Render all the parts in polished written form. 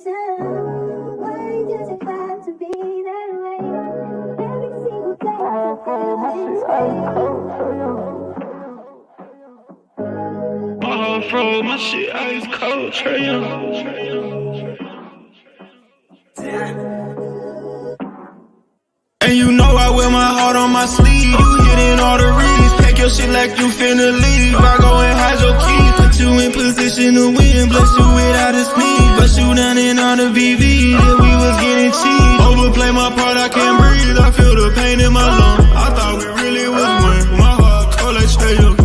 time. Why does it have to be that way? Every single day I feel this way. My shit ice cold, Trey Young. And you know I wear my heart on my sleeve. You hitting all the reads. Pack your shit like you finna leave. I go and hide your keys. Put you in position to win. Bless you without a sneeze. Bust you down in all the VV. That we was getting cheap. Overplay my part, I can't breathe. I feel the pain in my lungs. I thought we really was one. My heart cold like Trey Young.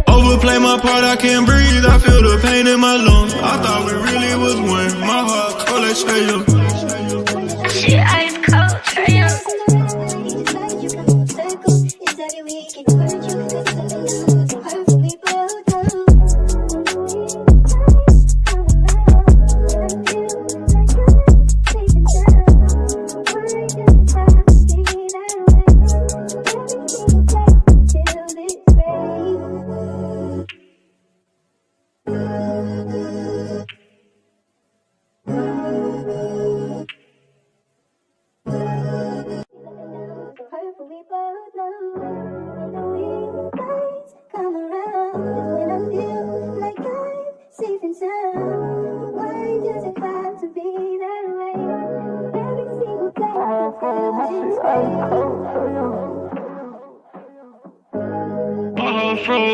Overplay my part, I can't breathe. I feel the pain in my lungs. I thought we really was one. My heart cold like Trey Young. Shit ice cold, Trey Young.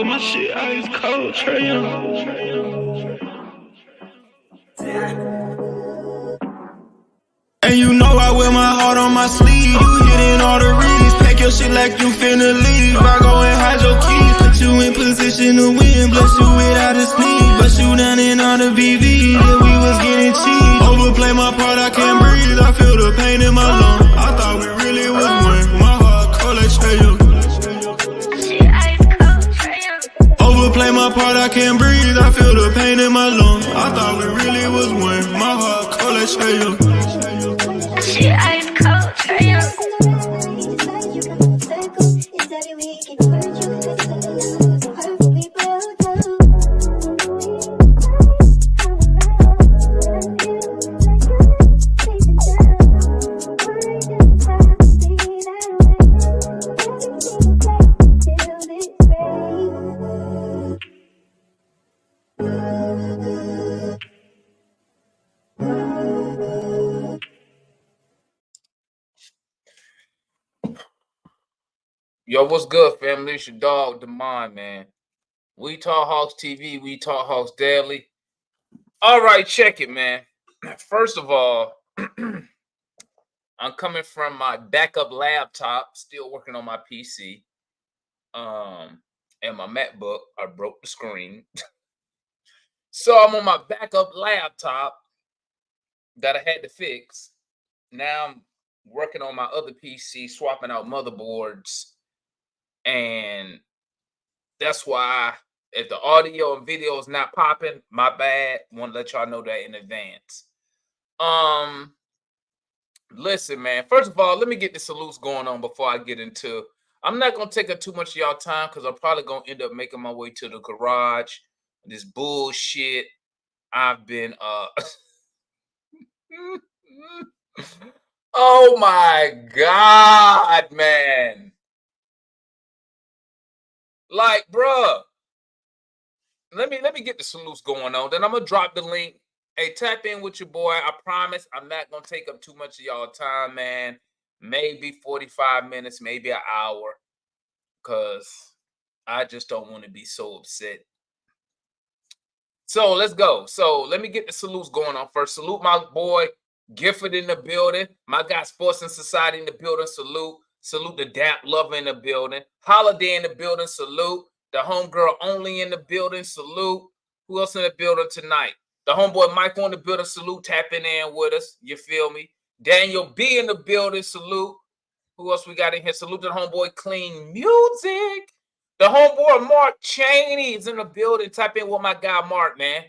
My shit ice cold, Trey Young. And you know I wear my heart on my sleeve. You hitting all the reads. Pack your shit like you finna leave. I go and hide your keys. Put you in position to win. Bless you without a sneeze. Bust you down in all the VV. That we was getting cheap. Overplay my part, I can't breathe. I feel the pain in my lungs. I thought we really was one. My heart cold like Trey Young. Overplay my part, I can't breathe. I feel the pain in my lungs. I thought we really was one. My heart cold like Trey Young. Shit ice cold, Trey Young. Yo, what's good, family? It's your dog, Demond, man. We Talk Hawks TV, We Talk Hawks Daily. All right, check it, man. First of all, I'm coming from my backup laptop, still working on my PC. And my MacBook, I broke the screen. So I'm on my backup laptop that I had to fix. Now I'm working on my other PC, swapping out motherboards. And that's why if the audio and video is not popping, my bad. Want to let y'all know that in advance. Listen, man. First of all, let me get the salutes going on before I get into. I'm not gonna take up too much of y'all time because I'm probably gonna end up making my way to the garage. This bullshit. I've been oh my God, man. Like, bruh, let me get the salutes going on. Then I'm gonna drop the link. Hey, tap in with your boy. I promise I'm not gonna take up too much of y'all time, man. Maybe 45 minutes, maybe an hour, because I just don't want to be so upset. So let's go. So let me get the salutes going on first. Salute my boy Gifford in the building. My guy Sports and Society in the building. Salute. Salute the Dap Lover in the building. Holiday in the building. Salute. The Homegirl Only in the building. Salute. Who else in the building tonight? The homeboy Michael in the building. Salute. Tapping in with us. You feel me? Daniel B in the building. Salute. Who else we got in here? Salute to the homeboy Clean Music. The homeboy Mark Cheney is in the building. Tap in with my guy Mark, man.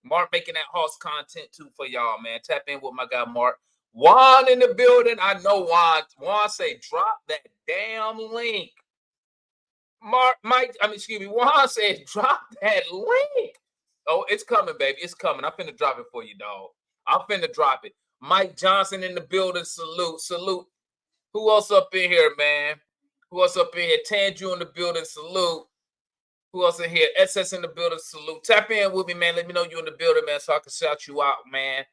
Mark making that Hawks content too for y'all, man. Tap in with my guy Mark. Juan in the building. I know Juan. Juan say, drop that damn link. Juan said, drop that link. Oh, it's coming, baby. It's coming. I'm finna drop it for you, dog. I'm finna drop it. Mike Johnson in the building. Salute. Salute. Who else up in here, man? Who else up in here? Tandrew in the building. Salute. Who else in here? SS in the building. Salute. Tap in with me, man. Let me know you in the building, man, so I can shout you out, man.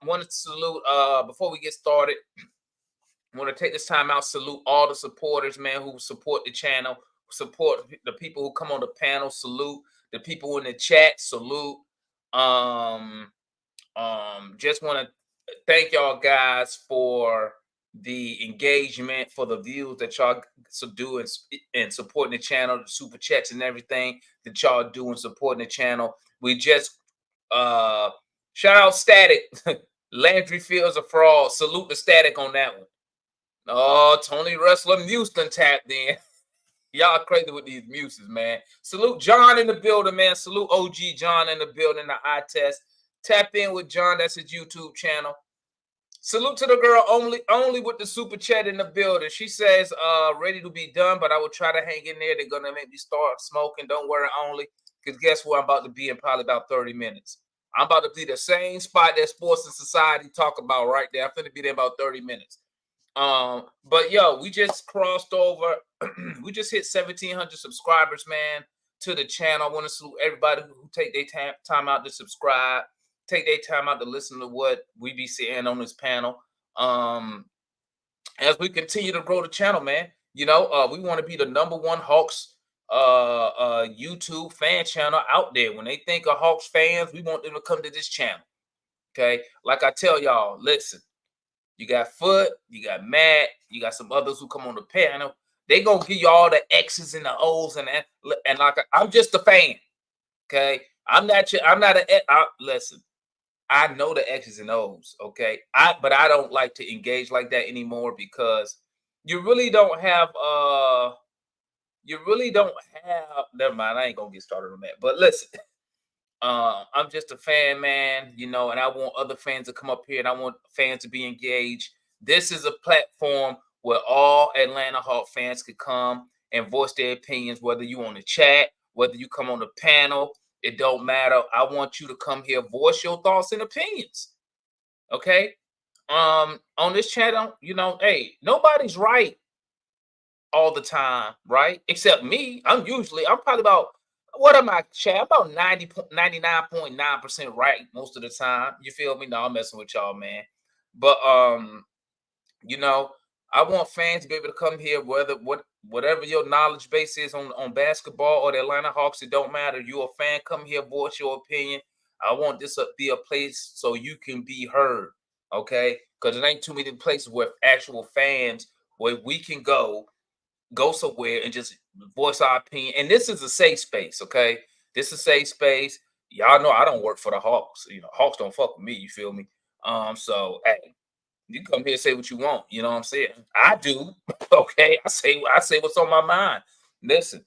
Want to salute, before we get started, I want to take this time out, salute all the supporters, man, who support the channel, support the people who come on the panel, salute the people in the chat, salute. Just want to thank y'all guys for the engagement, for the views that y'all do and supporting the channel, the super chats and everything that y'all do and supporting the channel. We just shout out Static. Landry Fields a fraud. Salute the Static on that one. Oh, Tony Wrestler Houston tapped in. Y'all crazy with these muses, man. Salute John in the building, man. Salute OG John in the building, the eye test. Tap in with John. That's his YouTube channel. Salute to the girl only with the super chat in the building. She says, ready to be done, but I will try to hang in there. They're gonna make me start smoking. Don't worry, only. Because guess what? I'm about to be in probably about 30 minutes. I'm about to be the same spot that Sports and Society talk about right there. I'm gonna be there about 30 minutes. But yo, we just crossed over. We just hit 1,700 subscribers, man, to the channel. I want to salute everybody who take their time out to subscribe, take their time out to listen to what we be saying on this panel. As we continue to grow the channel, man, you know, we want to be the #1 Hawks YouTube fan channel out there. When they think of Hawks fans, we want them to come to this channel. Okay, like I tell y'all, listen. You got Foot, you got Matt, you got some others who come on the panel. They gonna give you all the X's and the O's and like I'm just a fan. Okay, I'm not listen. I know the X's and O's. Okay, but I don't like to engage like that anymore because you really don't have never mind. I ain't gonna get started on that. But listen. I'm just a fan, man, you know, and I want other fans to come up here and I want fans to be engaged. This is a platform where all Atlanta Hawk fans could come and voice their opinions, whether you on the chat, whether you come on the panel, it don't matter. I want you to come here, voice your thoughts and opinions. Okay. On this channel, you know, hey, nobody's right all the time, right? Except me. I'm probably about, what am I, Chad? About 99.9% right most of the time. You feel me? No, I'm messing with y'all, man. But you know, I want fans to be able to come here, whatever your knowledge base is on basketball or the Atlanta Hawks, it don't matter. You're a fan, come here, voice your opinion. I want this to be a place so you can be heard, okay? Because it ain't too many places where actual fans where we can go somewhere and just voice our opinion. And this is a safe space, okay? This is a safe space. Y'all know I don't work for the Hawks. You know, Hawks don't fuck with me, you feel me? So hey, you come here and say what you want, you know what I'm saying? I do. Okay. I say what's on my mind. Listen.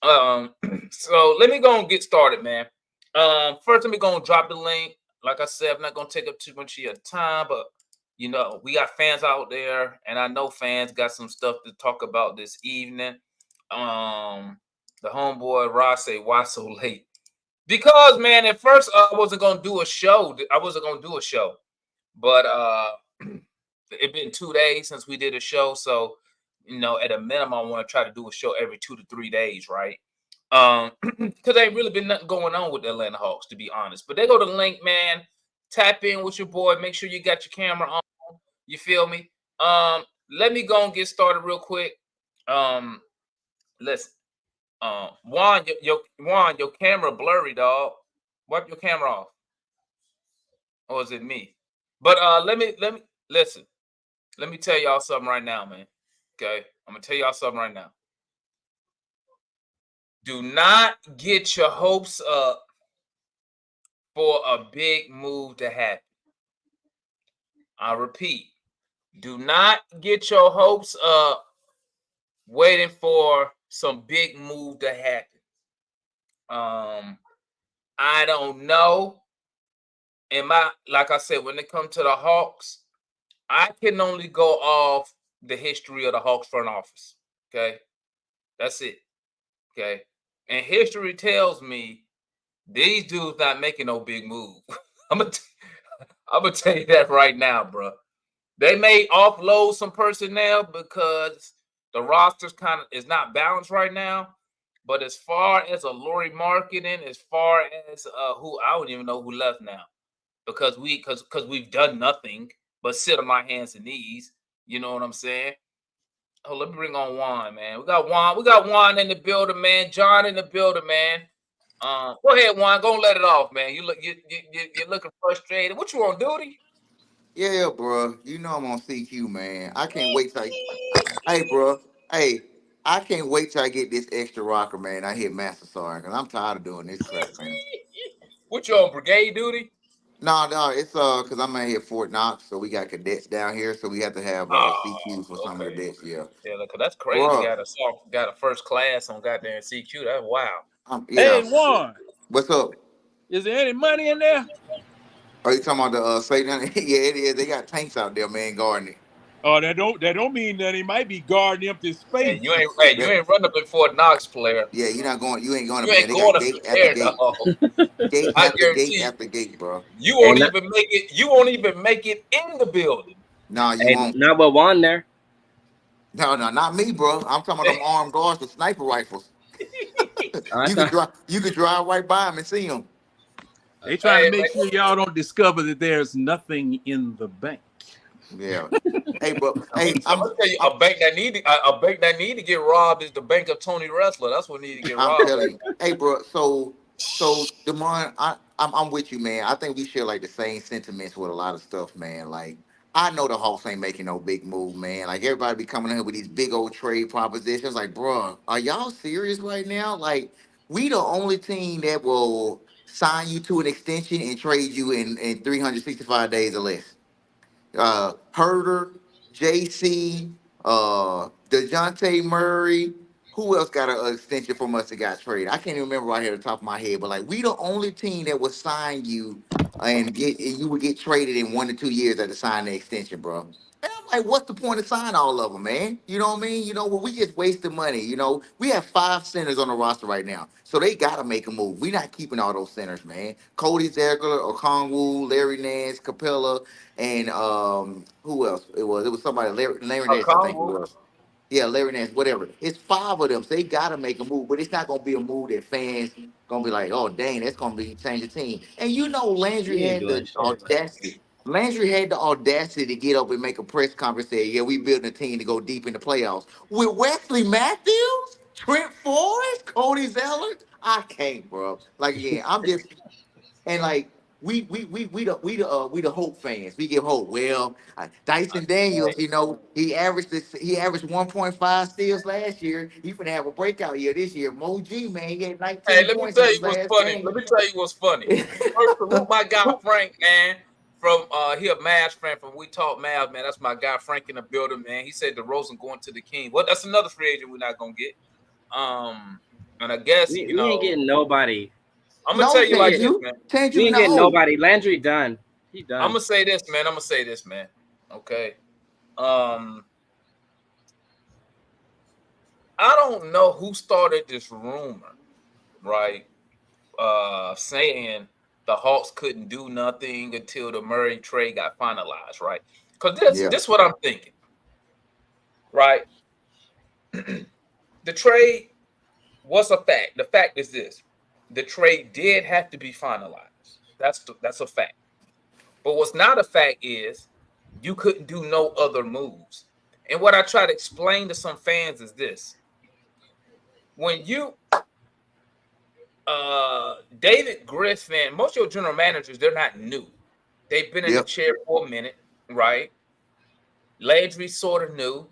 So let me go and get started, man. First let me go and drop the link. Like I said, I'm not gonna take up too much of your time, but you know, we got fans out there, and I know fans got some stuff to talk about this evening. The homeboy Ross say, why so late? Because, man, at first I wasn't gonna do a show. But it's been 2 days since we did a show, so you know, at a minimum, I want to try to do a show every 2 to 3 days, right? Because ain't really been nothing going on with the Atlanta Hawks, to be honest. But they go to the link, man. Tap in with your boy. Make sure you got your camera on. You feel me? Let me go and get started real quick. Listen. Juan, your camera blurry, dog. Wipe your camera off. Or is it me? But let me listen. Let me tell y'all something right now, man. Okay? I'm gonna tell y'all something right now. Do not get your hopes up for a big move to happen. I repeat, do not get your hopes up waiting for some big move to happen. I don't know. Like I said, when it comes to the Hawks, I can only go off the history of the Hawks front office. Okay. That's it. Okay. And history tells me These dudes not making no big move. I'm gonna tell you that right now, bro. They may offload some personnel because the roster's kind of is not balanced right now. But as far as Allure marketing, as far as who I don't even know who left now because we've done nothing but sit on my hands and knees. You know what I'm saying? Oh, let me bring on Juan, man. We got Juan in the building, man. John in the building, man. Go ahead, Juan. Go and let it off, man. You're looking frustrated. What you on duty? Yeah, bro. You know I'm on CQ, man. I can't wait till hey, bro. Hey, I can't wait till I get this extra rocker, man. I hit Master Sergeant, because I'm tired of doing this crap, man. What you on brigade duty? No, it's because I'm out here at Fort Knox, so we got cadets down here, so we have to have CQs for Oh, some of the okay. cadets. Yeah, Yeah, look, that's crazy. bro. Got a first class on goddamn CQ. That's wow. Yeah. Hey, Juan, What's up? is there any money in there? Are you talking about the Satan? Yeah, it is. They got tanks out there, man, guarding it. Oh, that don't mean that he might be guarding empty Hey, space. you ain't running up before a Knox player. Yeah, you're not going. You ain't going You up in there. ain't They going got up gate after there, gate, no. gate I after gate guarantee after gate, bro. you Hey, won't even make it. You won't even make it in the building. No, you hey, won't. not but Juan there. No, not me, bro. I'm talking about them armed guards with sniper rifles. I You could thought, drive. You could drive right by them and see them. They trying to Hey, make man. sure y'all don't discover that there's nothing in the bank. Yeah. Hey, bro. I'm Hey, gonna tell you, a bank that need to get robbed is the bank of Tony Wrestler. That's what need to get I'm robbed. telling you. Hey, bro. So, Demond, I'm with you, man. I think we share like the same sentiments with a lot of stuff, man. Like, I know the Hawks ain't making no big move, man. Like, everybody be coming in here with these big old trade propositions. Like, bro, are y'all serious right now? Like, we the only team that will sign you to an extension and trade you in 365 days or less. Herder, JC, DeJounte Murray. Who else got an extension from us that got traded? I can't even remember right here at the top of my head, but like we the only team that would sign you and you would get traded in 1 to 2 years at the sign the extension, bro. And I'm like, what's the point of signing all of them, man? You know what I mean? Well, we just wasting money. We have 5 centers on the roster right now, so they gotta make a move. We not keeping all those centers, man. Cody Zeigler, Okongwu, Larry Nance, Capella, and who else? It was somebody Larry A Nance, I think it Congo. was. Yeah, Larry Nance, whatever. It's 5 of them, so they gotta make a move. But it's not gonna be a move that fans gonna be like, oh dang, that's gonna be change the team. And Landry he ain't had doing the shit. audacity. Landry had the audacity to get up and make a press conference and say, yeah, we building a team to go deep in the playoffs. With Wesley Matthews, Trent Forrest, Cody Zeller. I can't, bro. Like again, I'm just and like we the Hope fans. We give hope. Well, Dyson Daniels, he averaged 1.5 steals last year. He finna have a breakout year this year. Mo G, man, he had Hey, 19 let me points in tell his you what's last funny. game. Let me tell you what's funny. First, salute my guy Frank, man. From he a Mavs fan from We Talk Mavs, man. That's my guy Frank in the building, man. He said DeRozan going to the King. Well, that's another free agent we're not gonna get. And I guess We ain't getting nobody. I'm gonna No, tell you like change this, you. man. Change We you ain't getting no. nobody. Landry done. He I'm done. gonna say this, man. Okay. I don't know who started this rumor, right? Saying the Hawks couldn't do nothing until the Murray trade got finalized, right? Because Yeah. this what I'm thinking, right? The trade was a fact. The fact is this: the trade did have to be finalized. That's a fact. But what's not a fact is you couldn't do no other moves. And what I try to explain to some fans is this: when you David Griffin, most of your general managers, they're not new. They've been in the Yep. chair for a minute, right? Landry sort of new.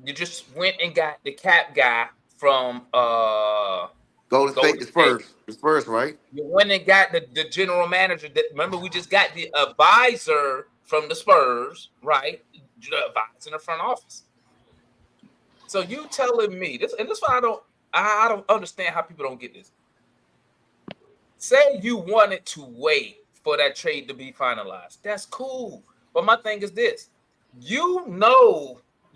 You just went and got the cap guy from Golden State, Golden the State. Spurs. The Spurs, right? You went and got the general manager. That remember we just got the advisor from the Spurs, right? The advisor in the front office. So you telling me this, and this why I don't understand how people don't get this. Say you wanted to wait for that trade to be finalized. That's cool. But my thing is this: you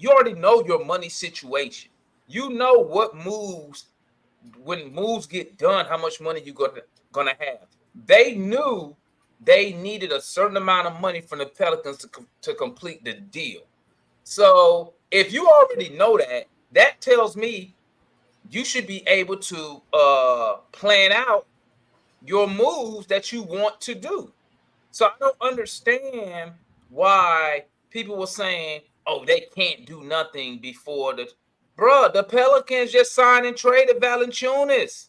already know your money situation. You know what moves when moves get done, how much money you gonna have. They knew they needed a certain amount of money from the Pelicans to complete the deal. So if you already know that, that tells me you should be able to plan out your moves that you want to do. So I don't understand why people were saying, "Oh, they can't do nothing before the." Bruh, the Pelicans just signed and traded Valanciunas.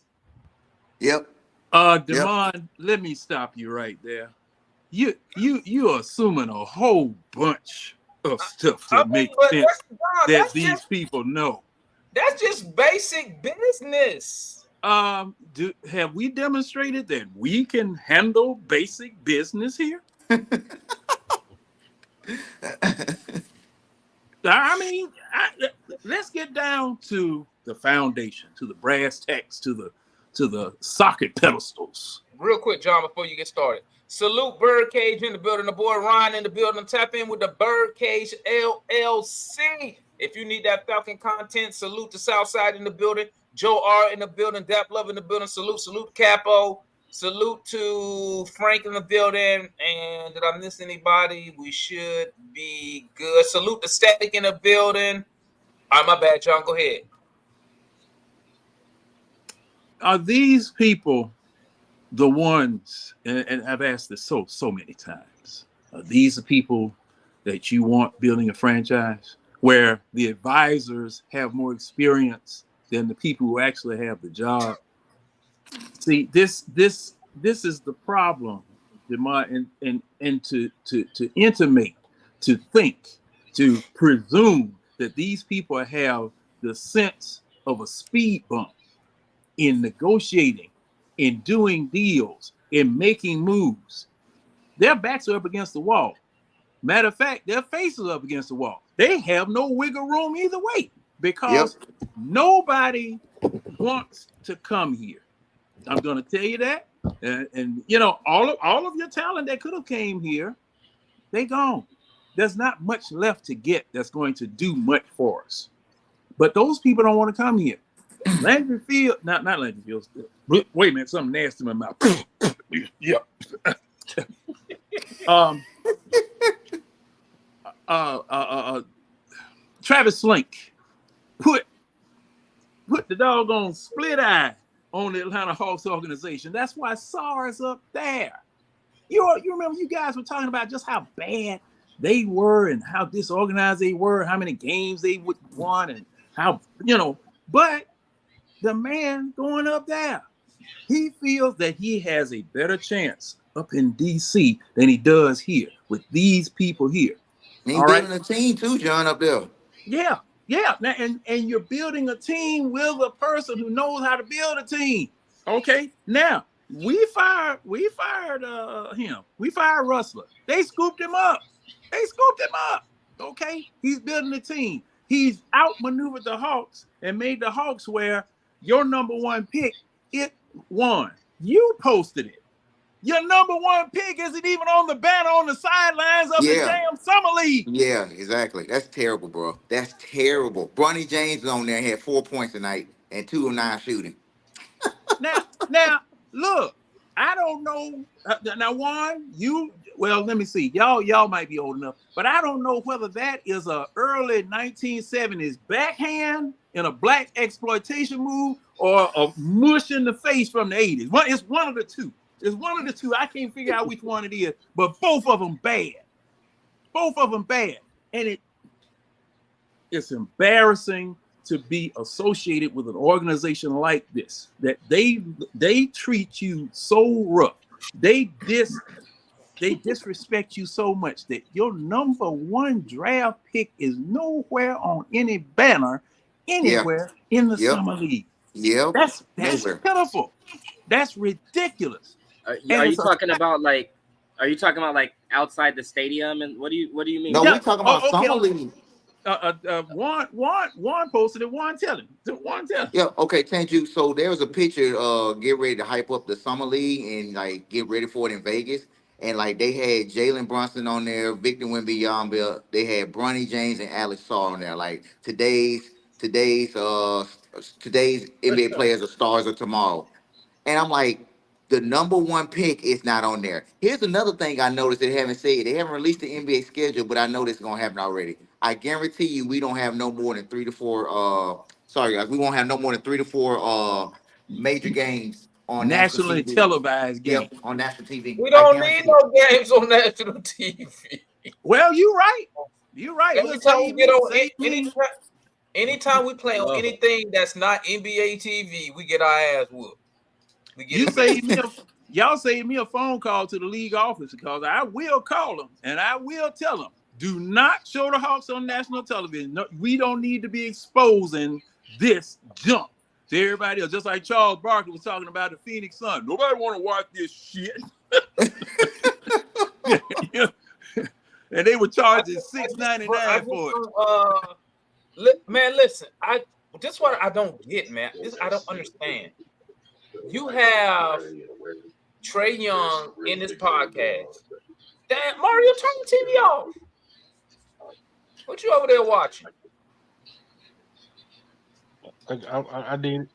Yep. Yep. Demond, let me stop you right there. You're assuming a whole bunch of stuff I that mean, makes but sense that that's these just people know. that's just basic business. Have we demonstrated that we can handle basic business here? I mean, let's get down to the foundation, to the brass tacks, to the socket pedestals. Real quick, John, before you get started. Salute Birdcage in the building. The boy Ryan in the building. Tap in with the Birdcage LLC. If you need that Falcon content, salute the Southside in the building. Joe R in the building. Dap Love in the building. Salute Capo. Salute to Frank in the building. And did I miss anybody? We should be good. Salute the Static in the building. All right, my bad, John. Go ahead. Are these people the ones, and I've asked this so many times, are these the people that you want building a franchise where the advisors have more experience than the people who actually have the job? See, this is the problem, and to intimate, to think, to presume that these people have the sense of a speed bump in negotiating, in doing deals, in making moves. Their backs are up against the wall. Matter of fact, their faces are up against the wall. They have no wiggle room either way because nobody wants to come here. I'm going to tell you that. And you know, all of your talent that could have came here, they gone. There's not much left to get that's going to do much for us. But those people don't want to come here. Landry Fields, not Landry Fields. Wait a minute, something nasty in my mouth. Yeah. Travis Slink put the doggone split eye on the Atlanta Hawks organization. That's why SAR's up there. You remember you guys were talking about just how bad they were and how disorganized they were, how many games they would won, and how, but the man going up there, he feels that he has a better chance up in DC than he does here with these people here. He's building a team too, John, up there. Yeah. Now, and you're building a team with a person who knows how to build a team. Okay. Now we fired him. We fired Rustler. They scooped him up. Okay. He's building a team. He's outmaneuvered the Hawks and made the Hawks where your number one pick, it won. You posted it. Your number one pick isn't even on the banner on the sidelines of the damn summer league. Yeah, exactly. That's terrible, bro. That's terrible. Bronny James on there had 4 points tonight and 2 of 9 shooting. Now, look, I don't know. Now, Juan, let me see. Y'all might be old enough, but I don't know whether that is a early 1970s backhand in a black exploitation move or a mush in the face from the 80s. It's one of the two. I can't figure out which one it is, but both of them bad. And it's embarrassing to be associated with an organization like this, that they treat you so rough. They disrespect you so much that your number one draft pick is nowhere on any banner anywhere in the summer league. Yeah, that's pitiful. That's ridiculous. Are you talking about like outside the stadium? And what do you mean? No, we're talking about summer league. Juan posted it. Juan tell him. Yeah, okay, thank you. So there was a picture, get ready to hype up the summer league and like get ready for it in Vegas. And like they had Jalen Brunson on there, Victor Wembanyama. They had Bronny James and Alex Sarr on there. Like today's today's NBA players are stars of tomorrow. And I'm like, the number one pick is not on there. Here's another thing I noticed they haven't said. They haven't released the NBA schedule, but I know this is gonna happen already. I guarantee you we don't have no more than 3 to 4 sorry guys, we won't have no more than 3 to 4 major games on national Nationally TV. televised game. Yep, on national TV. We I don't need guarantee no games on national TV. Well, you're right. You're right. Every We'll time we save get me, on save me. anytime we play on anything that's not NBA TV, we get our ass whooped. We get You it. save me. Y'all save me a phone call to the league office because I will call them and I will tell them, do not show the Hawks on national television. No, we don't need to be exposing this junk to everybody else. Just like Charles Barkley was talking about the Phoenix Suns. Nobody want to watch this shit. And they were charging $6.99 for it. Man, listen, this is what I don't get, man. This I don't understand. You have Trey Young in this podcast. Damn, Mario, turn the TV off. What you over there watching? I did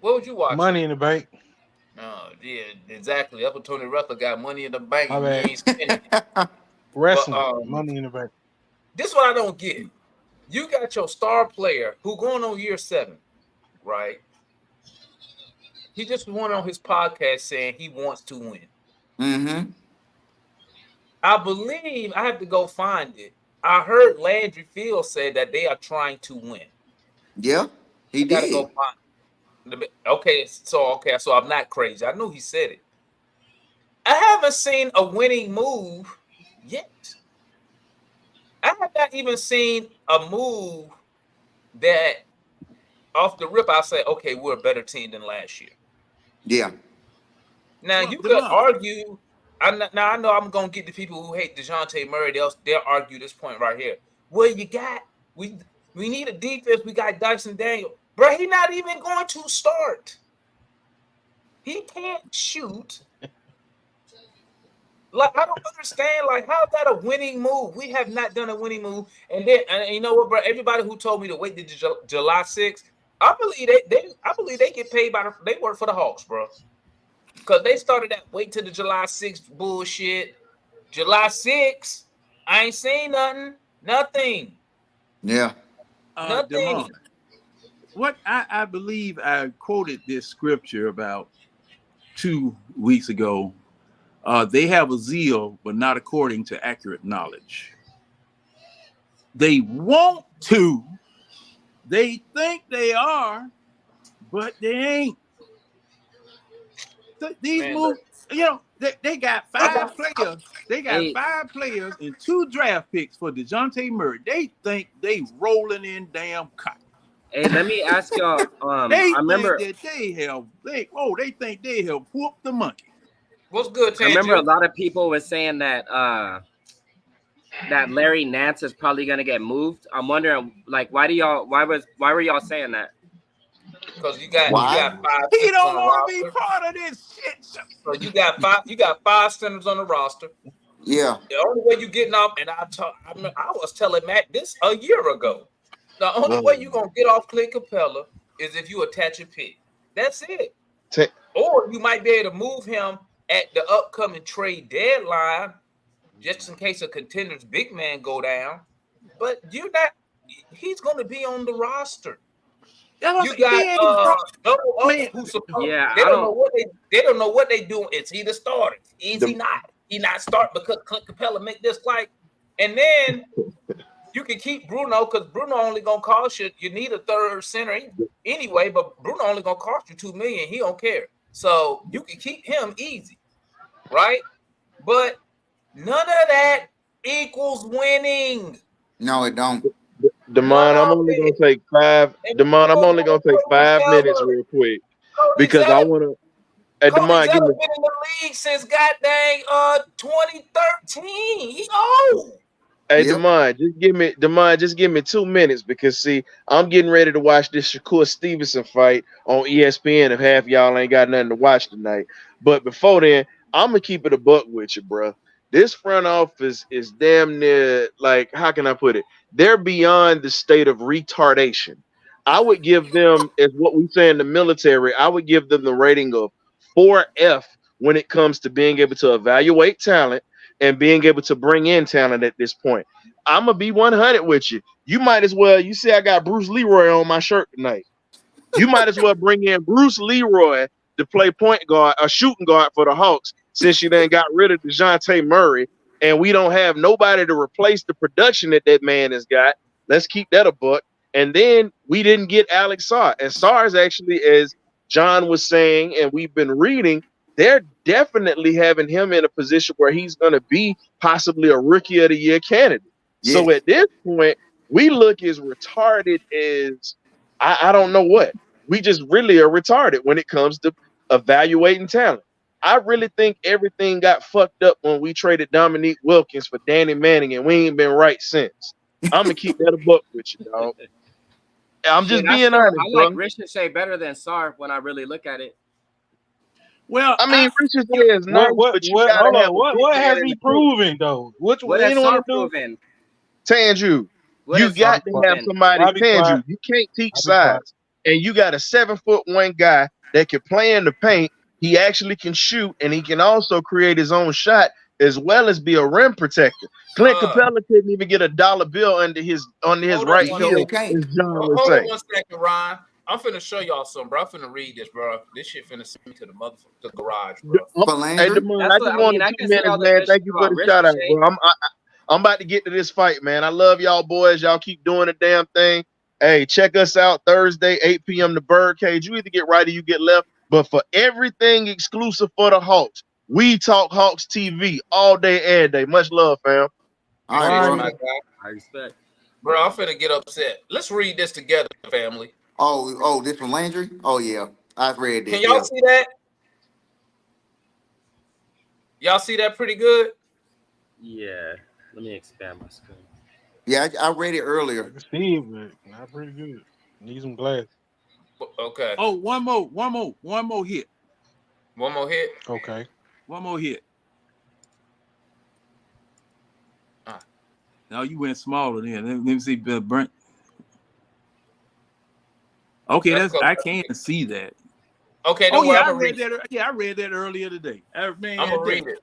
What would you watch? Money in the Bank. Oh, yeah, exactly. Up until Tony Russell got money in the bank. My And bad. he ain't spending it. Wrestling. Money in the Bank. This is what I don't get. You got your star player who going on year 7, right? He just went on his podcast saying he wants to win. Mm-hmm. I believe I have to go find it. I heard Landry Fields say that they are trying to win. Yeah, he Gotta did. go find it. Okay, so I'm not crazy. I knew he said it. I haven't seen a winning move yet. I have not even seen a move that off the rip I say, okay, we're a better team than last year. Yeah. Now Well, you could argue. I know I'm gonna get the people who hate DeJounte Murray. They'll argue this point right here. Well, we need a defense. We got Dyson Daniel, bro. He's not even going to start. He can't shoot. Like I don't understand. Like how's that a winning move? We have not done a winning move. And you know what, bro? Everybody who told me to wait to July 6th, I believe they get paid they work for the Hawks, bro. Because they started that wait till the July 6th bullshit. July 6th, I ain't seen nothing. Yeah. Nothing. DeMond, what I believe I quoted this scripture about 2 weeks ago. They have a zeal, but not according to accurate knowledge. They want to. They think they are, but they ain't. These moves, they got 5 players. They got 5 players and 2 draft picks for DeJounte Murray. They think they rolling in damn cotton. Hey, let me ask y'all. They I remember think that they think they have whooped the monkey. What's good, Tanju? I remember a lot of people were saying that that Larry Nance is probably gonna get moved. I'm wondering, like, why were y'all saying that? Because you got 5. He don't on the want to be roster. part of this shit. So you got 5 centers on the roster. Yeah. The only way you getting off, and I was telling Matt this a year ago. The only way you gonna get off Clint Capella is if you attach a pick. That's it. Or you might be able to move him at the upcoming trade deadline, just in case a contender's big man go down. But he's going to be on the roster. You got double up who's supposed. Yeah, they don't know what they doing. Is he the starter? Is he not? He not start because Clint Capella make this like, and then you can keep Bruno because Bruno only gonna cost you. You need a third center anyway, but Bruno only gonna cost you $2 million. He don't care. So you can keep him easy, right? But none of that equals winning. No, it don't. DeMond, I'm only gonna take 5. DeMond, I'm only gonna take 5 minutes real quick because I want to. Hey, DeMond, give me. Been in the league since goddamn 2013. He old. Hey, Yep. DeMond, just give me 2 minutes because see, I'm getting ready to watch this Shakur Stevenson fight on ESPN. If half y'all ain't got nothing to watch tonight, but before then, I'm gonna keep it a buck with you, bro. This front office is damn near, like, how can I put it? They're beyond the state of retardation. I would give them, as what we say in the military, I would give them the rating of 4F when it comes to being able to evaluate talent and being able to bring in talent at this point. I'm gonna be 100 with you. You might as well. You see, I got Bruce Leroy on my shirt tonight. You might as well bring in Bruce Leroy to play point guard, a shooting guard for the Hawks, since you then got rid of DeJounte Murray, and we don't have nobody to replace the production that that man has got. Let's keep that a buck. And then we didn't get Alex Sarr. And Sarr is actually, as John was saying, and we've been reading, they're definitely having him in a position where he's going to be possibly a Rookie of the Year candidate. So Yes. at this point, we look as retarded as I don't know what. We just really are retarded when it comes to evaluating talent. I really think everything got fucked up when we traded Dominique Wilkins for Danny Manning, and we ain't been right since. I'm gonna keep that a buck with you, dog. I'm just being honest, I bro. like Ricochet better than Sarr when I really look at it. Well, I mean, Ricochet is nice, but you What? gotta Hold have on. a What? big What man has in he the paint. proven though? What? What You has know what Sarr to do? proven? Tanju, What you has Sarr got to have proven? somebody. I'll be Tanju, quiet. you can't teach I'll be quiet. size, and you got a 7'1" guy that can play in the paint. He actually can shoot, and he can also create his own shot as well as be a rim protector. Clint Capella couldn't even get a dollar bill under his Hold right up He one surely heel, second. can't. as John would Hold up say. 1 second, Ryan. I'm finna show y'all something, bro. I'm finna read this, bro. This shit finna send me to the motherfucker garage, bro. Oh, For hey, Landry, Demond, That's I what just I mean. wanted I 2 can see minutes, all the man. good Thank shit you for about the shout out, Ricochet. bro. I'm about to get to this fight, man. I love y'all boys. Y'all keep doing the damn thing. Hey, check us out Thursday, 8 p.m. the Birdcage. You either get right or you get left. But for everything exclusive for the Hawks, we talk Hawks TV all day, every day. Much love, fam. all right, Appreciate you, bro. my guy. I respect. Bro, I'm finna get upset. Let's read this together, family. Oh, this from Landry. Oh yeah, I've read Can this. y'all Yeah, see that? Y'all see that pretty good? Yeah. Let me expand my screen. yeah, I read it I earlier. can see it, but not pretty good. Need some glass. Okay. oh, one more hit. One more hit. Okay. One more hit. Ah. Now you went smaller then. Let me see, Brent. Okay, That's close. I can't see that. Okay, Oh don't worry. yeah, I'm I gonna read read it. that. Yeah, I read that earlier today. I'm Man, gonna read it.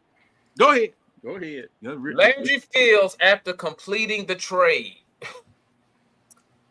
go ahead. Go ahead. Landry Fields, after completing the trade,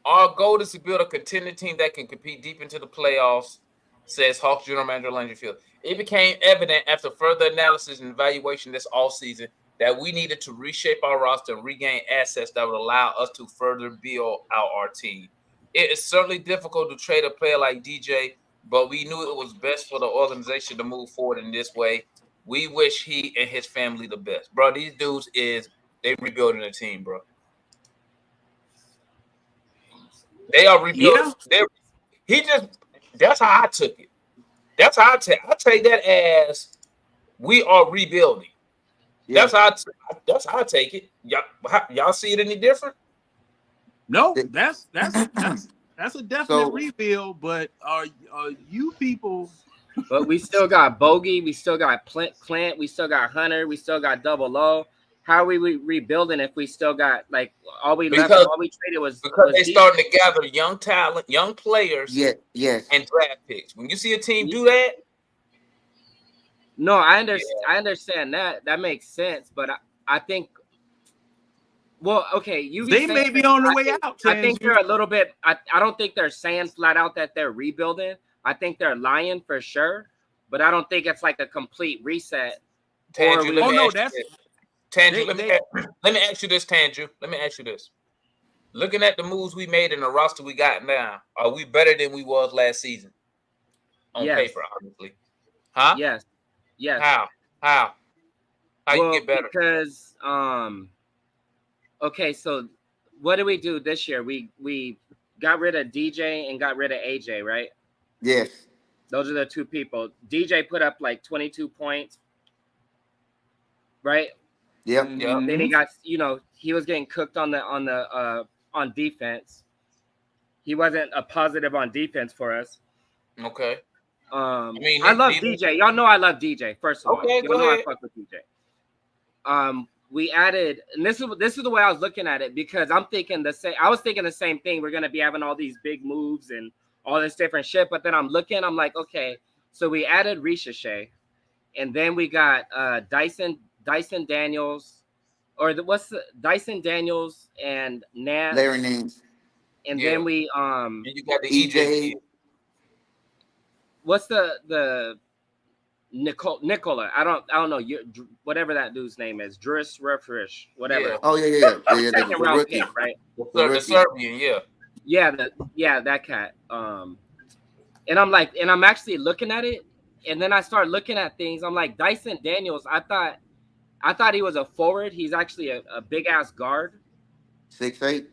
our goal is to build a contending team that can compete deep into the playoffs, says Hawks general manager Landry Fields. It became evident after further analysis and evaluation this offseason that we needed to reshape our roster and regain assets that would allow us to further build out our team. It is certainly difficult to trade a player like DJ, but we knew it was best for the organization to move forward in this way. We wish he and his family the best. Bro, these dudes they rebuilding a team, bro. They are rebuilding. Yeah. That's how I took it. That's how I take that as we are rebuilding. Yeah, That's how I take it. Y'all see it any different? No, that's a definite So- rebuild. But are you people? But we still got Bogey. We still got Clint. We still got Hunter. We still got Double O. How are we rebuilding if we still got like all we traded was because they defense. starting to gather young talent, young players, yes. and draft picks. When you see a team do that, No, I understand that. That makes sense. But I think, well, okay, They may be on the way out. I think they're a little bit. I don't think they're saying flat out that they're rebuilding. I think they're lying for sure, but I don't think it's like a complete reset. Tanju, Tanju, let me ask you this, Tanju. Let me ask you this. Looking at the moves we made and the roster we got now, are we better than we was last season? On paper, obviously. Huh? Yes. How you get better? Because okay, so what did we do this year? We got rid of DJ and got rid of AJ, right? Yes. Those are the two people. DJ put up like 22 points, right? Yep. Then he got, he was getting cooked on defense. He wasn't a positive on defense for us. Okay. I love DJ. Y'all know I love DJ. First of all, okay, y'all know I fuck with DJ. we added, and this is the way I was looking at it, because I'm thinking the same. I was thinking the same thing. We're gonna be having all these big moves and all this different shit. But then I'm like, okay, so we added Ricochet, and then we got Dyson Daniels, or what's the Dyson Daniels and Nance, Larry Nance. and then we And you got the EJ. EJ. what's the Nicola? I don't know. Whatever that dude's name is, Dris Refresh, whatever. Yeah. Oh yeah. Second round pick, right? The Serbian, yeah. Yeah, that cat. And I'm like, and I'm actually looking at it, and then I start looking at things. I'm like, Dyson Daniels. I thought he was a forward. He's actually a big ass guard. 6'8".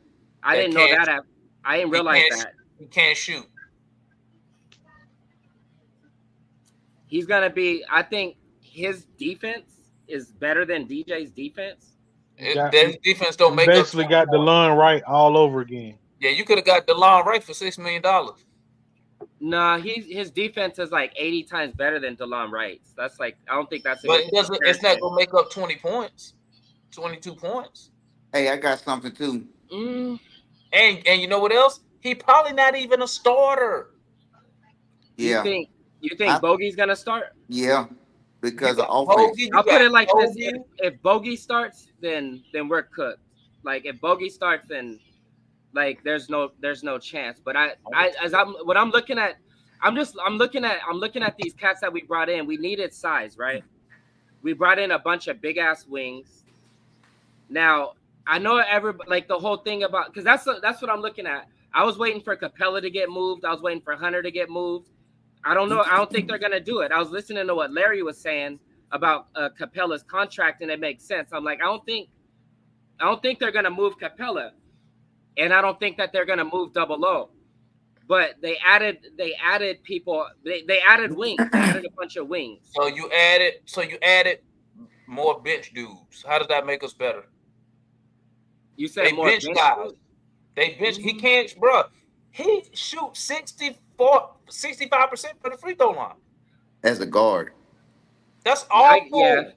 I didn't know that. I didn't realize that. He can't shoot. He's gonna be. I think his defense is better than DJ's defense. His defense don't make basically up. got DeLon Wright all over again. Yeah, you could have got DeLon Wright for $6 million. Nah, his defense is like 80 times better than DeLon Wright's. That's like, I don't think that's. But it doesn't. It's not gonna make up 20 points, 22 points. Hey, I got something too. And you know what else? He probably not even a starter. Yeah. You think Bogey's gonna start? Yeah, because of Bogey, offense. I'll put it like this: Bogey. if Bogey starts, then we're cooked. Like if Bogey starts, then like there's no chance. But I'm looking at these cats that we brought in. We needed size, right? We brought in a bunch of big ass wings. Now I know everybody, like the whole thing about, because that's what I'm looking at. I was waiting for Capella to get moved. I was waiting for Hunter to get moved. I don't know. I don't think they're gonna do it. I was listening to what Larry was saying about Capella's contract, and it makes sense. I'm like, I don't think they're gonna move Capella, and I don't think that they're gonna move Double O. But they added people. They added wings. They added a bunch of wings. So you added more bench dudes. How does that make us better? You said They more bench guys. They bench. He can't, bro. He shoots 65% for the free throw line. As a guard. That's awful.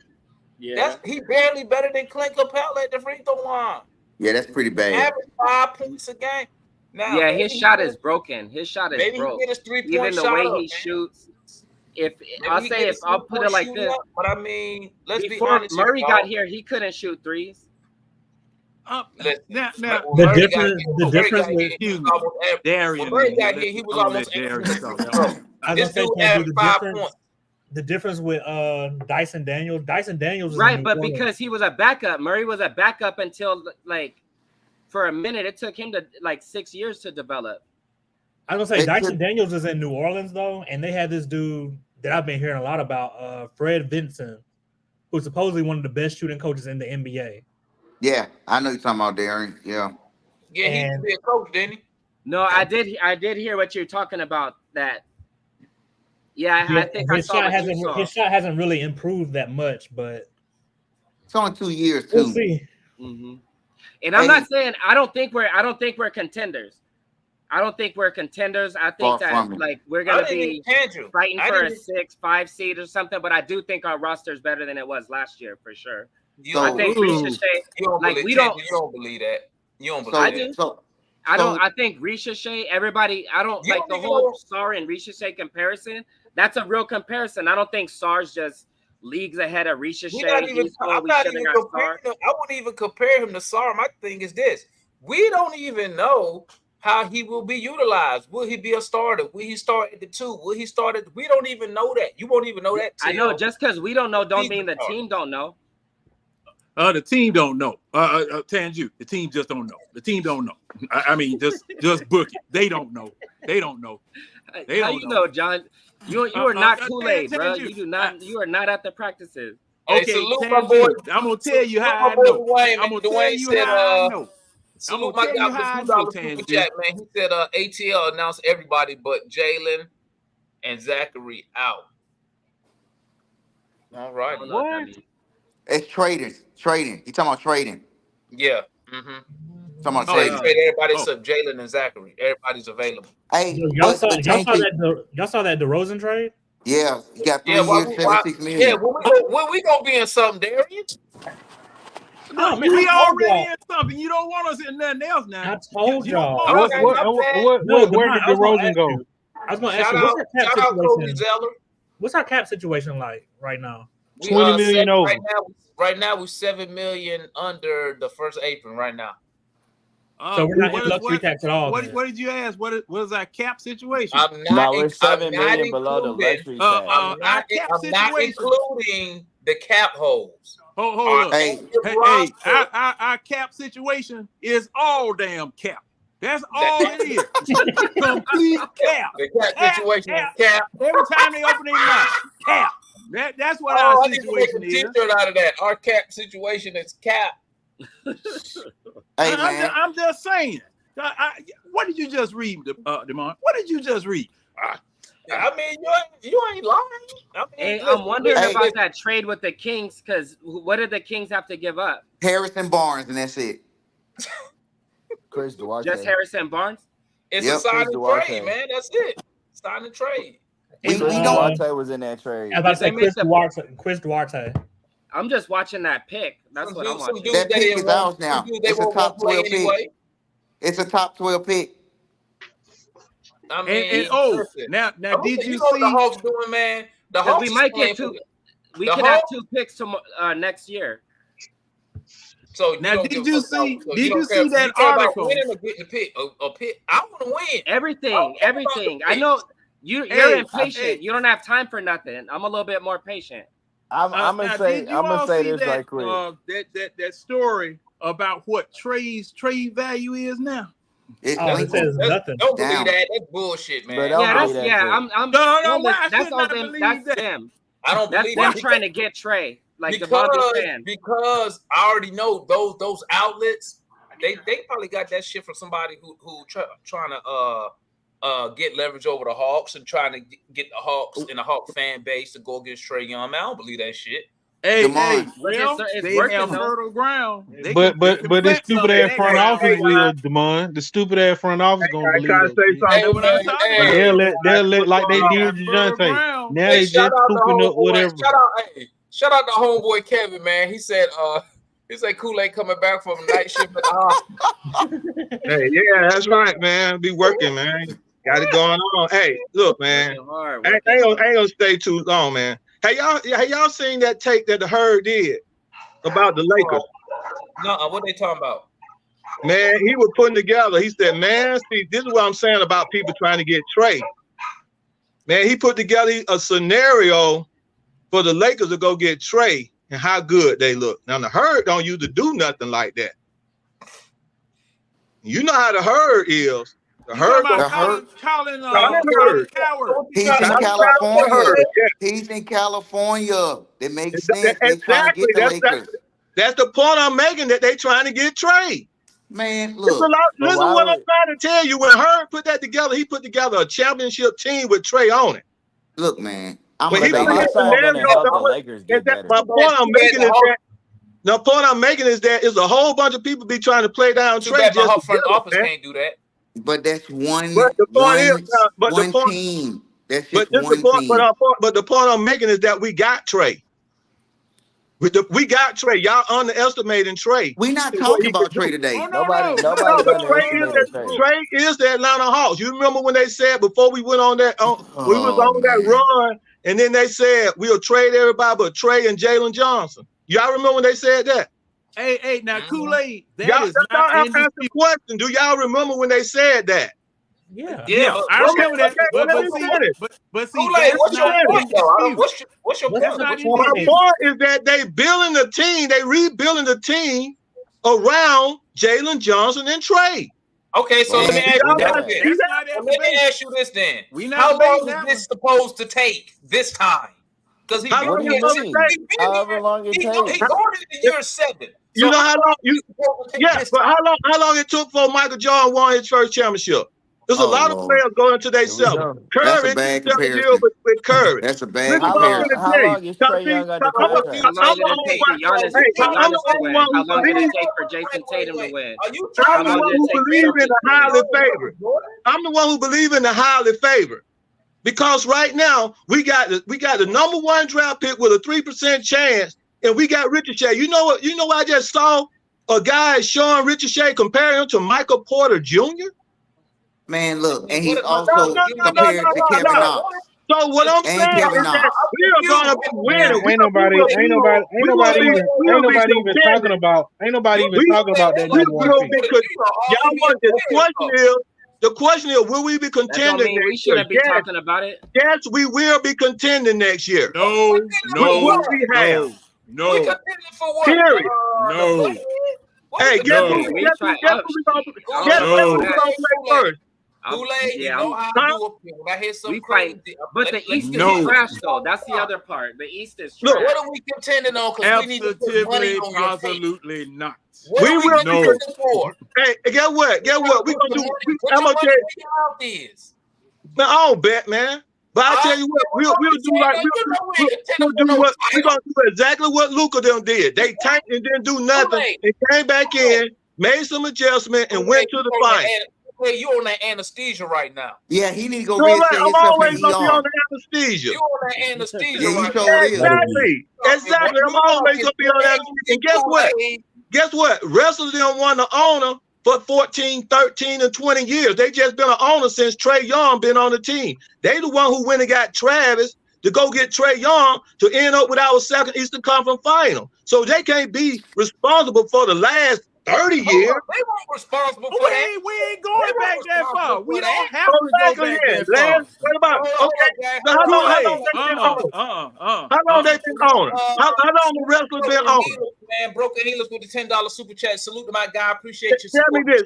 Yeah. He barely better than Clint Capella at the free throw line. Yeah, that's pretty bad. Average 5 points a game. Now, yeah, his shot is broken. His shot is maybe broke. he get his 3-point Even the shot way up, he man. shoots. Maybe I'll put it like this. up, but I mean, let's be Before honest. Murray got here, he couldn't shoot threes. Now, The difference with Darius. When Murray got here, he was almost This dude averaged 5 points. The difference with Dyson Daniels is Right, but because he was a backup, Murray was a backup until like for a minute. It took him to like 6 years to develop. I was gonna say Dyson Daniels is in New Orleans though, and they had this dude that I've been hearing a lot about, Fred Vincent, who's supposedly one of the best shooting coaches in the NBA. Yeah, I know you're talking about Darren. Yeah. Yeah, he used to be a coach, didn't he? No, I did hear what you're talking about. That. Yeah, I think his I saw shot what you saw. his shot hasn't really improved that much, but it's only 2 years too. we'll see. Mm-hmm. And I'm not saying I don't think we're contenders. I don't think we're contenders. I think that like we're gonna be fighting for a 6-5 seed or something. But I do think our roster is better than it was last year for sure. I think Ricochet. You don't believe that. You don't believe that. I think Ricochet. Everybody. I don't like the whole Sar and Ricochet comparison. That's a real comparison. I don't think Sar's just leagues ahead of Ricochet. I wouldn't even compare him to Sar. My thing is this: we don't even know how he will be utilized. Will he be a starter? Will he start at the 2? Will he start at? We don't even know that. You won't even know that. I know. Just because we don't know, don't mean the team don't know. The team don't know. Tanju, the team just don't know. The team don't know. I mean, just book it. They don't know. They don't know. How you know, John? You are not Kool-Aid, bro. You do not. You are not at the practices. Okay, Tanju, I'm gonna tell you how I know. I'm gonna tell you how I know. Salute my guy, $2 chat, man. He said ATL announced everybody but Jalen and Zachary out. All right. What? It's trading. You talking about trading? Yeah. Mm-hmm. Talking about trading. Everybody except Jalen and Zachary. Everybody's available. Hey, y'all saw that DeRozan trade? Yeah, he got 3 years, $76 million. Yeah, when we gonna be in something, Darian? No, man, we I told already y'all. in something. You don't want us in nothing else now. I told You don't y'all. want us in nothing. No, Where Demond, did I was gonna DeRozan ask go? you. I was gonna ask Shout you, out, what's our cap shout out Cody situation? Zeller. What's our cap situation like right now? We 20 million over. right now we're 7 million under the first apron right now. So we're not what- in luxury what- tax at all. What, then. what did you ask? What is our cap situation? I'm No, not. we're 7 I'm not million below the including. luxury Uh, tax. uh, I'm not including the cap holes. Hold up. Hey, Hey, our cap situation is all damn cap. That's all it is. Complete cap. The cap situation is cap. Every time they open their mouth, cap. That's what Oh, our I need to make a situation is. T-shirt out of that. Our cap situation is cap. Hey, man. I'm just saying. What did you just read, Demond? What did you just read? I mean, you ain't lying. I mean, Hey, listen, I'm wondering Hey. about that trade with the Kings, because what did the Kings have to give up? Harrison Barnes, and that's it. Chris Duarte. Just Harrison Barnes? It's Yep. a sign Chris and Duarte. trade, man. That's it. Sign and trade. We Chris don't. Duarte was in that trade. I was about to say They Chris made the- Duarte. Chris Duarte. I'm just watching that pick. That's Some what I'm dudes- some watching. dudes That pick didn't is want- ours now. some dudes they It's a won't top play 12 pick. anyway. It's a top 12 pick. I mean, listen. now did you know what the see? Hawks doing, man? The 'Cause Hawks we is might playing get two. for- We the could have Hawks- 2 picks next year. So Now, don't did give you a fuck see- about- so did don't you care- see that you care about article? winning or getting a pick? A pick. I want to win. Everything. I know you're Hey, impatient. hey. You don't have time for nothing. I'm a little bit more patient. I'm Now, gonna say did you all say see this right quick. that story about what Trey's trade value is now? It's Oh, linked it says nothing. Don't believe down. that. That's bullshit, man. But don't Yeah, believe that's that shit. I'm No, why I that's should all not them. believe That's that? them. I don't That's believe them that trying to get Trey, like Devontae saying. because I already know those outlets. They probably got that shit from somebody who trying to get leverage over the Hawks and trying to get the Hawks and the Hawk fan base to go against Trey Young. Man, I don't believe that shit. Hey, Demond. well, It's they working, have though. fertile ground. They But can the plant stupid something. ass front office will, Demond. The stupid ass front office gonna believe trying to that say shit. something. That's what I'm talking But about. they'll let like they They did have to fertile Jonte. ground. Now Hey, they just pooping up whatever. Shout out to homeboy Kevin, man. He said Kool-Aid coming back from night shift at the hospital. Hey, yeah, that's right, man. Be working, man. Got it going on. Hey, look, man. Hard, I ain't gonna stay too long, man. Hey, y'all seen that take that the Herd did about the Lakers? No, what they talking about? Man, he was putting together. He said, man, see, this is what I'm saying about people trying to get Trey. Man, he put together a scenario for the Lakers to go get Trey and how good they look. Now, the Herd don't usually do nothing like that. You know how the Herd is. The Herd. The Herd. Colin Hurd. Coward. He's in California. He's in California. That makes sense. They trying to get the Lakers. That's the point I'm making, that they trying to get Trey. Man, Listen look. to what I'm trying to tell you. When Herd put that together, he put together a championship team with Trey on it. Look, man. I'm When gonna he say put that this. scenario, help the Lakers get better. my point I'm making is that the point I'm making is that it's a whole bunch of people be trying to play down Too Trey bad my just front to office man. can't do that. But that's one But the point is, one team. That's just but one team. the point I'm making is that we got Trey. We got Trey. Y'all underestimating Trey. We're not talking about Trey today. Oh, Nobody Trey is the Atlanta Hawks. You remember when they said before we went on that, we was on that run, and then they said we'll trade everybody but Trey and Jalen Johnson. Y'all remember when they said that? Hey, now Kool-Aid, that Y'all is not ask the question. Do y'all remember when they said that? Yeah. I remember that. But see, Kool-Aid, what's your not point, in though? dispute. What's your What's point? not What's in your My point? point is that they building a team, they rebuilding the team around Jalen Johnson and Trey. Okay, so let me ask you That's this. That's not Let me ask you this then. We not How long debating is that this supposed to take this time? Because How long do you mean? However long it He's takes. going into year 7. You know how long Yes, but how long it took for Michael Jordan won his first championship? There's a lot of players going into their seven. That's Curry a bad took 7 years comparison. with Curry. That's a bad Listen to what I'm comparison. gonna How tell you. long is Trey Young under contract? How long did it take for Giannis to win? How long did it take for Jason Tatum to win? Are you I'm trying the to one who believe in the highly favored. I'm the one who believe in the highly favored. Because right now we got the number 1 draft pick with a 3% chance and we got Ricochet. You know what? You know I just saw a guy, Sean Ricochet, comparing him to Michael Porter Jr. Man, look, and he's No. also compared to Kevin Knox. So what I'm And saying Kevin is that Knox. we are gonna be winning. Ain't nobody even talking about that number one pick. The question is, will we be That don't contending mean we next year? shouldn't be talking about it. Yes, we will be contending next year. No. What we have. We No. contending for what? Period. No. Hey, guess No. who we gonna play first? Kool-Aid, you Yeah, know how I do up here. When I hear some we crazy, fight, but the East No. is trash though. That's the other part. The East is trash. Look, what are we contending on? Because we need to put money Absolutely, on your face. absolutely not. What are we will no. contending for? Hey, guess what? Guess what? We gonna do. What I'm your gonna money tell you. out is? Man, I don't bet, man. But I tell you what, we'll do like we'll do what we gonna do exactly what Luka them did. They tanked and didn't do nothing and came back in, made some adjustment, and went to the final. You on that anesthesia right now. Yeah, he need to go No, reset I'm himself always and gonna be on on. the anesthesia. You on that anesthesia Yeah, you right sure now. is. Exactly. I'm always gonna be on that. And guess what? Guess what? Wrestlers didn't want the owner for 14, 13, and 20 years. They just been an owner since Trey Young been on the team. They the one who went and got Travis to go get Trey Young to end up with our second Eastern Conference final. So they can't be responsible for the last 30 years. They weren't responsible for that. We ain't going back that far. We don't have to go back that Last, far. what about okay? So how long they been owners? How long they been owners? How long the wrestlers been owners? Man, Broken Healers with the $10 super chat. Salute to my guy. Appreciate you. Tell me this: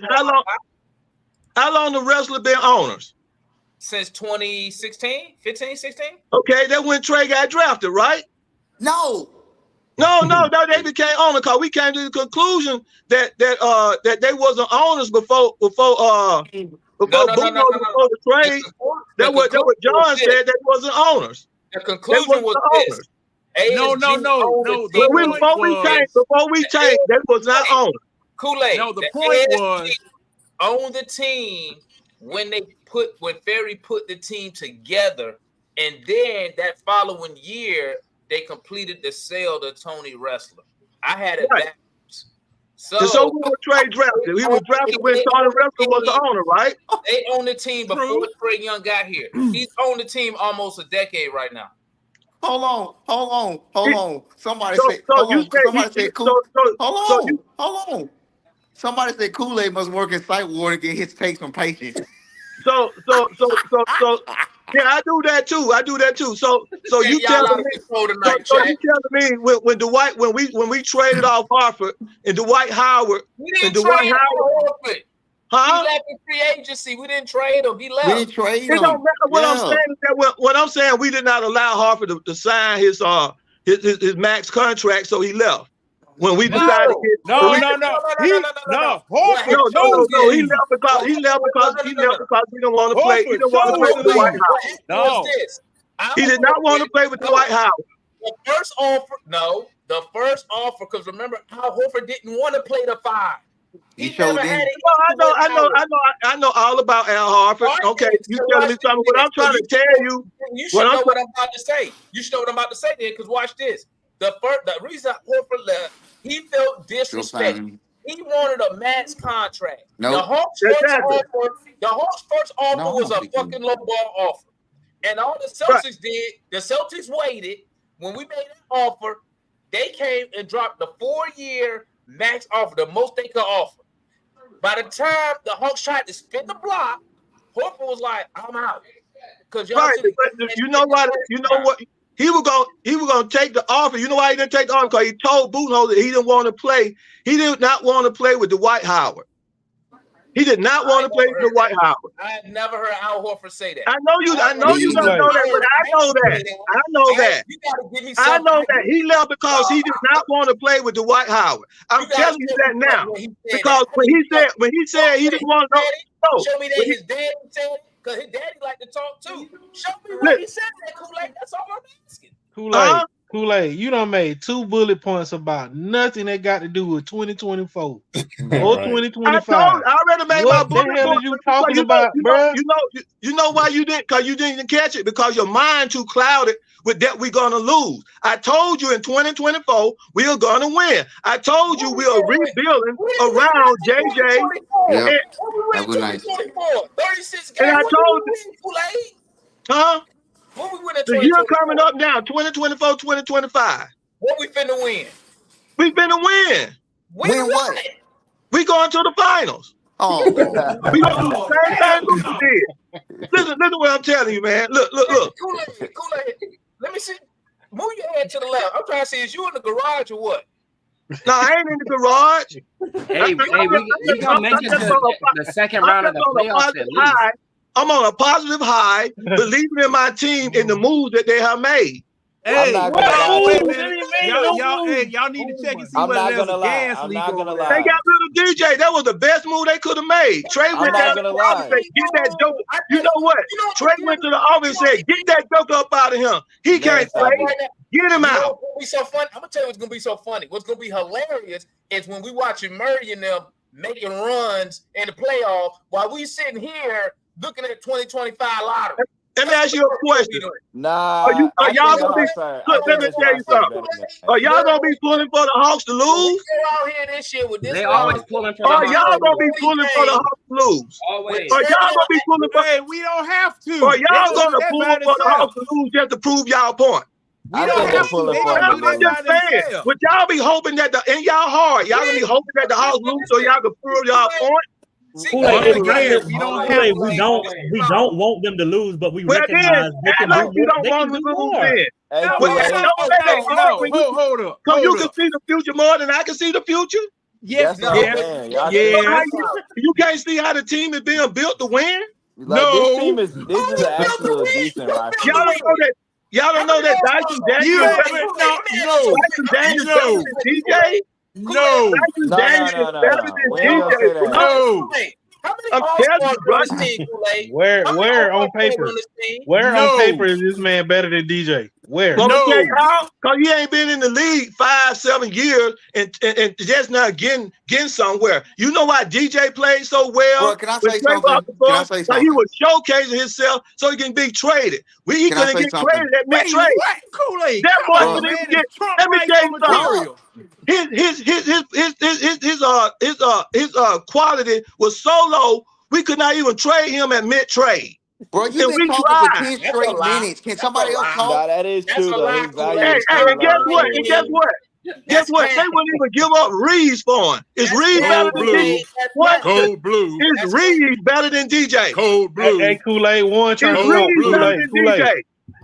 how long the wrestler been owners? Since 2016, 15, 16. Okay, that's when Trey got drafted, right? No. No, they became owners because we came to the conclusion that they wasn't owners before the trade. That what John said, they wasn't owners. The conclusion was this. No. Before we changed, they was not owners. Kool-Aid. No, the point was on the team when Ferry put the team together, and then that following year they completed the sale to Tony Wrestler. I had it backwards. So we were Trey drafted. He was drafted when Tony Wrestler was the owner, right? They owned the team before Trey Young got here. He's owned the team almost a decade right now. Hold on. Somebody said Kool-Aid must work in sight ward to get his takes from patients. So yeah, I do that too. So you telling me when Dwight when we traded off Hartford and Dwight Howard and Dwight Howard, huh? He left in free agency. We didn't trade him. He left. We didn't trade him. It don't matter what I'm saying. What I'm saying, we did not allow Hartford to sign his max contract, so he left. When we decided, He left because he didn't want to play. He didn't want to play with Dwight Howard. No, he did not want to play with Dwight Howard. The first offer, because remember, Al Horford didn't want to play the 5. He showed I know all about Al Horford. Okay, you telling me something? What I'm trying to tell you. You should know what I'm about to say. You should know what I'm about to say there, because watch this. The reason Horford left, he felt disrespected. He wanted a max contract. No. The Hawks' first offer was a fucking low ball offer. And all the Celtics did, the Celtics waited. When we made that offer, they came and dropped the 4-year max offer, the most they could offer. By the time the Hawks tried to spin the block, Horford was like, I'm out. Because you know what? He was gonna take the offer. You know why he didn't take the offer? Because he told Budenholzer he didn't want to play. He did not want to play with Dwight Howard. He did not want to play with Dwight Howard. I have never heard Al Horford say that. I know you don't know that, but I know that. You gotta give me I know that he left because he did not want to play with Dwight Howard. I'm telling you that now. Because when he said he didn't want to show me that his daddy said it, because his daddy like to talk too. Show me what he said that Kool-Aid. That's all I'm asking. Kool-Aid, you done made 2 bullet points about nothing that got to do with 2024 or 2025. I already made my bullet point. What the hell are you talking about, bro? You know why you didn't? Because you didn't catch it. Because your mind too clouded with that we're gonna lose. I told you in 2024 we are gonna win. I told you we are rebuilding around JJ. Yep. What Have a we good win night. 24? 36 And games. I What told we win, Kool-Aid? Huh? What we win in The year 2024? coming up now, 2024, 2025. What we finna win? We finna win. Win what? We going to the finals. Oh, We gonna do the same thing Luka did. Listen what I'm telling you, man. Look. Kool-Aid. Let me see. Move your head to the left. I'm trying to see, is you in the garage or what? No, I ain't in the garage. Hey, we gonna make it to the second round of the playoffs at least. I'm on a positive high, believing in my team in the moves that they have made. Hey, not gonna lie. wait a minute. Y'all need to check and see I'm whether not there's gonna a lie. gas I'm leak not over gonna there. lie. They got rid of DJ. That was the best move they could have made. Trey went not down to gonna the office and lie. said, get that joke. You know what? Trey went to the office and said, get that joke up out of him. He can't stop play. it. Get him You know out. what's gonna be so funny? I'm gonna tell you what's gonna be so funny. What's gonna be hilarious is when we watching Murray and them making runs in the playoffs while we sitting here looking at 2025 lottery. Let me ask you a question. Nah. Are y'all gonna be? Look, let me tell you something. Are y'all gonna be pulling for the Hawks to lose? Go out here this year with this. They always pulling for the Or Hawks. y'all gonna be pulling for the Hawks to lose? Always. Or y'all gonna be pulling for? Hey, we don't have to. Or y'all They gonna do that pull by for the themselves. Hawks to lose just to prove y'all point? We I don't think they're have to. pulling They for gonna them do I'm to that just by saying. themselves. Would y'all be hoping that in y'all heart, y'all gonna be hoping that the Hawks lose so y'all can prove y'all point? Kool-Aid, Again, we don't have Kool-Aid, we don't want them to lose, but we Well, then, recognize they act can like do you more. don't They want can them do to lose more. then. Hey, Well, Kool-Aid. don't say they are when you Hold up. Cause you Hold can up. see the future more than I can see the future. Yes, That's what I'm yes, saying. Y'all yes. You can't see how the team is being built to win. Like this No. team is an actual decent roster. Y'all don't know that. Y'all don't know that Dyson Daniels You is ain't better. Dyson Daniels better than DJ. No. Dyson Daniels is better than We ain't gonna say DJ. that. No. How many I'm All-Stars telling you, bro. on this team, Kool-Aid? Where How many on All-Stars paper? on this team? Where on No. paper is this man better than DJ? Where? Well, I'm gonna tell you No. how. Cause he ain't been in the league 5-7 years and just not getting somewhere. You know why DJ played so well? bro, can I when say Trey something? walked the Can I ball? say Like something? he was showcasing himself so he can be traded. He Can I couldn't say get something? traded at Wait, mid-trade. what? Kool-Aid. That boy Come on, couldn't man. even get. It's Trump Let me rights tell you material. His quality was so low we could not even trade him at mid-trade. Bro, you've And been we talking for tried. 10 That's a straight lie. minutes. Can That's somebody a else lie. talk? Nah, that is That's true a though. lie, His value Kool-Aid. Hey, is hey, still and guess low. what? And guess what? Guess what? They wouldn't even give up Reeves for him. Is Reeves better than blue. DJ? What? Cold blue. Is Reeves better than DJ? Cold blue. Hey, Kool-Aid, one trying Is to Cold talk. Reeves better blue. than DJ?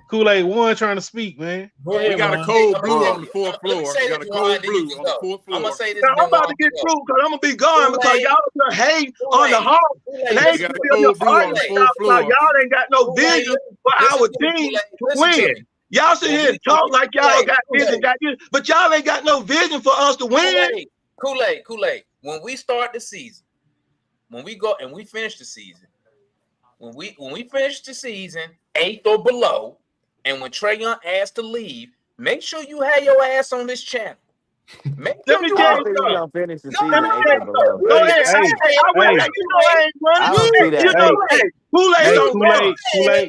Kool-Aid, one trying to speak, man. Go ahead, We got a Juan. cold blue Bro. on the fourth Let me floor. say We got this, a Juan, cold then you blue can on the go. fourth I'm gonna floor. say this. Now, then I'm about to Juan get can go. through because I'm gonna be gone because Kool-Aid. y'all are hate on the Kool-Aid. Hawks Kool-Aid, and they listen ain't We got a gonna be cold blue on the arguing fourth about floor. y'all ain't got no Kool-Aid, vision for listen our to me, team Kool-Aid. to Listen to win. me. Y'all sit here and talk like y'all got this and got this, but y'all ain't got no vision for us to win. Kool-Aid. When we start the season, when we go and we finish the season, when we finish the season 8th or below, and when Trey Young asked to leave, make sure you have your ass on this channel. Make Let sure me you tell I you don't think something. we're gonna finish the No, season Let me 8th tell or you below. something. Go ahead. I will let you know I ain't running. I don't see that. Hey, Kool-Aid Hey, don't run.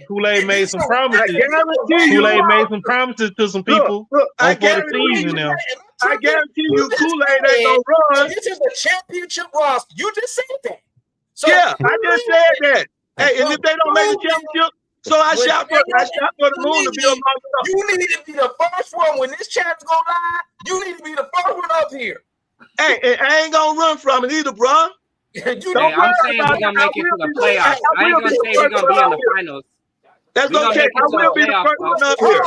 Kool-Aid made some promises. I guarantee you. Kool-Aid made some promises to some people I on for the guarantee season you. now. I guarantee you, just Kool-Aid ain't said gonna run. this is a championship roster. You just said that. So Yeah, I just said that. Hey, and if they don't make the championship, so I shot for the moon to be on my stuff. You need to be the first one when this champ's go live. You need to be the first one up here. Hey, and I ain't gonna run from it either, bro. Hey, I'm saying we're gonna make it to the playoffs. I ain't gonna say we're gonna be in the finals. That's We gonna okay. make it I to will the be the playoff, first one up folks. here.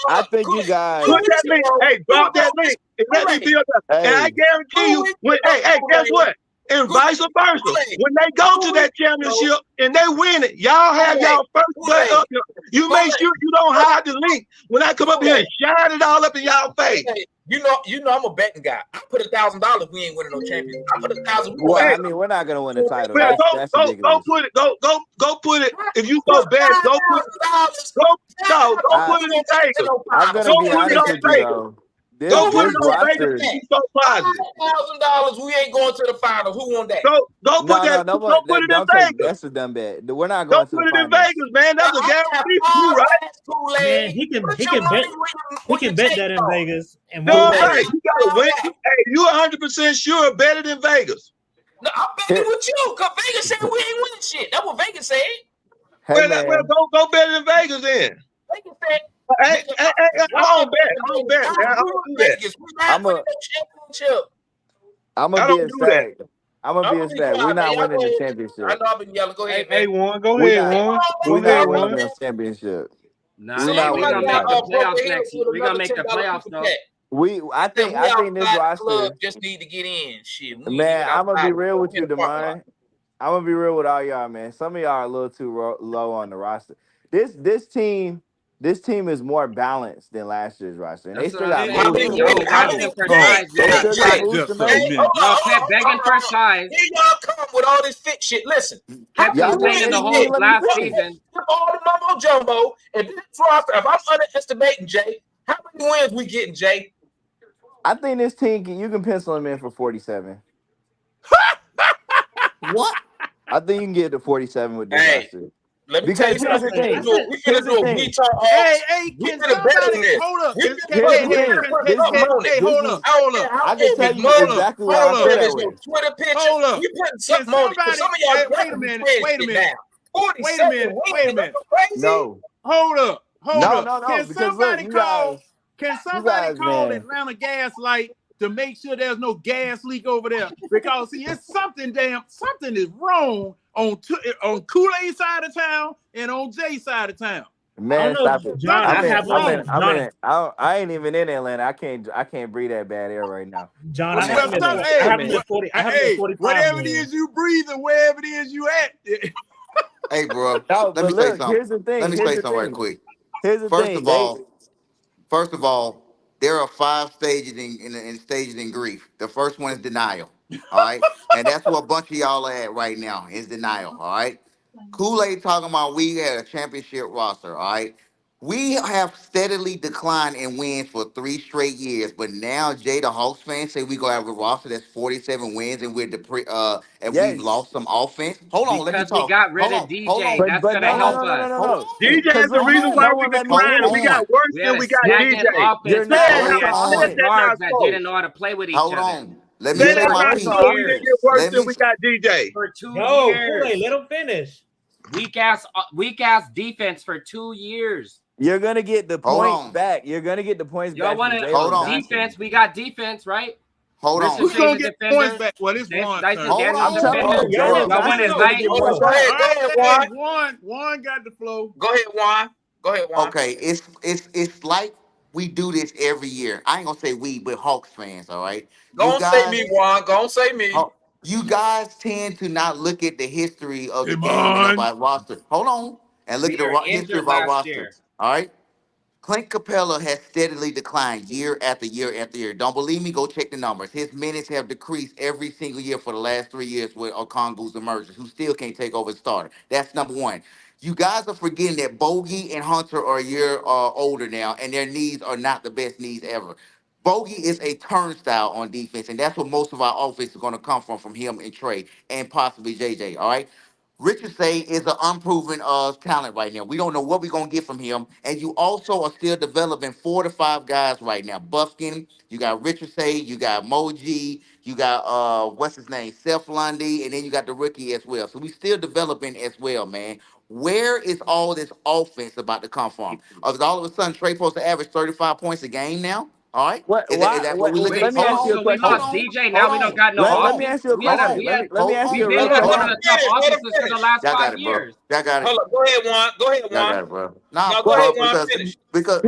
I think you guys. Put that link. Hey, drop that link and let me build up. And I guarantee you, when hey, guess what? And vice versa. When they go to that championship and they win it, y'all have y'all first play up here. You make sure you don't hide the link when I come up here and shine it all up in y'all face. You know, I'm a betting guy. I put $1,000 if we ain't winning no championship. I put $1,000. Well, I mean, we're not gonna win the title. Well, That's go ridiculous. put it. Go put it. If you go bet, go put it. Go put it in Vegas. I'm gonna be honest with you though. Go put This it on Vegas. roster. Be so positive. $5,000. We ain't going to the finals. Who won that? Go put that. No, Go put it in don't take. Vegas. That's a dumb bet. We're not Go going to the put it in finals. Vegas, man. That's a I have guarantee for you, 5 right? last Kool-Aid. Man, he can Put he your can money bet where he your can bet take that in goes. Vegas and No, won't right. win. You gotta win. Hey, you 100% sure bet it in Vegas. No, I'm betting with you because Vegas said we ain't winning shit. That's what Vegas said. Hey Well, man, go bet it in Vegas then. Vegas said. Hey, I don't bet. I don't bet, man. I don't do that. Vegas. We not winning no championship. I'm I gonna don't be a do that. stack. I'm gonna be a be stack. We're quiet, man. not Y'all winning go the ahead. I championship. know I've been yelling. Go ahead, Hey, man. Juan, go We're ahead, not. Juan. Go We're not ahead, winning Juan. the championship. Nah, We're man, not we winning gonna the make the title. playoffs next year. We gonna make the playoffs though. I think this outside the roster. club just need to get in. Shit, we Man, even I'm gonna be outside real with in you, the parking lot. Demond. I'm gonna be real with all y'all, man. Some of y'all are a little too low on the roster. This team is more balanced than last year's roster, and they That's what still I'm got saying. moves to Y'all move. asking for Oh, size. We They got still got size. moves to just a make. minute. Y'all kept begging for size. Here y'all come with all this fit shit. Listen, how Kept many Y'all wins complaining the we didn't whole even get? let me last finish. season. Skip all the mumbo jumbo and this roster. If I'm underestimating Jay, how many wins we getting, Jay? I think this team you can pencil them in for 47. What? I think you can get to 47 with this Hey, roster. let me tell Because you here's the something. thing. We Here's finna the do a thing. We Talk Hey, Hawks. We can finna bet on somebody this. hold up? We Can, finna can, Here's put hey, the we hey, thing. finna can, put This hey, something is on it. hey, this hold is. up, I don't hold care up, how I can tell heavy you mud. exactly why hold I I feel don't up. care if that it's way. on Twitter picture. Hold up. We putting Can something on it because somebody? some of y'all Hey, got to be spreading wait a shit minute. now. 47 Wait a wins. minute. That's crazy. No, Hold up, hold no, up. no, no. Can Because look, somebody call? Can you somebody guys, call man. Atlanta Gas Light to make sure there's no gas leak over there? Because see, it's something is wrong on Kool-Aid side of town and on Jay side of town. I don't Man, know, stop it. John. I Something is have wrong. I'm in. I ain't even in Atlanta. I can't breathe that bad air right now. John. I I'm in. have Well, them I'm at in. I hey, have I'm them in. at 40. I have them at hey, 45 whatever it wins. is you breathe and wherever it is you at. Hey, bro. No, Let me but say look. something. Here's the Let thing. me Here's say the something right thing. quick. Here's the First thing. of all, First of all, there are 5 stages in stages in grief. The first one is denial. All right. And that's what a bunch of y'all are at right now is denial. All right. Kool-Aid talking about we had a championship roster. All right. We have steadily declined in wins for 3 straight years, but now Jay the Hawks fans say we gonna have a roster that's 47 wins and and we've Yes. lost some offense. Hold on, let me Because we talk. got rid Hold of on, hold DJ. on, That's But gonna no, no, help no, no, no, us. no, hold no. DJ on, is Because the look, hold reason on, why no we one let me hold declined. We finish. got on, worse We had than a we got stagnant DJ. You're offense not Said now. worse We how than had said two offense. that not guards that so. didn't know how to play with each hold other on. Let me You're Said say not how my for worse two so piece. than we didn't years. get offense. worse Let than me we got DJ. For 2 Yo, Kool-Aid, years. let him finish. Weak ass defense for 2 years. You're gonna get the hold points on, back. You're gonna get the points Y'all back from wanted hold Jalen on, Johnson. defense. We got defense, right? hold Richard on, Who's Shay's gonna a get the points defender. back? Well, it's Juan's Dyson turn. hold Daniels I'm a telling defender. you, on, Jalen bro. Y'all want Johnson his is gonna height. get Hold on. points Go back. ahead. All Go right, ahead, hey, Juan. Juan got the flow. Go ahead, Juan. Go ahead, Juan. Okay, it's like we do this every year. I ain't gonna say we, but Hawks fans. All right, you Go on, say guys. me, Juan. Go on, say me. You guys tend to not look at the history of the Come game and of on. our roster. Hold on, and look We at the were history injured of our last roster. year. All right. Clint Capella has steadily declined year after year after year. Don't believe me? Go check the numbers. His minutes have decreased every single year for the last 3 years with Okongu's emergence, who still can't take over as starter. That's number one. You guys are forgetting that Bogey and Hunter are a year older now, and their knees are not the best knees ever. Bogey is a turnstile on defense, and that's what most of our offense is going to come from him and Trey, and possibly JJ. All right. Richard Say is an unproven talent right now. We don't know what we're gonna get from him. And you also are still developing 4 to 5 guys right now. Buffkin, you got Richard Say, you got Moji, you got what's his name, Seth Lundy, and then you got the rookie as well. So we still developing as well, man. Where is all this offense about to come from? Is all of a sudden Trey supposed to average 35 points a game now? All right. What? Is Why? that what we're looking Wait, at? Let me Hold so ask you on, a so we hold question. lost on, DJ. hold Now we don't on, got no hold Let me on, ask offense. you a hold question. on. Let me ask We've you a been real in Hold one of on, question. the top finish. Let him offenses for the finish. last Y'all got 5 it, bro. years. Y'all got it. Hold up. Go ahead, Juan. Go ahead, Y'all Juan. got it, bro. Nah, No, go But ahead, bro, Juan. because Finish. because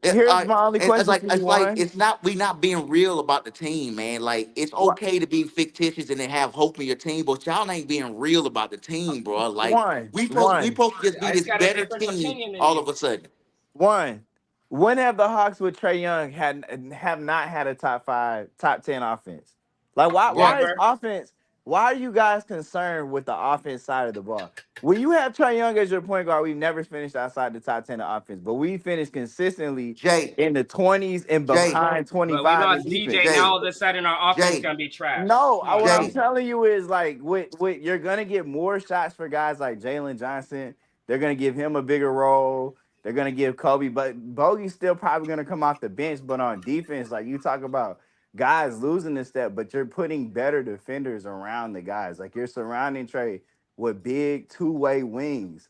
here's my only it's question like for you, Juan. it's not we not being real about the team, man. Like it's What? okay to be fictitious and then have hope in your team, but y'all ain't being real about the team, bro. Like One, we one, supposed to just be I just this got a better different team opinion than all you. of a sudden. one. When have the Hawks with Trey Young have not had a top 10 offense? Like why Right. is Never. offense Why are you guys concerned with the offense side of the ball? When you have Trey Young as your point guard, we've never finished outside the top 10 of offense, but we finished consistently Jay, in the 20s and Jay, behind But we 25 in lost DJ. defense. Now Jay, all of a sudden our offense Jay, gonna be trash. No, Come on, what I'm Jay. bro. telling you is like with you're gonna get more shots for guys like Jalen Johnson. They're gonna give him a bigger role. They're gonna give Kobe, but Bogey's still probably gonna come off the bench. But on defense, like you talk about guys losing this step, but you're putting better defenders around the guys. Like you're surrounding Trey with big two-way wings,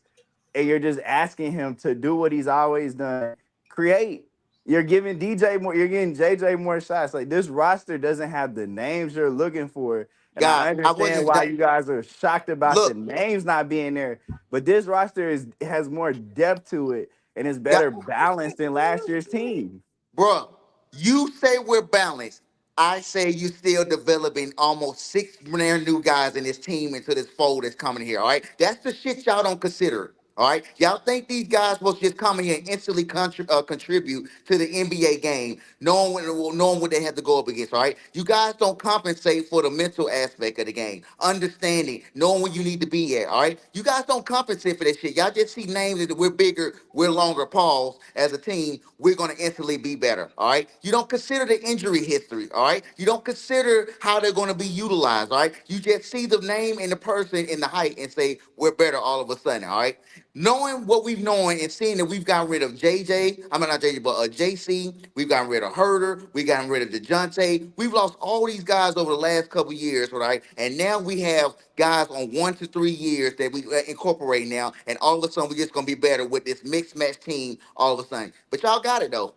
and you're just asking him to do what he's always done, create. You're giving DJ more, you're getting JJ more shots. Like this roster doesn't have the names you're looking for. And God, I I understand wasn't. why you guys are shocked about the Look, names not being there. But this roster has more depth to it and is God, better balanced than last year's team. bruh, you say we're balanced. I say you still developing almost 6 brand new guys in this team into this fold that's coming here. All right, that's the shit y'all don't consider. All right, y'all think these guys will just come in here and instantly contribute to the NBA game, knowing what they have to go up against. All right, you guys don't compensate for the mental aspect of the game, understanding, knowing when you need to be at. All right, you guys don't compensate for that shit. Y'all just see names that we're bigger, we're longer. Pause. As a team, we're gonna instantly be better. All right, you don't consider the injury history. All right, you don't consider how they're gonna be utilized. All right, you just see the name and the person and the height and say we're better all of a sudden. All right. Knowing what we've known and seeing that we've gotten rid of JJ, I mean not JJ, but JC, we've gotten rid of Herder, we've gotten rid of DeJounte. We've lost all these guys over the last couple of years, right? And now we have guys on 1 to 3 years that we incorporate now, and all of a sudden we're just gonna be better with this mixed match team all of a sudden. But y'all got it though.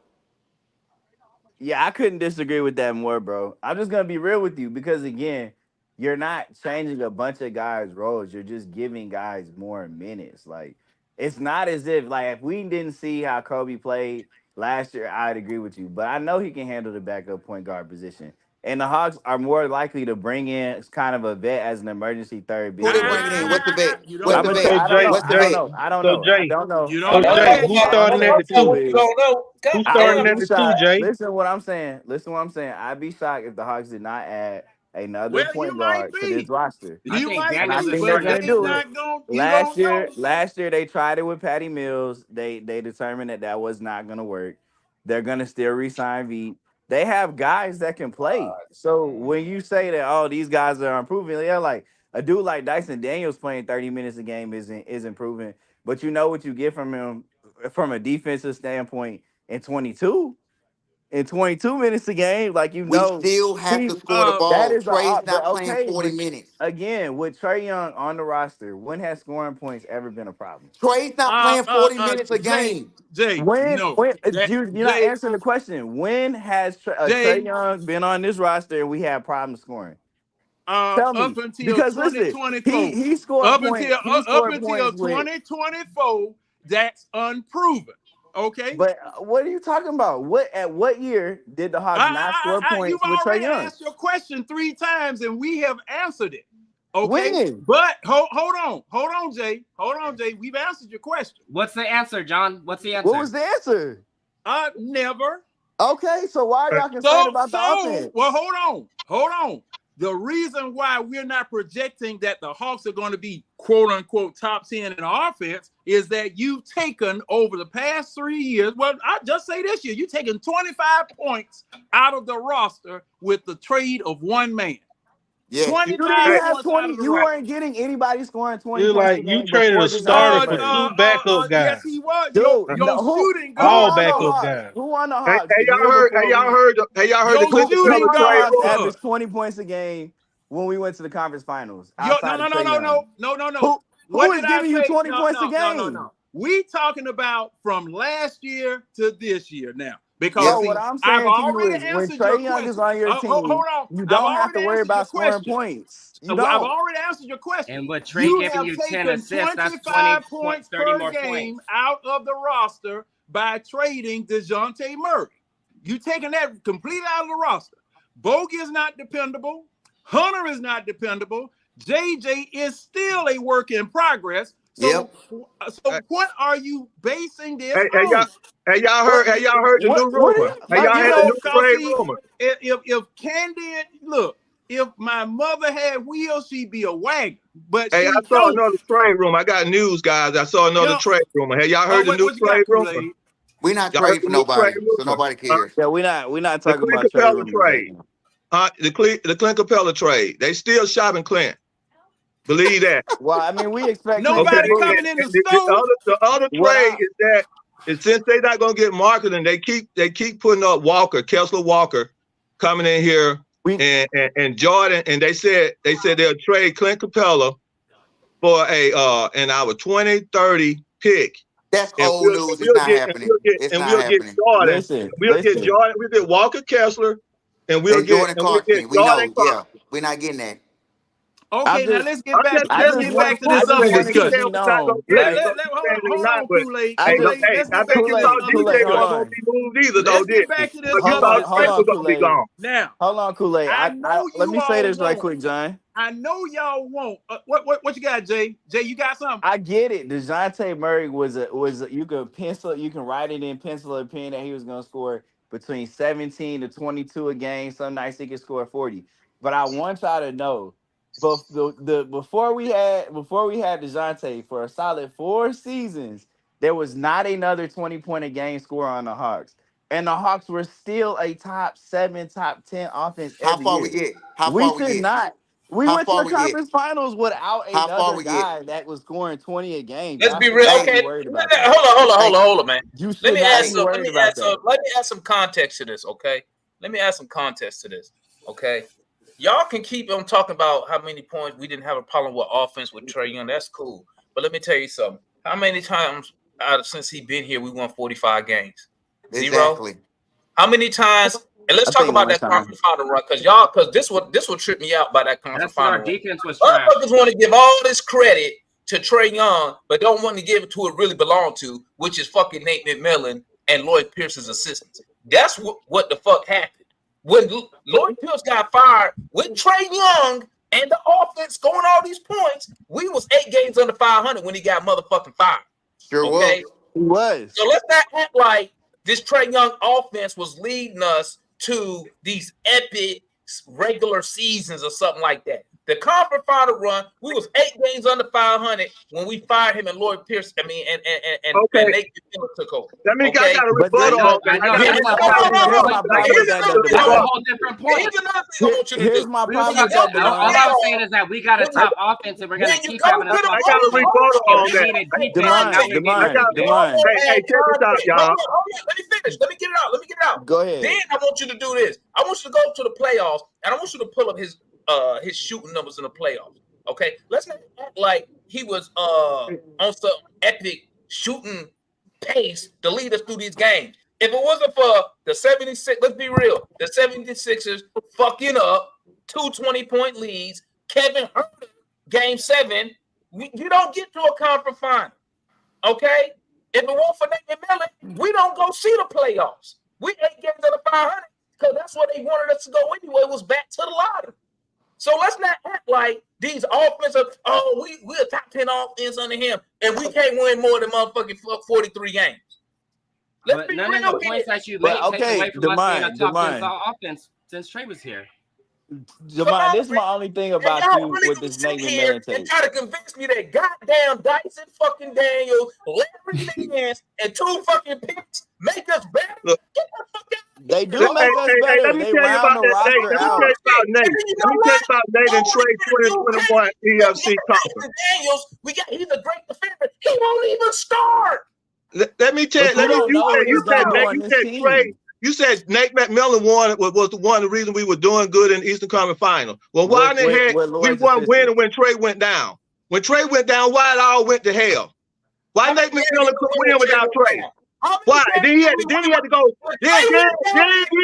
Yeah, I couldn't disagree with that more, bro. I'm just gonna be real with you because again, you're not changing a bunch of guys' roles. You're just giving guys more minutes. Like it's not as if like if we didn't see how Kobe played last year, I'd agree with you. But I know he can handle the backup point guard position. And the Hawks are more likely to bring in kind of a vet as an emergency third big Who they man. bringing in? What's the bet? You What's don't I'm the gonna know say So bet? I don't Jay, know. What's the I don't Jay, know. I don't so know. I Jay, don't know. You so don't I know wouldn't Jay, that be who's yet. shocked. starting I at wouldn't the be two? We don't know. God Who's I starting wouldn't damn. at be the two, shocked. Jay? Listen what I'm saying. Listen what I'm saying. I'd be shocked if the Hawks did not add another Well, you point might guard to this be. roster. I You think might And I Daniels be, is think they're but starting gonna at the they do two. it. not going to, you Last don't know. year they tried it with Patty Mills. They determined that was not gonna work. They're gonna still re-sign V. They have guys that can play. So when you say that, oh, these guys are improving, yeah, like a dude like Dyson Daniels playing 30 minutes a game is improving. But you know what you get from him from a defensive standpoint in 22 minutes a game, like you We know, still have he to score the that ball. is Trey's but not playing okay, 40 but minutes. again, with Trey Young on the roster, when has scoring points ever been a problem? Trey's not playing 40 minutes a Jay, game. no, When that you're not Jay, answering the question. When has Trey Jay, Young been on this roster and we had problems scoring? Tell up me, until because listen, he 2024, he scored points. He up scored until points with. 2024, that's unproven. Okay, But what are you talking about? What year did the Hawks not score you've points with Trey already Young? asked your question 3 times, and we have answered it. Okay, When? but hold on, Jay. We've answered your question. What's the answer, John? What's the answer? What was the answer? Never. Okay, so why are y'all concerned about the offense? Well, hold on. The reason why we're not projecting that the Hawks are going to be quote unquote top 10 in offense is that you've taken over the past 3 years. Well, I just say this year, you've taken 25 points out of the roster with the trade of one man. Yeah. 25 have points out of the You roster. weren't getting anybody scoring 20 You're points like a you game traded before a this starter for trade. two backup guys. Yes, he was. Dude, Your shooting who All won the guard. backup Hawks? guys. Who won the Hey, Hawks the y'all year heard? before The Your Clippers who tell shooting us on the Trey guard Hawks Young. was. averaged 20 points a game when we went to the conference finals No. outside of Trey Young? What Who is did I giving you say? 20 points a game? No. We talking about from last year to this year now. Yeah, Because Bro, see, what I'm I've saying to you already is when answered your Trey Young is question. on your Hold team, on. you I've don't have to already worry answered your about scoring question. points. You I've don't. already answered your question. And with Trey You giving have you 10 taken assists, that's 25 20 points 30 per more game points. out of the roster by trading DeJounte Murray. You taking that completely out of the roster. Bogey is not dependable. Hunter is not dependable. JJ is still a work in progress. So, what are you basing this on? Y'all heard the new What are rumor. you like? Y'all You had the know, new Because trade see, rumor. if Candid look, if my mother had wheels, she'd be a wagon. But Hey, she I saw don't. another trade rumor. I got news, guys. I saw another Yo. trade rumor. Have y'all heard the new What you trade got, rumor? Kool-Aid? We're not Y'all heard trading for the new trade nobody, so rumor? nobody cares. Yeah, we're not The talking Clint about trade Capella rumors right trade. now. The Clint Capella trade. They still shopping Clint. Believe that. Well, I mean, we expect Clint Okay. to Nobody move. coming in the And store. the other What trade I- is that since they're not gonna get marketing, they keep putting up Kessler Walker coming in here and Jordan, and they said they'll trade Clint Capella for an our 2030 pick. That's And old news. It's not happening. It's not we'll get happening. Jordan. We'll get Walker Kessler, and we'll And Jordan get Clarkson. We Jordan know. Clarkson. Yeah, we're not getting that. Okay, now let's get back. I Let's just get want back to this to other say discussion. we're not gonna get it. Hold on, Kool-Aid. Hey, Kool-Aid, let's I get bet back you to thought this DJ other wasn't discussion. gonna be moved either, though, Let's did get back to this But you other thought hold Trey on, was gonna be Kool-Aid. gone. Now, Hold on, Kool-Aid. I know Let you me say all this right won't. quick, John. I know y'all won't. What you got, Jay? Jay, you got something? I get it. DeJounte Murray was you can write it in pencil or pen that he was gonna score between 17 to 22 a game. Some nights he could score 40. But I want y'all to know, before we had DeJounte for a solid 4 seasons, there was not another 20-point a game scorer on the Hawks. And the Hawks were still a top 7, top 10 offense How every far year. we get? How We far we should get? not. We How went to far the we get? conference finals without How far another we get? guy that was scoring 20 a game. Let's Y'all be should real. not be Okay, worried about that. hold on, man. You Let should me not add be some. worried about that. Let me add some context to this. Okay, let me add some context to this. Okay, y'all can keep on talking about how many points we didn't have a problem with offense with Trey Young. That's cool. But let me tell you something. How many times since he been here we won 45 games? Zero. Exactly. How many times? And let's I talk think about one that time. conference final run, because this will trip me out by that conference That's when final our run. defense was trash. Motherfuckers want to give all this credit to Trey Young, but don't want to give it to who it really belonged to, which is fucking Nate McMillan and Lloyd Pierce's assistants. That's what the fuck happened. When Lloyd Pierce got fired with Trey Young and the offense scoring all these points, we was 8 games under 500 when he got motherfucking fired. Sure Okay? Was. So let's not act like this Trey Young offense was leading us to these epic regular seasons or something like that. The conference final run, we was 8 games under 500 when we fired him and Lloyd Pierce. I mean, and Nate McMillan took over. That means Okay? I got a But rebuttal on that. I know that's my problem. That's a whole different point. Here's another thing I want you to Here's do. my problem with that, All Devon. I'm saying is that we got a top offense and we're gonna keep having a top I got a offense. rebuttal on We that. need a defense. and now we need a defense. Hey, check this out, y'all. Let me finish. Let me get it out. Go ahead. Then I want you to do this. I want you to go to the playoffs, and I want you to pull up his shooting numbers in the playoffs. Okay, let's not act like he was on some epic shooting pace to lead us through these games. If it wasn't for the 76, let's be real, the 76ers fucking up 2 20-point leads, Kevin Hunter, game 7, you don't get to a conference final. Okay? If it weren't for Nate McMillan, we don't go see the playoffs. We 8 games under 500 because that's where they wanted us to go anyway. It was back to the lottery. So let's not act like these offensive, we're a top 10 offense under him, and we can't win more than motherfucking 43 games. Let's But be none of real the points here. that you made take away from us being a top 10 offense since Trey was here. Jamon, this is my only thing about y'all you really with gonna this sit Nate here McMillan tape. and try to convince me that goddamn Dyson fucking Daniels, Landry Fields, and 2 fucking picks make us better? Look, get the fuck out. They do make us better. Let me They tell you round about the that Nate. roster Let me out. tell you about Nate. Let me tell you about Nate and Trey 2021 EFC conference. Daniels, he's a great defender. He won't even start. Let me tell you. You said Nate McMillan was the reason we were doing good in the Eastern Conference Final. Well, why in the heck we won winning when Trey went down? When Trey went down, why it all went to hell? Why Nate McMillan could win without Trey? Why? Then he had to go. Then he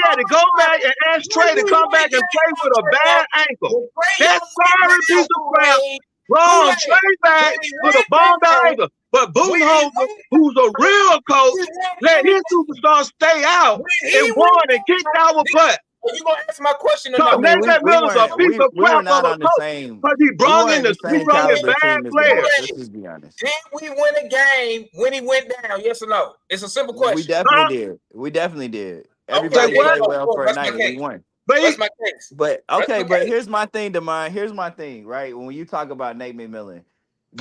had to go back and ask Trey to come back and play with a bad ankle. That sorry piece of crap. Wrong, Trey back with a bomb ankle. But Budenholzer, who's a real coach, let his superstars stay out and won and kicked our butt. You gonna answer my question or So not? Nate McMillan's a piece of crap of a coach because he brought in bad players. Let's just be honest. Did we win a game when he went down? Yes or no? It's a simple question. We definitely did. Everybody played well for a night. We won. But What's my case? But That's okay, my but case. here's my thing, Demond. Here's my thing, right? When you talk about Nate McMillan,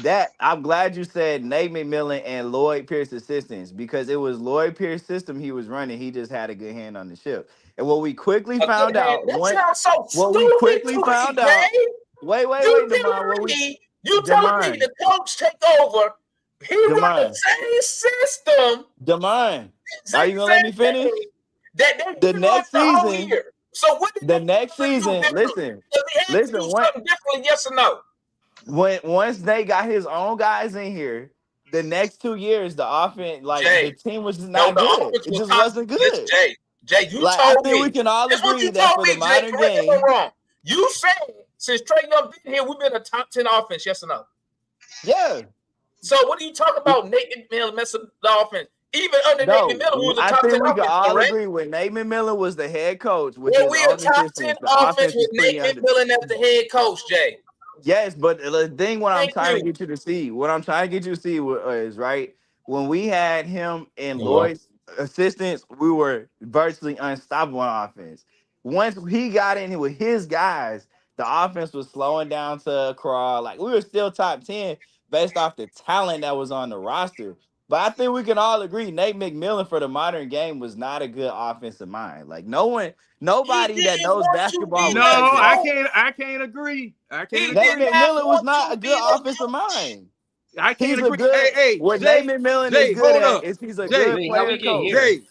that I'm glad you said Nate McMillan and Lloyd Pierce assistants because it was Lloyd Pierce system he was running. He just had a good hand on the ship. And what we quickly A found good hand. out, That sounds so what we stupid quickly to me, found out. Jay. Wait, You Demond. telling me the coach take over? He run the same system. Demond, are you gonna let me finish? That The they next the whole season, year. So what did the they next do season, differently? listen, Does he have to listen. do something differently? Yes or no? Once they got his own guys in here, the next 2 years, the offense, like Jay, the team was just no, not the good. offense It was just top. wasn't Listen, good. Jay, you Like I told think me. we can all That's what agree you that told for me, the Jay. modern Correct me if game, I'm wrong. You said since Trey Young been here, we've been a top 10 offense. Yes or no? yeah. So what are you talking about? Nate McMillan messing up the offense. Even under Nate No, McMillan, we was a I top 10 think we can offense, all correct? agree when Nate McMillan was the head coach with Were his we a own top 10 assistants, the offense offense was with pretty Nate McMillan as the head coach, Jay? Yes, but the thing what I'm Thank trying to you. get you to see, what I'm trying to get you to see is right when we had him and Hello? Lloyd's assistants, we were virtually unstoppable on offense. Once he got in with his guys, the offense was slowing down to a crawl. Like we were still top 10 based off the talent that was on the roster. But I think we can all agree Nate McMillan for the modern game was not a good offensive mind. Like nobody that knows basketball No, would take that. I can't agree. I can't Nate agree. McMillan was not a good offensive mind. I can't He's a agree. good. Hey, What Nate Jay, McMillan is Jay, good hold at up. is he's a Jay, good player coach. Jay,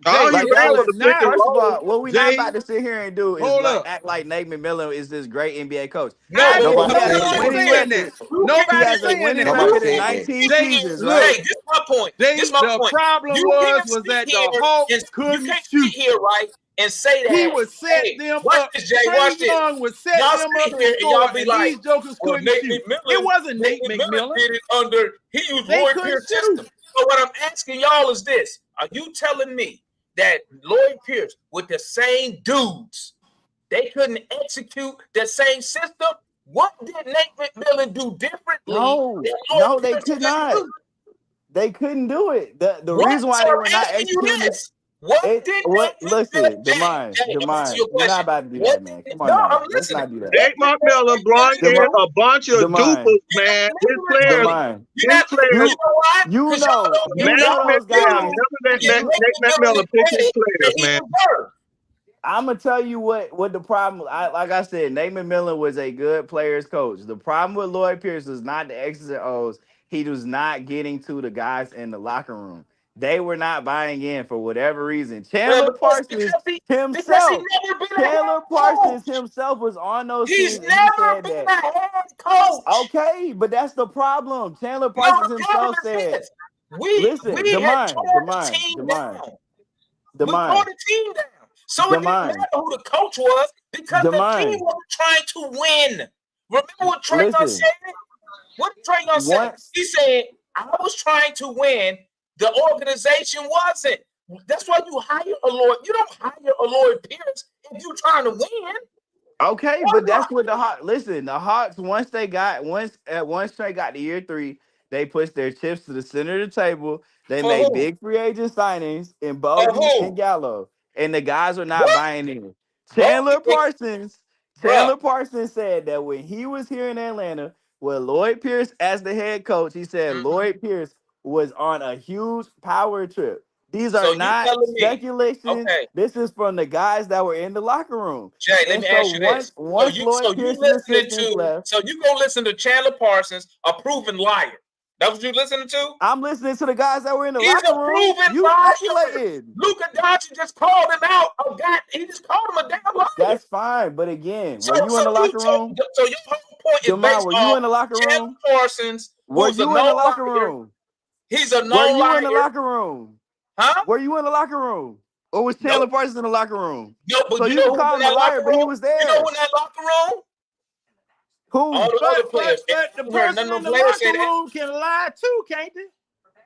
All he Like ran y'all was is a pick and first of roll. all, what we not Jay, about to sit here and do is hold like up. act like Nate McMillan is this great NBA coach. No, Nobody has Nobody's a winning saying that. record. He Nobody's has a saying winning that. record in 19 seasons, Jay, right? this is my point. They, This is my the point. problem You was can't sit that here the Hawks and you couldn't can't shoot. sit here, right, and say He that. would set Hey, them watch up. this, Jay. Trey Watch this. Young would set Y'all them sit up here and and y'all score, be and like, these jokers "Well, couldn't Nate shoot. McMillan, It wasn't Nate McMillan McMillan. did it under. He used They Lloyd couldn't Pierce shoot. system." So what I'm asking y'all is this: are you telling me that Lloyd Pierce with the same dudes, they couldn't execute the same system? What did Nate McMillan do differently? No, that no, Lloyd they Pierce could didn't not. do? They couldn't do it. The What? reason why So they I'm were not asking you executing this. What did Nate McMillan? listen, Jay, Demond, I'm asking you a we're not question. about to do What that, man. did, Come on no, now. I'm Let's listening. not do that. Nate McMillan brought in a bunch of Demond, doofus, man. His players, Demond. You're not, you players, know why? You Because y'all know, don't you give Nate know y'all those McMillan, guys. refuse never to give Nate Nate McMillan McMillan the picked his credit that players, he man. deserves. I'm gonna tell you what the problem. Like I said, Nate McMillan was a good players coach. The problem with Lloyd Pierce was not the X's and O's. He was not getting to the guys in the locker room. They were not buying in for whatever reason. Well, Chandler because Parsons he himself, never been a head Chandler Parsons coach. himself was on those He's teams, and he never said been that. a head coach. Okay, but that's the problem. Chandler No, Parsons the problem himself is said, this. We "Listen, had Demond, torn the Demond, team Demond, down. We tore Demond, the team down. So it didn't Demond, matter who the coach was because the team Demond. wasn't trying to win. Remember what Trey Young Listen, said? What did Trey Young say? once He said, I was trying to win. The organization wasn't. That's why you hire a lawyer. You don't hire a lawyer Pierce if you're trying to win. Okay, but that's what the Hawks. Listen, the Hawks once Trey got to year 3, they pushed their chips to the center of the table. They For made who? big free agent signings in For Bogey who? and Gallo, and the guys are not What? buying in. Chandler Parsons Bruh. said that when he was here in Atlanta with Lloyd Pierce as the head coach, he said Lloyd Pierce was on a huge power trip. These So are you not telling me, speculation. okay, This is from the guys that were in the locker room. Jay, let And me so ask you this. once Lloyd Pierce's assistants left, So you gonna listen to Chandler Parsons, a proven liar. That's what you listening to? I'm listening to the guys that were in the He's locker a room. proven You liar. speculating. Luka Doncic just called him out. He just called him a damn liar. That's fine, but again, So, were you in the locker room? So your whole point is Demond, based were you on in the locker Chandler room? Parsons, Were who's a you in the known locker liar. room? He's a Were known you liar. in the locker room? Huh? Were you in the locker room? Or was Chandler Parsons in the locker room? No, but So you you know can who's call in him a that liar, locker but he room? was there. You know who in that locker room? Who? All the other players. But the You heard person none of in them the players say locker that. room can lie too, can't they?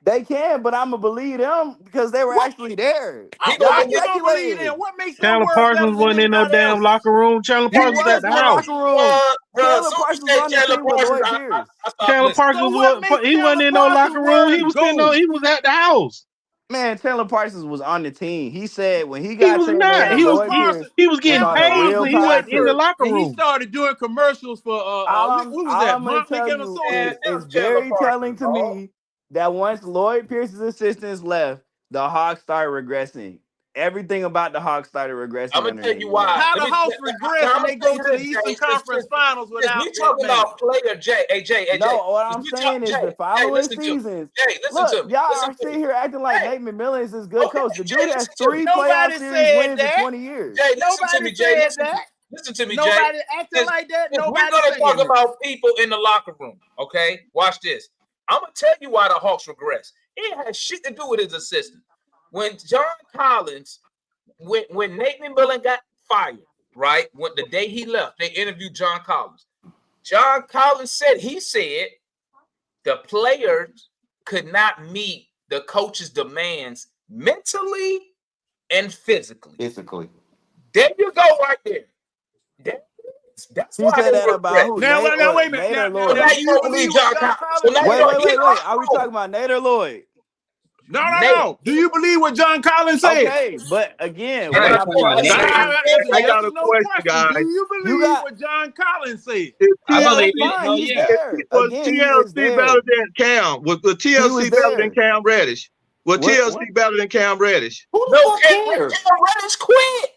They can, but I'm gonna believe them because they were actually there. He Y'all gonna Why believe you gonna believe speculating. them? What makes them Chandler world better Parsons than wasn't in no anybody damn else? locker room. Chandler He Parsons was was at in the the house. locker room. Bro, Chandler so you Parsons say run the Chandler team with Parsons. Lloyd I Pierce. stopped Chandler listening. Parsons So what makes he wasn't Chandler in no Parsons locker room. He word was sitting gold? he was at the house. Man, Chandler Parsons was on the team. He said when he He got was traded not. there, He was Lloyd getting Pierce he was was getting on a paid, real but he wasn't in the contract. locker And he room. started doing commercials for All what was that? I'm gonna Montlick tell and you Associates. is it's Chandler very Parsons, telling to dog. me that once Lloyd Pierce's assistants left, the Hawks started regressing. Everything about the Hawks started regressing I'm gonna under tell Nick you Young. why. How Let the me. Hawks Now, regress I'm and gonna they tell go you to the this, Eastern Jay. Conference Finals Since without we that talking man? about player Jay, hey Jay, hey Jay. No, what Since I'm we saying is the Jay, following listen to me. seasons. Jay, listen Look, to me. y'all Listen are to sitting me. here acting like Hey, Nate McMillan is this good okay, coach. The Jay, dude has listen to me. 3 playoff Nobody series said wins in that. 20 years. Jay, listen to Nobody me, Jay. said Listen. that. Listen to me, Jay. Nobody acting like that. Since we're Nobody gonna saying talk that. about people in the locker room, okay? Watch this. I'm gonna tell you why the Hawks regress. It has shit to do with his assistant. When John Collins, when Nate McMillan got fired, right? When the day he left, they interviewed John Collins. John Collins said the players could not meet the coach's demands mentally and physically. Physically. There you go, right there. That's He why said they that about regret. who? Now, Nate now or wait a minute. Nate or Now, So Lloyd? now do you you don't believe believe John what John Collins. So Collins now Wait, you said? don't hear wait. Are we talking about Nate or Lloyd? No. Do you believe what John Collins said? Okay, but again, We're what not I'm talking about saying Nate. It's a I yes got or a no question, question. Do guys. you you believe got, what John Collins said? Is I that's believe TLC it. fine. Hell He's yeah. there. was Again, he is TLC better there. than Cam? Was He was TLC better than there. Cam Reddish? Was What? TLC better than Cam Reddish? Who the no, fuck Cam cares? Reddish quit.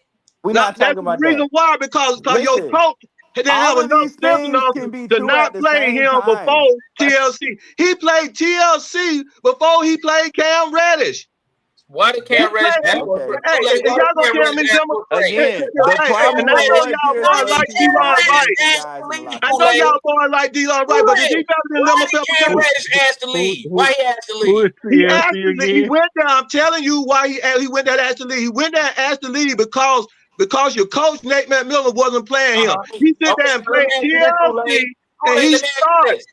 We're Now, not that's talking the about reason that. why, because your Listen, coach didn't have all of enough these things symptoms can be to true not at the play same him time. before TLC. He played TLC before he played Cam Reddish. Why did He Cam Reddish played. ask for a Okay. trade? Hey, Why and y'all did gonna Cam tell me Reddish ask them? for a trade? Again, Why the did Cam problem And I with know Reddish? Lloyd y'all Pierce Why boys was did like he Cam D-Ron started Wright. Reddish releasing ask guys to in the leave, I locker know room. Kool-Aid? y'all boys like D-Ron Wright, but is he Kool-Aid. better than Why Lemon did Pepper Cam Cooper? Reddish ask to leave? Who Why he asked to who leave? is He asked TLC to leave. He again? went there. I'm telling you why he went there and asked to leave. He went there and asked to leave because your coach Nate McMillan wasn't playing him. He sit Okay, there so and let me played ask you this, TLC, Kool-Aid. and Kool-Aid, let me ask you this.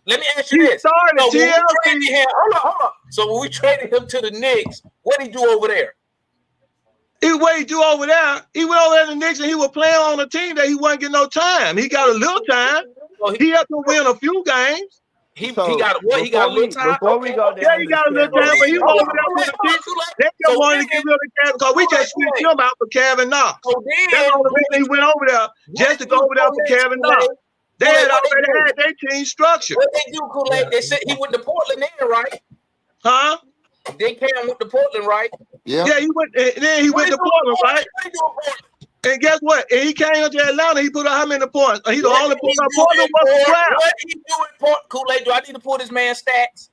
Let me ask you he this. started So when we TLC. traded him, hold on. So when we traded him to the Knicks, what did he do over there? What he do over there? He went over there to the Knicks and he was playing on a team that he wasn't getting no time. He got a little time. Well, He had to win a few games. he So got what? He got a little time. before we go Yeah, down he this got a little Cam time, Reddish but he was Hold thing, over on, there with the Kool-Aid, team. Kool-Aid. They just So wanted to get then, rid of Kevin because we just switched him out for Kevin Knox. so That's then, the only reason he went over there, just to go over there for Kevin Knox. They had already had their team structured. What they do, Kool-Aid? They said he went to Portland then, right? Huh? Then Cam went to Portland, right? Yeah. Yeah, he went, and then he went to Portland, right? What he do in Portland? And guess what? And he came to Atlanta, he put up how many points? He the What only did he point do Portland in was Portland? crap. What did he do in Portland? Kool-Aid, do I need to pull this man's stats?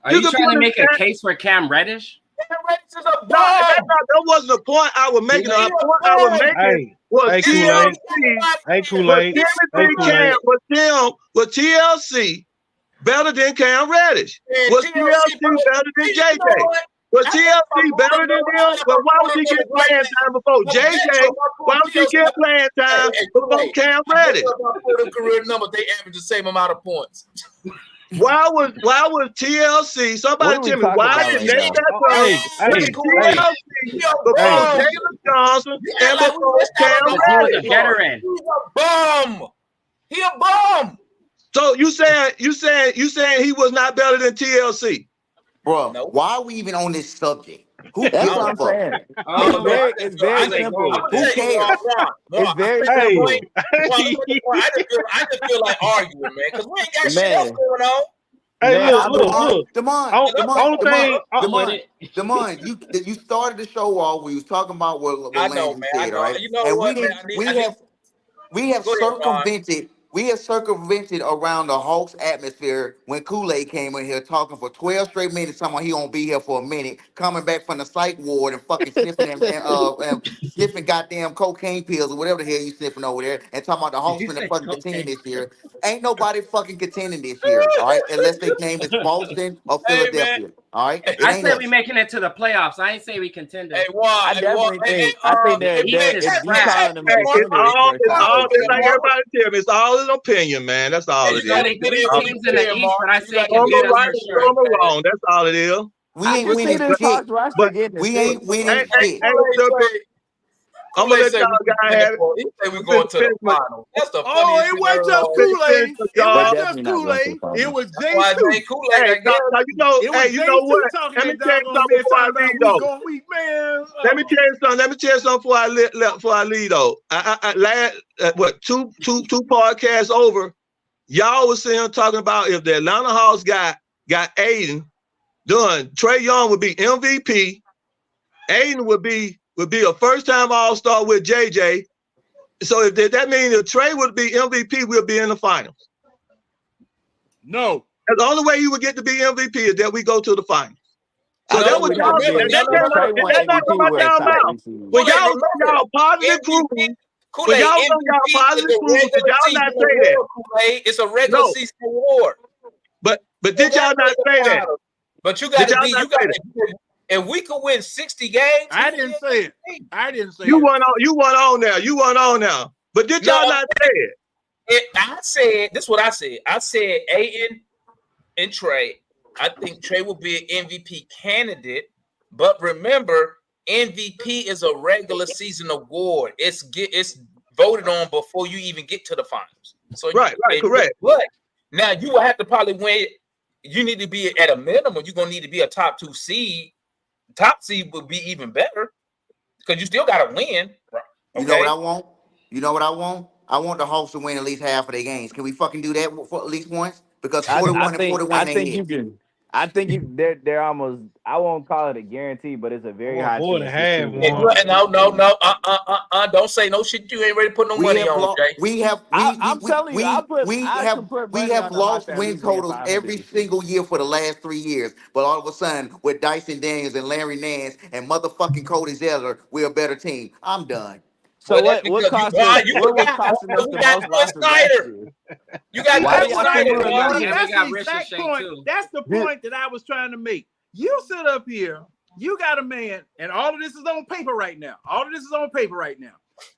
Are You you can trying put to his make a stats- case for Cam Reddish? Cam Reddish is a No, that wasn't the point I was making. The point I was making was Hey, Kool-Aid. TLC. Hey, Kool-Aid. Hey, Was Kool-Aid. was TLC better than Cam Reddish? Was TLC better than JJ? Was TLC better than him? But why would he get playing time before JJ? Why would he get playing time before Cam Reddish? Career numbers, they average the same amount of points. Why was TLC? Somebody What are we tell me talking why about did right Nate now? TLC before Jalen Johnson and before Cam Because he was a Reddish? veteran. He's a bum. He a bum. So you saying he was not better than TLC? Bro, Nope. why are we even on this subject? Who That's gives what a I'm fuck? saying. Oh, It's very simple. Who cares? It's very Hey. simple. I just feel like arguing, man, because we ain't got shit Man. else going on. Hey, Man, look. Damon, you started the show off. We was talking about what I know, Landry man. I said, know. right? You know And what, man? we have Go ahead, Juan. we have circumvented around the Hawks atmosphere when Kool-Aid came in here talking for 12 straight minutes, talking about he gonna be here for a minute, coming back from the psych ward and fucking sniffing and sniffing goddamn cocaine pills or whatever the hell you sniffing over there, and talking about the Hawks finna fucking contend this year. Ain't nobody fucking contending this year, all right? Unless they name is Boston or Philadelphia. All right. It I ain't said us. we making it to the playoffs. I ain't say we contended. Hey, Juan. I definitely think that if you calling them a It's contender, all it's it's like everybody tell me. It's all his opinion, man. That's all it There's only is. 3 teams in the East that I say Some can beat are us right, for some sure. are wrong. That's all it is. We I ain't can see winning this shit. Hawks roster But getting We ain't winning shit. Hey, I'm gonna let Say y'all guys have it. he say we going to the final. That's the Oh, funniest it thing wasn't I just heard. Kool-Aid. It They're wasn't definitely just not going to Kool-Aid. the finals. It was Why it J2. ain't Kool-Aid, Hey, I guess. now you know, It was hey, you know J2 what? talking Let me that tell you doggone something man before I talking about leave we though. going weak, man. Let me tell you something. Let me tell you something before I leave though. I last two podcasts over, y'all was sitting here talking about if the Atlanta Hawks got Aiden done, Trey Young would be MVP. Aiden would be a first-time All-Star with JJ. So if that means if Trey would be MVP, we'll be in the finals. No. And the only way he would get to be MVP is that we go to the finals. So I that think was we'd have to y'all. give That's Trey won not MVP about with a y'all top mouth. 3 seed. When y'all positive MVP, proof, when Kool-Aid, y'all MVP positive is a proof, did regular y'all season not say that? award, Kool-Aid. It's a regular No. season award. But did y'all not say that? But you Did got to y'all be, not you got say that? to, if we could win 60 games, I didn't say it. I didn't say You it. went on there. You went on there. But did y'all not say it? I said, this is what I said. I said Aiden and Trey. I think Trey will be an MVP candidate. But remember, MVP is a regular season award. It's voted on before you even get to the finals. So right, correct. But now you will have to probably win. You need to be at a minimum. You're gonna need to be a top 2 seed. Top seed would be even better because you still got to win. Okay? You know what I want? You know what I want? I want the Hawks to win at least half of their games. Can we fucking do that for at least once? Because 41 and 41 I ain't think hit. you can. I think they're almost. I won't call it a guarantee, but it's a very high more chance. than half. No. Don't say no shit. You ain't ready to put no money on, Jay. I'm telling you, I can put we money have on the Hawks lost at win least being totals 500 every this year. single year for the last 3 years. But all of a sudden, with Dyson Daniels and Larry Nance and motherfucking Cody Zeller, we're a better team. I'm done. So Well, what cost us? What was costing us we the got most Quinn losses last Snyder. year? You got Why Quinn do y'all think Snyder. we're See, losing? that's the exact point. That's the point that I was trying to make. You sit up here, you got a man, and all of this is on paper right now.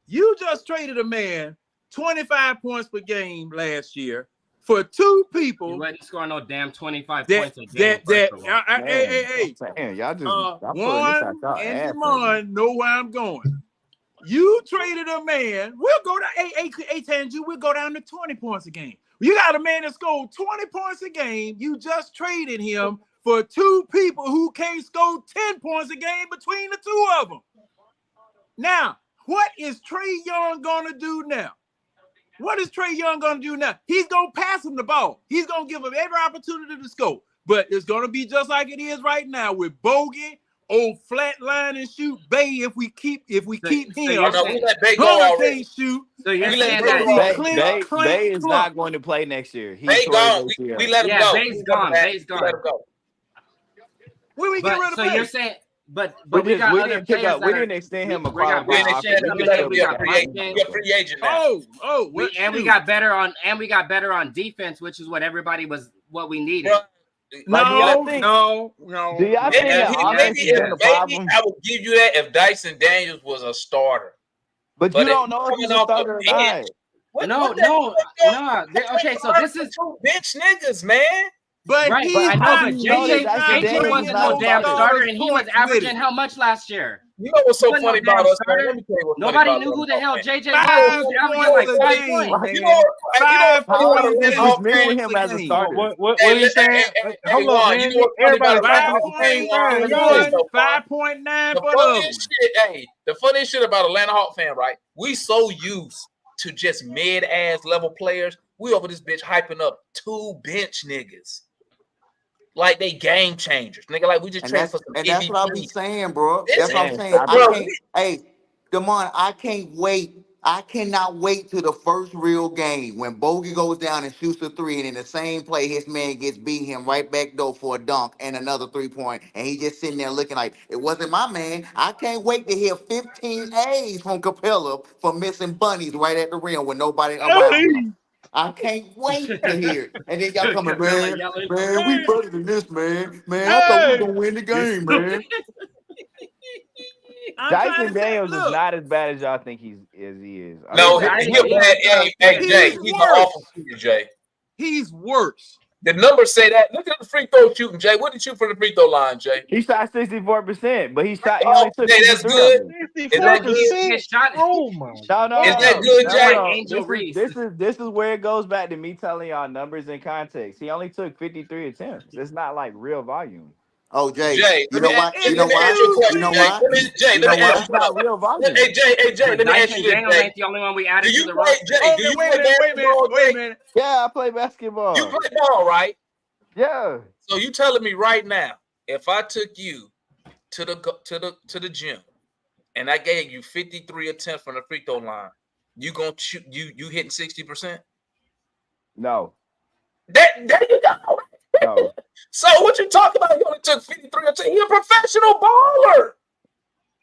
You just traded a man 25 points per game last year for 2 people. You wasn't scoring no damn 25 points a game. Hey, y'all just Juan and Juan know where I'm going. You traded a man. We'll go to Tanju. We'll go down to 20 points a game. You got a man that scored 20 points a game. You just traded him for 2 people who can't score 10 points a game between the 2 of them. Now, what is Trey Young gonna do now? He's gonna pass him the ball. He's gonna give him every opportunity to score. But it's gonna be just like it is right now with Bogey, old flat line and shoot Bay. If we keep him, we let Bay go already. Can't shoot. So you're saying that Bay is not going to play next year. Bay gone. We let him go. Bay's gone. Bay's gone. Let him go. When we get rid of Bay? You're saying, but we got other didn't pick players. up. We didn't extend him a We let him be a free agent now. We got better on defense, which is what we needed. No. Do y'all think maybe I would give you that if Dyson Daniels was a starter. But you don't know if he's a starter or not. No. Okay, so this is 2 bench niggas, man. But right, JJ wasn't no damn starter, and he was averaging how much last year? You know what's so funny about us? Man? Let me tell you what's Nobody funny knew about who the hell JJ was. was. Averaging like 5 points. You know, How is this dismissing him as a starter? What are you saying? Hold on, man. Everybody talking at the same time. 5.9 the funniest shit about Atlanta Hawk fan, right? We so used to just mid-ass level players. We over this bitch hyping up 2 bench niggas. Like they game changers, nigga. Like we just trained for some MVP. And that's what I be saying, bro. That's what I'm saying. Hey, Damon, I can't wait. I cannot wait till the first real game when Bogey goes down and shoots a 3, and in the same play, his man gets beat him right back door for a dunk and another 3-point, and he just sitting there looking like it wasn't my man. I can't wait to hear 15 A's from Capella for missing bunnies right at the rim with nobody around him. I can't wait to hear it. And then y'all coming, man, we better than this, man. Man, I thought we were going to win the game, man. Dyson Daniels is not as bad as y'all think he is. No, he's bad. Hey, Jay, he's an awful shooter, Jay. He's worse. The numbers say that. Look at the free throw shooting, Jay. What did you shoot for the free throw line, Jay? He shot 64%, but he Oh, only took Jay, that's 53 good. of them. Is that good? 64%. His shot. Oh my No. Is that God. good, Jay? No. Angel Reese. This is where it goes back to me telling y'all numbers in context. He only took 53 attempts. It's not like real volume. Oh, Jay, Jay, you let me know what? ask You know you a why? question, You know Jay. why? Jay, You let know me ask why? That's not real volume. Hey, Jay, But let me ask Dyson you this, Daniels Jay. ain't the only one we Do added to you the play, roster. Jay? Do you play basketball, Wait a Jay? minute. Yeah, I play You basketball. play ball, right? Yeah. So you telling me right now, if I took you to the gym and I gave you 53 attempts from the free throw line, you gonna shoot you hitting 60%? No. There you go. No. So what you talking about? He only took 53 attempts. He a professional baller.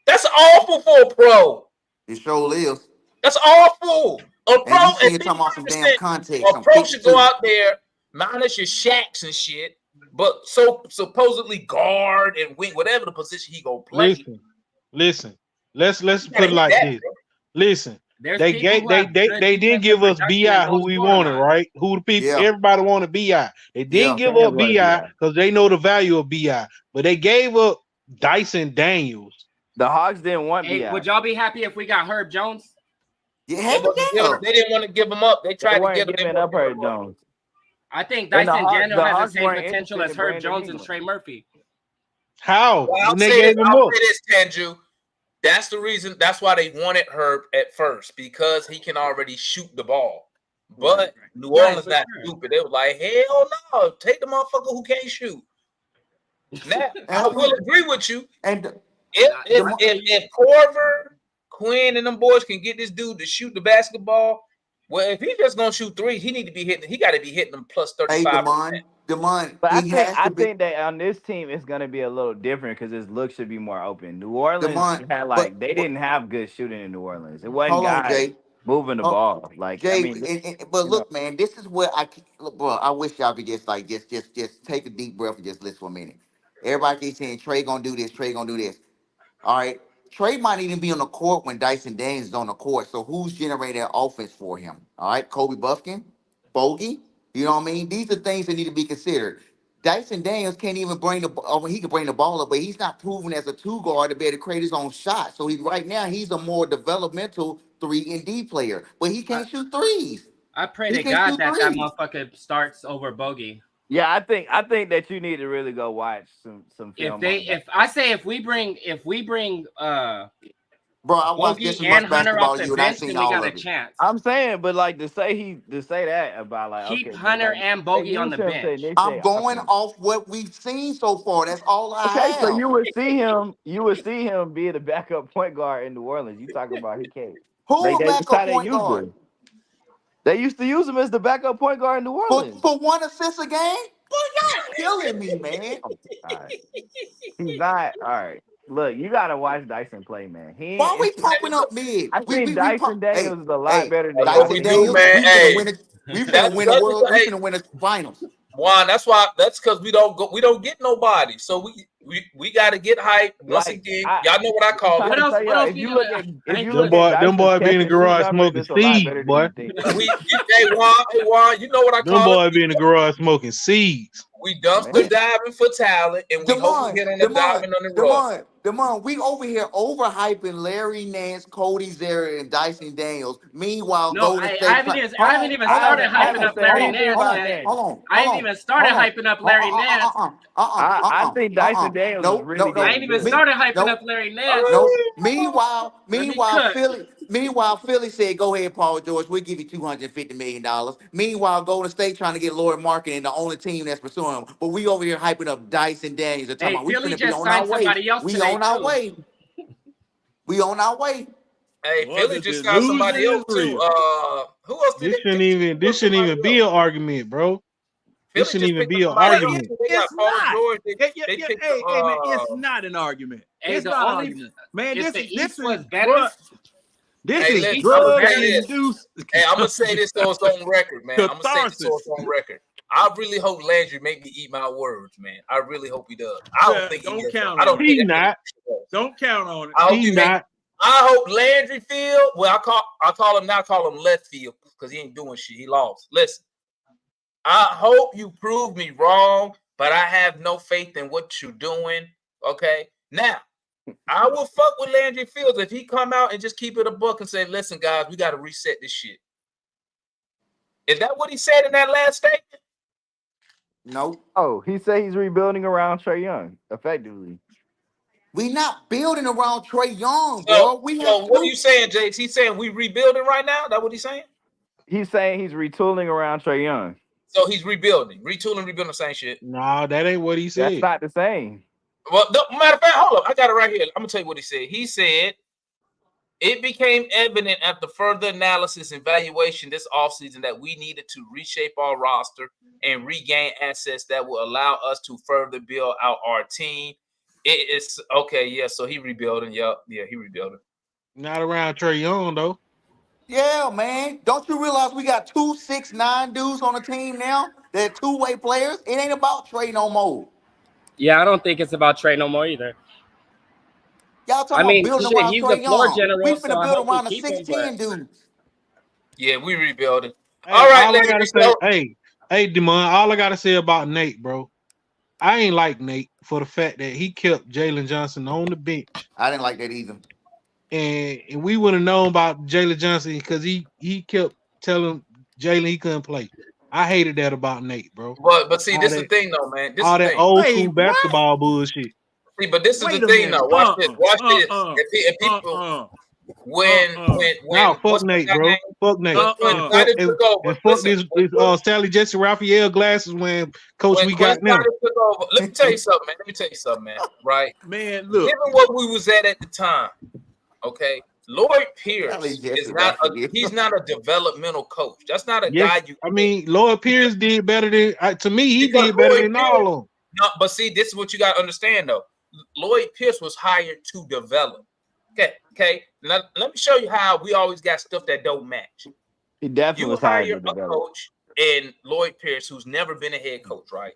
That's awful for a pro. It sure is. That's awful. A pro And you at see it talking about some damn 53%. context, A some pro should go 52. out there, minus your Shaqs and shit, but so supposedly guard and wing, whatever the position he gonna play. Listen. Let's You put gotta it hit like that, this. bro. Listen. There's They people gave who they have they, good they didn't defensive give us production BI and who don't we score a wanted, lot. right? Who the people Yeah. everybody wanted BI. They didn't give up Everybody BI BI. because they know the value of BI, but they gave up Dyson Daniels. The Hawks didn't want Hey, BI. would y'all be happy if we got Herb Jones? Yeah, They heck yeah. didn't want to give him up. They They tried to weren't get him. giving up Herb Jones. I think And the Dyson Hawks, Daniel has the Hawks same weren't potential interested as in Herb Brandon Jones and Ingram. Trey Murphy. How? Well, When they gave him I'll up. say this, Tanju. That's the reason. That's why they wanted Herb at first, because he can already shoot the ball. But New Orleans not stupid. They were like, hell no, take the motherfucker who can't shoot. Now I will agree with you. And If Corver, Quinn, and them boys can get this dude to shoot the basketball, well, if he's just gonna shoot three, he need to be hitting. He got to be hitting them plus 35%. Hey, Demond, But I he has to be. think that on this team it's gonna be a little different because his look should be more open. New Orleans Demond, had but they didn't have good shooting in New Orleans. It wasn't hold on, guys Jay. moving the ball. Like I Jay, mean, but you know, look, man, this is where look, bro. I wish y'all could just like just take a deep breath and just listen for a minute. Everybody keeps saying Trey gonna do this, Trey gonna do this. All right, Trey might even be on the court when Dyson Daniels is on the court. So who's generating that offense for him? All right, Kobe Buffkin, Bogey. You know what I mean? These are things that need to be considered. Dyson Daniels can't even bring the. I mean, he can bring the ball up, but he's not proven as a two guard to be able to create his own shot. So right now he's a more developmental 3-and-D player, but he can't shoot threes. I pray He to can't God shoot that threes. motherfucker starts over Bogey. yeah, I think that you need to really go watch some film. If we bring Bro, I watched Bogey just as and much Hunter basketball off as the you, and I bench, seen then we all got a of it. chance. I'm saying, but like to say that about like Keep okay, Hunter like, and Bogey on the bench. I'm going off what we've seen so far. That's all I Okay, so have. you would see him be the backup point guard in New Orleans. You talking about he can't. Who a That's how backup they point used guard? him. They used to use him as the backup point guard in New Orleans. For 1 assist a game? Boy, y'all killing me, man. All right. He's not all right. Look, you gotta watch Dyson play, man. Why we pumping up mid? I think We Dyson pump. Hey, Daniels is a lot hey, better than That's what Dyson we y'all. do, Daniels, man. we finna Hey, win it. We that's finna win the world. We hey, finna win the finals. Juan, that's because we don't get nobody. So we got to get hype once Like again. Y'all know what I I'm call trying it. to tell What y'all, else if we you gonna? look at I ain't Them doing Dyson's boy catch be in the and shoot garage numbers, smoking it's a lot seeds, better than boy. you think. Hey Juan, you know what I Them call it? boy be in the garage smoking seeds. We dumpster diving for talent, and we hope we hit on the diamond on the rough. Demond, we over here overhyping Larry Nance, Cody Zera, and Dyson Daniels. Meanwhile, No, Golden I State. haven't even started hyping up Larry Nance yet. I ain't even started hyping up Larry Nance. I think Dyson Daniels is really good. I ain't even started hyping up Larry Nance. No. Meanwhile, cook. Philly said, "Go ahead, Paul George. We'll give you $250 million." Meanwhile, Golden State trying to get Lloyd Marketing, the only team that's pursuing him. But we over here hyping up Dyson Daniels. They're talking Hey, about we Philly finna be just on our signed way. somebody else We today, on our too. way. We on our way. Hey, Boy, Philly this just is got somebody losing else is too. real. Who else did This shouldn't even be an argument, bro. This Philly shouldn't just even picked be up an somebody argument. else. They got It's Paul not. George. They Hey, picked man, up. it's not an argument. Hey, It's the not an only argument. Man, if this the is East this was is better. bruh, this Hey, is listen, East was drug better. induced Hey, I'm gonna say this so it's on record, man. I'm gonna say this so catharsis. it's on record. I really hope Landry make me eat my words, man. I really hope he does. I don't think he Don't is. count I don't on think He that not. Don't count on it. I hope He he make. not. I hope Landry Field. Well, I call him now. Call him left field because he ain't doing shit. He lost. Listen, I hope you prove me wrong, but I have no faith in what you're doing. Okay. Now, I will fuck with Landry Fields if he come out and just keep it a buck and say, listen, guys, we got to reset this shit. Is that what he said in that last statement? No. Oh, he said he's rebuilding around Trey Young, effectively. We not building around Trey Young, bro. So, We have so what are two. you saying, Jace? He's saying we rebuilding right now? That what he's saying? He's saying he's retooling around Trey Young. So he's rebuilding, retooling, rebuilding the same shit. Nah, that ain't what he said. That's not the same. Well, no, matter of fact, hold up. I got it right here. I'm gonna tell you what he said. He said it became evident after further analysis and evaluation this offseason that we needed to reshape our roster and regain assets that will allow us to further build out our team. It is okay, yeah. So he rebuilding. Yeah, he rebuilding. Not around Trey Young though. Yeah, man. Don't you realize we got 2 6'9" dudes on the team now? They're two-way players. It ain't about Trey no more. Yeah, I don't think it's about Trey no more either. Y'all talking I mean, about building shit, around he's Trey the floor Young. general, We so finna I build hope we around the keep him, 6'10" dudes. Yeah, we rebuilding. Hey, All right, all I gotta say, so, hey, Demond, all I gotta say about Nate, bro. I ain't like Nate for the fact that he kept Jalen Johnson on the bench. I didn't like that either. And we would have known about Jalen Johnson because he kept telling Jalen he couldn't play. I hated that about Nate, bro. but see, All this is that- the thing, though, man. This all is the that thing. old Wait, school what? basketball bullshit. See, but this is Wait the a thing, minute. though. Watch this. Watch this. If people, when Nah, fuck what's my Nate, guy bro. name? Fuck Nate. When And Snyder fuck, and, took over, and fuck listen, this Sally Jesse Raphael glasses when Coach when we Quinn got now. Snyder took over, let me tell you something, man. Right? Man, look. Given what we was at the time, okay, Lloyd Sally Pierce Jesse is not he's not a developmental coach. That's not a Yes, guy you. I mean Lloyd Pierce did better than to me. He Because did better Lloyd than Pierce- all of them. No, but see, this is what you got to understand, though. Lloyd Pierce was hired to develop. Okay. Now, let me show you how we always got stuff that don't match. He definitely You was hired hire to a develop. coach in Lloyd Pierce who's never been a head coach, right?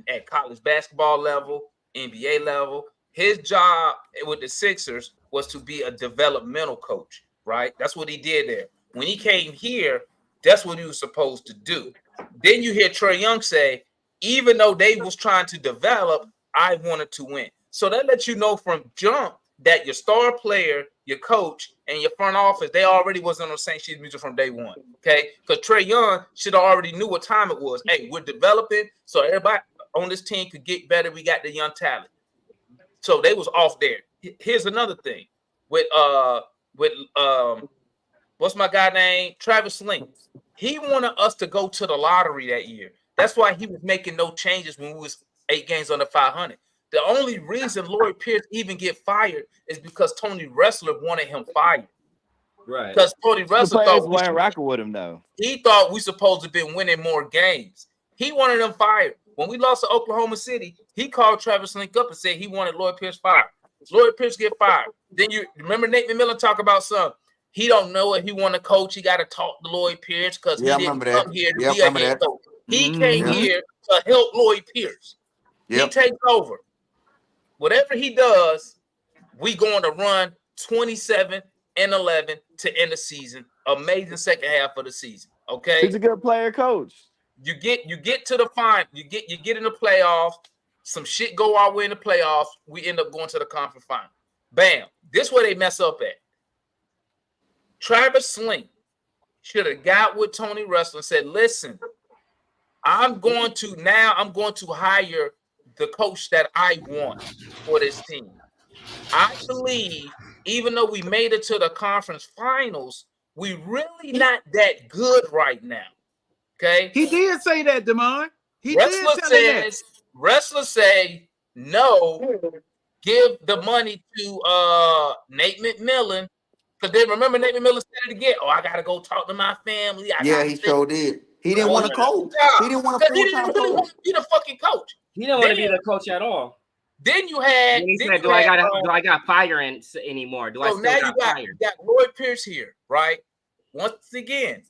At college basketball level, NBA level. His job with the Sixers was to be a developmental coach, right? That's what he did there. When he came here, that's what he was supposed to do. Then you hear Trey Young say, even though they was trying to develop, I wanted to win. So that lets you know from jump that your star player, your coach, and your front office, they already was on the same sheet of music from day one. Okay, because Trey Young should have already knew what time it was. Hey, we're developing, so everybody on this team could get better. We got the young talent. So they was off there. Here's another thing with what's my guy name? Travis Sling. He wanted us to go to the lottery that year. That's why he was making no changes when we was 8 games under 500. The only reason Lloyd Pierce even get fired is because Tony Wrestler wanted him fired. Right. Because Tony The Wrestler players thought weren't rocking with him though. he thought we supposed to been winning more games. He wanted them fired. When we lost to Oklahoma City, he called Travis Link up and said he wanted Lloyd Pierce fired. Lloyd Pierce get fired. Then you remember Nate McMillan talk about something. He don't know if he want to coach. He got to talk to Lloyd Pierce because he didn't come here to be a head coach. He came here to help Lloyd Pierce. He takes over. Whatever he does, we going to run 27-11 to end the season. Amazing second half of the season. Okay, He's a good player coach. You get to the final. You get in the playoffs. Some shit go our way in the playoffs. We end up going to the conference final. Bam. This where they mess up at. Travis Sling should have got with Tony Wrestler and said, listen, I'm going to hire the coach that I want for this team. I believe even though we made it to the conference finals, we really not that good right now. Okay. He did say that, Demond. He Wrestler did tell him that. Wrestler say no, give the money to Nate McMillan. Because then remember Nate McMillan said it again. Oh, I gotta go talk to my family. He sure did. He didn't want to coach. He didn't want to He didn't really want to be the fucking coach. He didn't want to be the coach at all. Then you had. Then he said, "Do I got firing anymore? Do I still now got fired?" You got Lloyd Pierce here, right? Once again,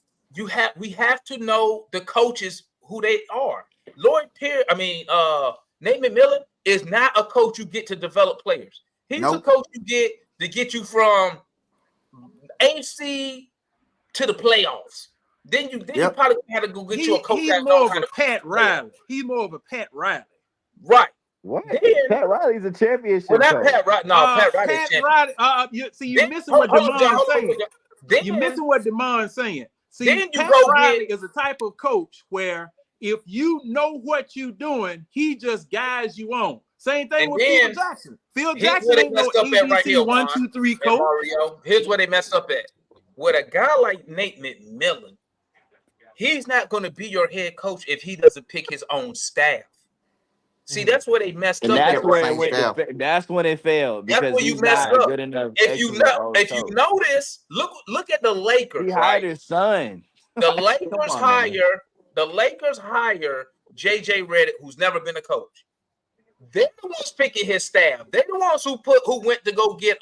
we have to know the coaches who they are. Lloyd Pierce, Nate McMillan is not a coach you get to develop players. He's a coach you get to get you from AC to the playoffs. Then you probably had to go get you a coach He's that more knows of how a to Pat Riley. He's more of a Pat Riley. right. What? Then Pat Riley's a championship well, not coach. Pat Riley. No, Pat Riley's Pat champion. Riley. You're Then, missing what hold on, John, Demon's saying. John. Then, You're missing what Demon's saying. See, then you Pat go Riley get is a type of coach where if you know what you're doing, he just guides you on. Same thing and with Phil then Jackson. Phil here's Jackson where they ain't no messed up at right here, ABC 1, Juan 2, 3 and coach. Mario. Here's where they messed up at. With a guy like Nate McMillan, he's not going to be your head coach if he doesn't pick his own staff. See, that's where they messed And up. that's At where right it went. here. That's when it failed That's because where you he's messed not a up. good enough. If you notice, look at the Lakers. He hired right? his son. The Come Lakers on, man. hire JJ Redick, who's never been a coach. They're the ones picking his staff. They're the ones who went to go get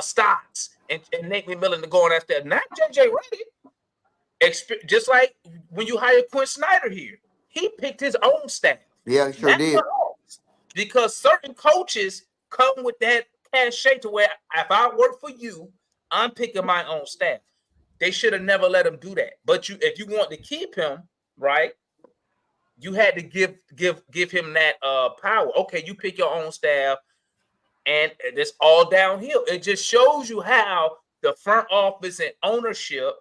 Stotts and Nate McMillan to go on that staff. Not JJ Redick. Just like when you hire Quinn Snyder here, he picked his own staff. Yeah, he sure did. Because certain coaches come with that cachet to where if I work for you, I'm picking my own staff. They should have never let him do that. But if you want to keep him, right, you had to give him that power. Okay, you pick your own staff, and it's all downhill. It just shows you how the front office and ownership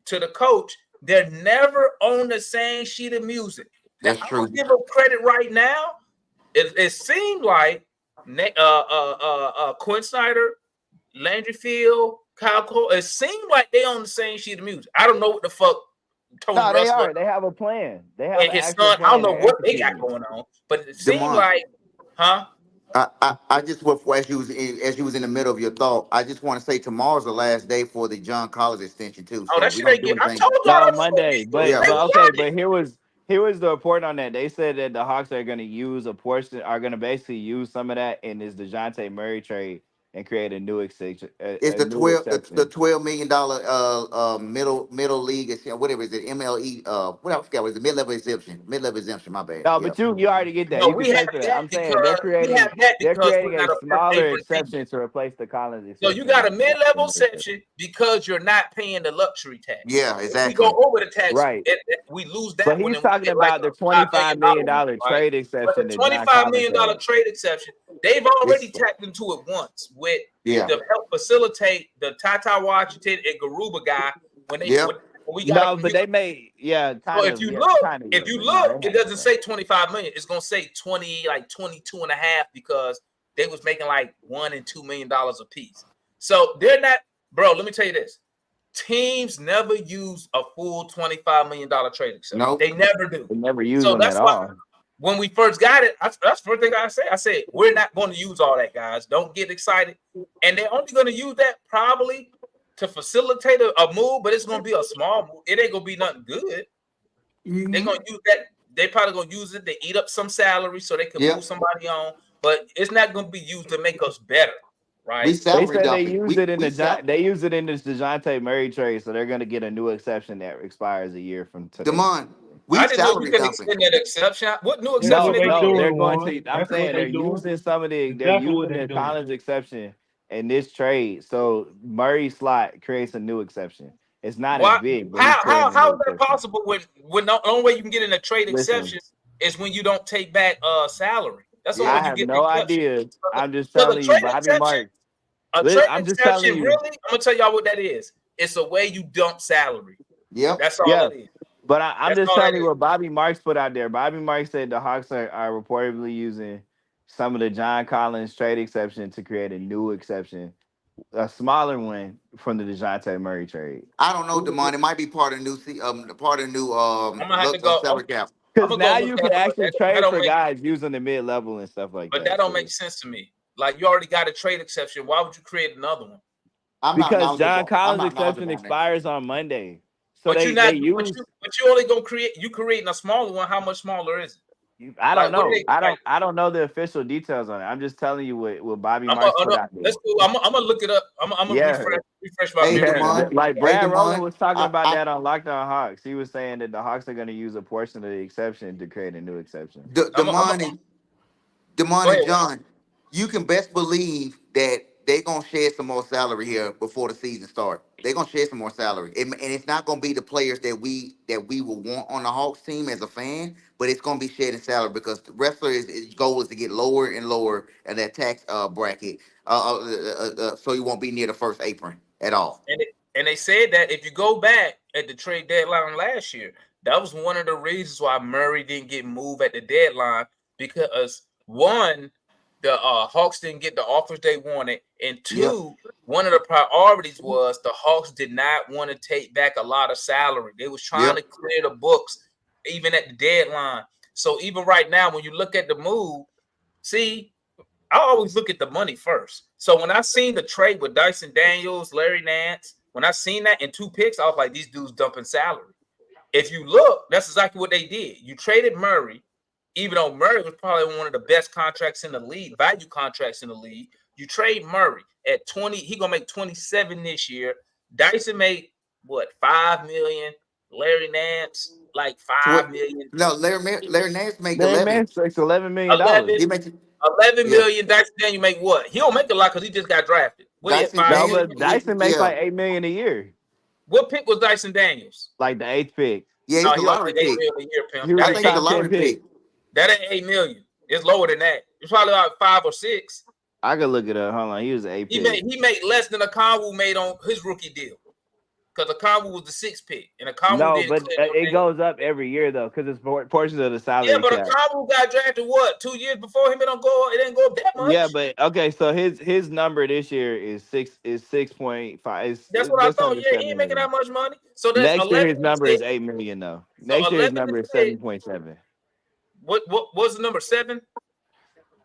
to the coach, they're never on the same sheet of music. That's now, true. I'm gonna give them credit right now. It seemed like Quinn Snyder, Landry Fields, Kyle Cole, it seemed like they on the same sheet of music. I don't know what the fuck Tony No, they Russell are. They have a plan. They have and an his actual son. plan. I don't know They're what they got executing. going on, but it seemed Demond. like, huh? I just as you was in the middle of your thought, I just want to say tomorrow's the last day for the John Collins extension too. Oh, So that we shit don't ain't do get. I anything. told y'all No, that was Monday. But Yeah, they but- okay, wanted but it. here was the report on that. They said that the Hawks are going to use a portion, are going to basically use some of that in this DeJounte Murray trade and create a new exception. It's the $12 million middle league, whatever is it, MLE, what I forgot, was it mid-level exemption? Mid-level exemption, my bad. No, Yeah. but you already get that. No, You we can pay have for that. that I'm saying because they're creating we're not a a smaller paper exception to replace the Collins So exception. you got a mid-level section because you're not paying the luxury tax. Yeah, If exactly. we go over the tax, Right. we lose that But one. he's and we talking get like about the a $5 $25 million one, right? trade But exception the that John $25 Collins million had. trade exception, they've already It's- tapped into it once with Yeah. to help facilitate the Tata Washington and Garuba guy when they Yep. when we got No, him but here. they made So if you look, it doesn't say 25 million. It's gonna say 20, like 22 and a half, because they was making like $1 and $2 million a piece. So they're not, bro. Let me tell you this: teams never use a full $25 million trade exception. Nope. They never do. They never use So them that's at why all. when we first got it, that's the first thing I said. I said we're not going to use all that, guys. Don't get excited. And they're only going to use that probably to facilitate a move, but it's going to be a small move. It ain't going to be nothing good. They're going to use that. They probably going to use it to eat up some salary so they can Yep. move somebody on. But it's not going to be used to make us better, right? We They salary said they dumping. used it in they used it in this DeJounte Murray trade, so they're going to get a new exception that expires a year from today. Demond, we I didn't know you salary can dumping. extend that exception. What new That's exception? what they No, doing, they're going Juan. to. I'm That's what saying they they're doing. using some of the. They're Exactly what using they the doing. Collins exception in this trade, so Murray slot creates a new exception. It's not Why? as big, but he's creating a How new is that exception. possible when the only way you can get in a trade Listen, exception is when you don't take back salary? That's the Yeah. only I way you have get no the exception. idea. I'm just So the telling you, trade Bobby exception, Marks. a trade I'm just telling exception, you. really, I'm gonna tell y'all what that is. It's a way you dump salary. Yep. That's all Yeah, it is. but I'm That's just all that telling you is. what Bobby Marks put out there. Bobby Marks said the Hawks are reportedly using some of the John Collins trade exception to create a new exception, a smaller one from the DeJounte Murray trade. I don't know, Demond. It might be part of the new I'm gonna have to looks on go. salary cap. I'm Because gonna now go look you that can up. actually That trade don't for make, guys using the mid level and stuff like but that. that don't So make sense to me. Like you already got a trade exception. Why would you create another one? I'm not because John knowledgeable. I'm Collins not exception knowledgeable on that. expires on Monday, so But they you're not. they use. But you only gonna create. You creating a smaller one. How much smaller is it? I don't Like what are know. they like? I don't know the official details on it. I'm just telling you what Bobby I'm Marks put out there. let's go. I'm gonna look it up. I'm gonna Yeah. refresh my Hey, memory. Demond. Like Hey, Brad Rowland Demond. was talking about that on Lockdown Hawks. He was saying that the Hawks are going to use a portion of the exception to create a new exception. Demond Go and ahead. John, you can best believe that they're gonna shed some more salary here before the season starts. They're gonna shed some more salary, and it's not gonna be the players that we will want on the Hawks team as a fan, but it's gonna be shedding salary because the wrestler his goal is to get lower and lower in that tax bracket, so he won't be near the first apron at all. And they said that if you go back at the trade deadline last year, that was one of the reasons why Murray didn't get moved at the deadline, because one, the Hawks didn't get the offers they wanted, and two, one of the priorities was the Hawks did not want to take back a lot of salary. They was trying to clear the books even at the deadline. So even right now, when you look at the move, see, I always look at the money first. So when I seen the trade with Dyson Daniels, Larry Nance, when I seen that in 2 picks, I was like, these dudes dumping salary. If you look, that's exactly what they did. You traded Murray, even though Murray was probably one of the best contracts in the league, value contracts in the league. You trade Murray at 20, he gonna make 27 this year. Dyson made what, 5 million? Larry Nance like 5 million. No, Larry Nance make Larry 11. Nance makes $11 million. 11 million. Dyson Daniel make what? He don't make a lot because he just got drafted. Dyson makes like $8 million a year. What pick was Dyson Daniels? Like the 8th pick. Yeah, no, he's he the lottery like $8 pick. million a year, pimp. He was a top 10 pick. That ain't 8 million. It's lower than that. It's probably like 5 or 6. I could look it up. Hold on. He was an 8 pick. He made less than Okongwu made on his rookie deal. Because Okongwu was the 6th pick. And Okongwu didn't but it goes up every year though, because it's portions of the salary. Yeah, but cap. Okongwu got drafted what? 2 years before him. It didn't go up that much. Yeah, but okay, so his number this year is 6.5. That's what I thought. Yeah, he ain't making that much money. So that's next year his number is $8 million though. Next year his number is 7.7. What's the number 7?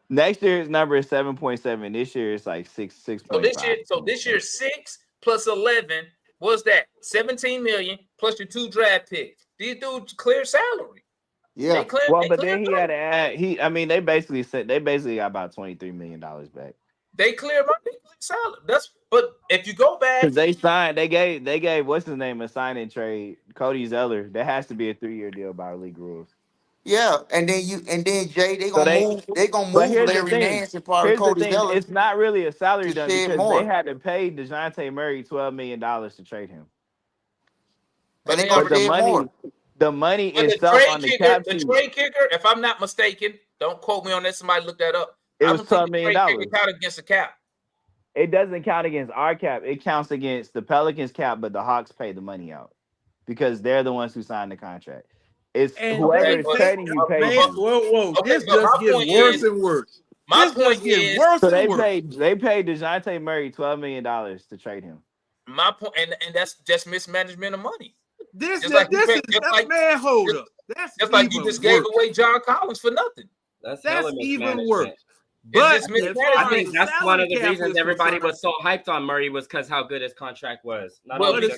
Next year his number is 7.7. This year it's like 6.5. So this year 6 plus 11. What's that? 17 million plus your 2 draft picks. These dudes clear salary. Yeah. But then he had to add. They basically got about $23 million back. They clear money, salary. But if you go back, because they gave what's his name a sign-in trade, Cody Zeller. That has to be a 3-year deal by league rules. Yeah, and then Jay, they're gonna move Larry Nance and probably Cody Zeller. It's not really a salary dump because more. they had to pay DeJounte Murray $12 million to trade him. But the money itself on the cap sheet. The trade kicker, if I'm not mistaken, don't quote me on that. Somebody look that up. It was $12 million. It count against the cap. It doesn't count against our cap. It counts against the Pelicans cap, but the Hawks pay the money out because they're the ones who signed the contract. It's whoever is trading you pays you. Whoa. This just gets worse and worse. My point is, so they paid DeJounte Murray $12 million to trade him. My point, and that's just mismanagement of money. This is like you just gave away John Collins for nothing. That's even worse. But I think that's one of the reasons everybody was so hyped on Murray was because how good his contract was. But this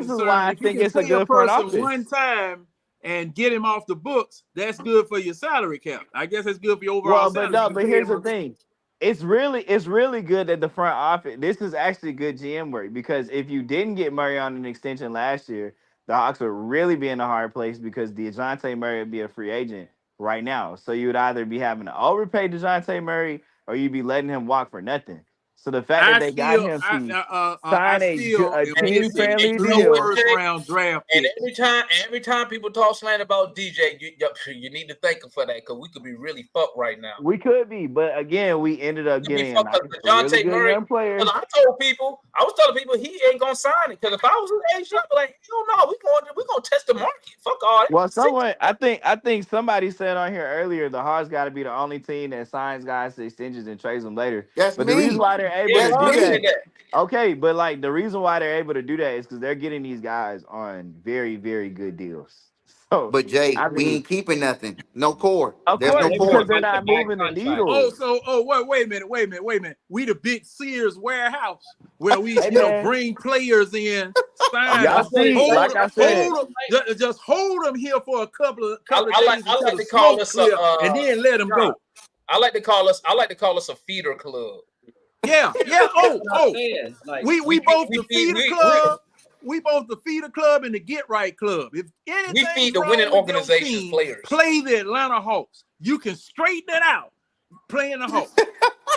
is why I think it's a good front office. One time and get him off the books, that's good for your salary cap. I guess it's good for your overall salary. But here's the thing. It's really good that the front office. This is actually good GM work because if you didn't get Murray on an extension last year, the Hawks would really be in a hard place because DeJounte Murray would be a free agent right now. So you would either be having to overpay DeJounte Murray or you'd be letting him walk for nothing. So the fact that they got him to sign a team-friendly deal. First-round draft pick. And every time people talk slant about DJ, you need to thank him for that because we could be really fucked right now. We could be, but again, we ended up getting a really good young player. I was telling people he ain't gonna sign it because if I was his agent, I'd be like, hell no, we gonna test the market. Fuck all that. Well, I think somebody said on here earlier, the Hawks got to be the only team that signs guys to extensions and trades them later. That's but me. The reason why they're able to do that. Okay, but like the reason why they're able to do that is because they're getting these guys on very, very good deals. So, but Jay, we ain't keeping nothing. No core. There's no core because they're not moving the needle. Wait a minute. We the big Sears warehouse where we bring players in, sign. Just hold them here for a couple of days. I like to call us and then let them go. I like to call us a feeder club. Yeah. We both the feeder club. We both the feeder club and the get right club. If anything we feed the winning organization's players, play the Atlanta Hawks. You can straighten it out playing the Hawks.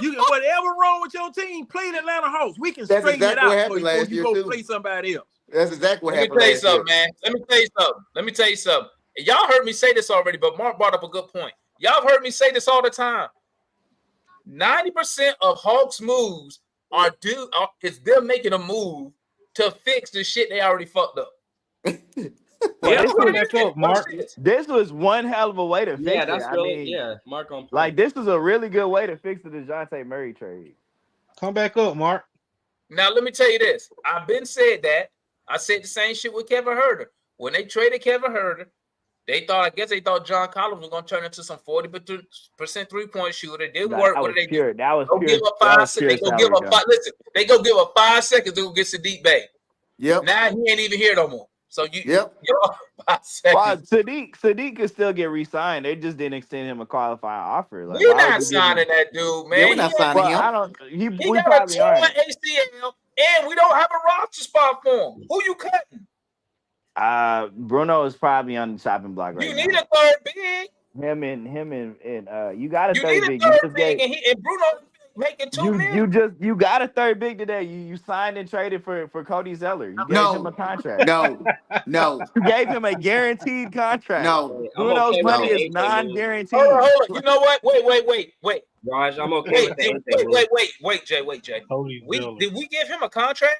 You whatever wrong with your team, play the Atlanta Hawks. We can That's straighten it exactly what out for happened you before last you year, go too. play somebody else. That's exactly what Let me happened tell you last year. something, man. Let me tell you something. And y'all heard me say this already, but Mark brought up a good point. Y'all have heard me say this all the time. 90% of Hawks moves is them making a move to fix the shit they already fucked up. This was one hell of a way to fix it. That's I really mean, Mark on point. like this was a really good way to fix the DeJounte Murray trade. Come back up, Mark. Now let me tell you this. I've been said that. I said the same shit with Kevin Huerter. When they traded Kevin Huerter, I guess they thought John Collins was going to turn into some 40% 3-point shooter. It didn't work. What did they do? That was Give up 5 seconds. They go give up 5. Listen, they go give up 5 seconds to go get Sadiq Bey. Yep. Now he ain't even here no more. So you're 5 seconds. Well, Sadiq could still get re-signed. They just didn't extend him a qualifying offer. Like, we're not signing that dude, man. Yeah, we're not signing him. I don't. He We got a probably torn aren't. ACL, and we don't have a roster spot for him. Who you cutting? Bruno is probably on the chopping block right You now. need a third big. Him and you got a third You need big. a third big, and Bruno making $2 million. You got a third big today. You signed and traded for Cody Zeller. You gave him a contract. No. You gave him a guaranteed contract. No. Bruno's okay money with is the non-guaranteed. Hold on. You know what? Wait. Raj, I'm okay with the Wait, Jay. Zeller. Did we give him a contract?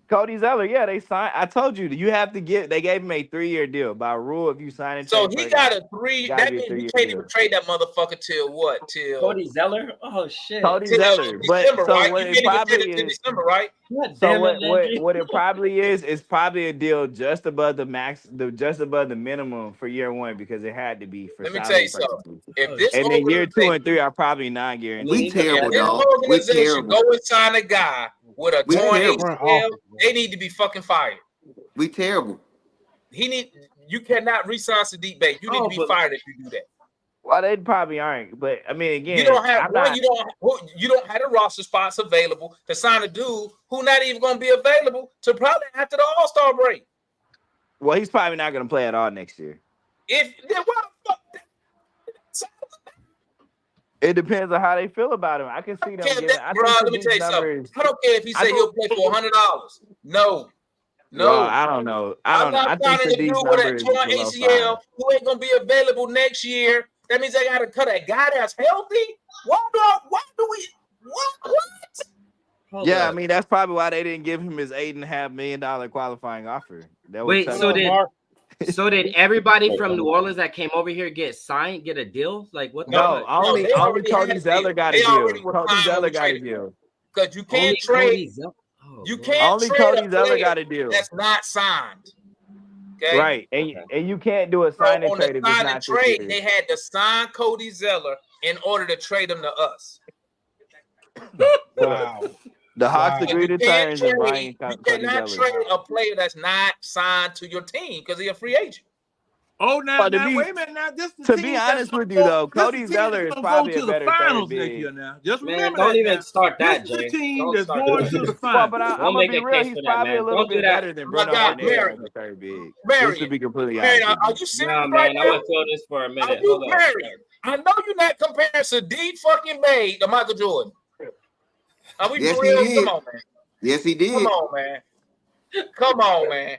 Cody Zeller, yeah, they signed. I told you you have to give. They gave him a 3-year deal by rule. If you sign and So trade he for got guy, a 3. gotta That be a means we 3-year can't deal. even trade that motherfucker till what? Till Cody Zeller? Oh shit. Cody till Zeller, but December, so right? what You it can't even probably trade it till is. December, right? God So damn it, Landry. what it probably is probably a deal just above the max, just above the minimum for year one because it had to be for. Let me tell you salary something. purposes. If this And then year 2 organization, and 3 are probably non-guaranteed. We terrible, if this dog. We organization terrible. go and sign a guy with a We torn terrible. ACL, they need to be fucking fired. We terrible. You cannot re-sign Sadiq Bey. You need to be fired if you do that. Well, they probably aren't, but I mean, again, You don't have you don't have the roster spots available to sign a dude who not even going to be available to probably after the All-Star break. Well, he's probably not going to play at all next year. If then what the fuck? It depends on how they feel about him. I can see them giving. Bro, let me tell you something. I don't care if he say he'll play for $100. No. Well, I don't know. I'm not signing a dude with a torn below ACL 5. who ain't gonna be available next year. That means I gotta cut a guy that's healthy. What? Yeah, I mean that's probably why they didn't give him his $8.5 million qualifying offer. Wait, so did everybody from New Orleans that came over here get a deal? Like what? No, only Cody Zeller got a deal. Cody Zeller got a deal. Because you can't trade. You can't only trade Cody a Zeller player got a deal. that's not signed. Okay? Right, and you can't do a sign and trade if it's not trade. this year. They had to sign Cody Zeller in order to trade him to us. Wow. The Hawks agreed to terms and Brian You Cody cannot Zeller. trade a player that's not signed to your team because he's a free agent. Oh, now to wait a minute. Now, this To be honest with you, though, Cody Zeller is probably to a the better finals third next big. year. Now, just Man, remember don't that. even now. start that, This is Jay. the team Don't that's start going that. to the Well, finals. but I'm Don't gonna make be a real. case He's for that, probably man. a little Don't do bit that. better than Bruno God, Arnett as a third big. Marion, Just to be completely Marion, honest are with you you. serious Nah, right man, I'm now? gonna feel this for a Are minute. you Hold on. Marion? I know you're not comparing Sadiq fucking Bey to Michael Jordan. Are we Yes, for he real? did. Come on, man. Yes, he did. Come on, man. Come on, man.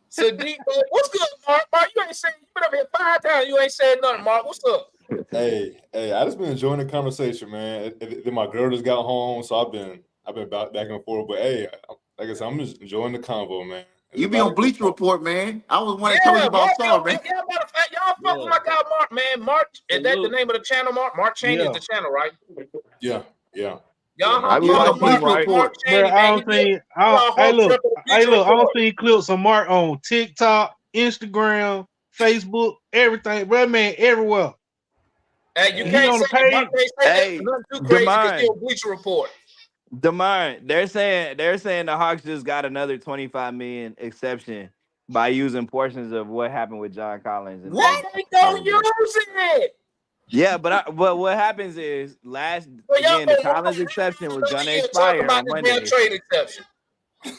Sadiq, what's good, Mark? Mark, you ain't saying you been up here 5 times. You ain't said nothing, Mark. What's up? Hey, I just been enjoying the conversation, man. Then my girl just got home, so I've been back and forth. But hey, like I said, I'm just enjoying the convo, man. You be on Bleacher Report, man. I was one that told you about Saul, man. Yeah, matter of fact, y'all fuck with my guy Mark, man. Mark, is that the name of the channel, Mark? Mark Cheney is the channel, right? Yeah. Y'all I be follow watching Mark, Mark Cheney, Bro, I man. don't see. Hey, look. I don't see clips of Mark on TikTok, Instagram, Facebook, everything. Bro, man, everywhere. Hey, you He can't on the say Mark page. can't say Hey, nothing too crazy because Demar. he'll Bleacher Report. Demar, they're saying the Hawks just got another $25 million exception by using portions of what happened with John Collins. And What? They don't use it. Yeah, but what happens is the Collins exception was gonna expire on Monday. Damn trade exception.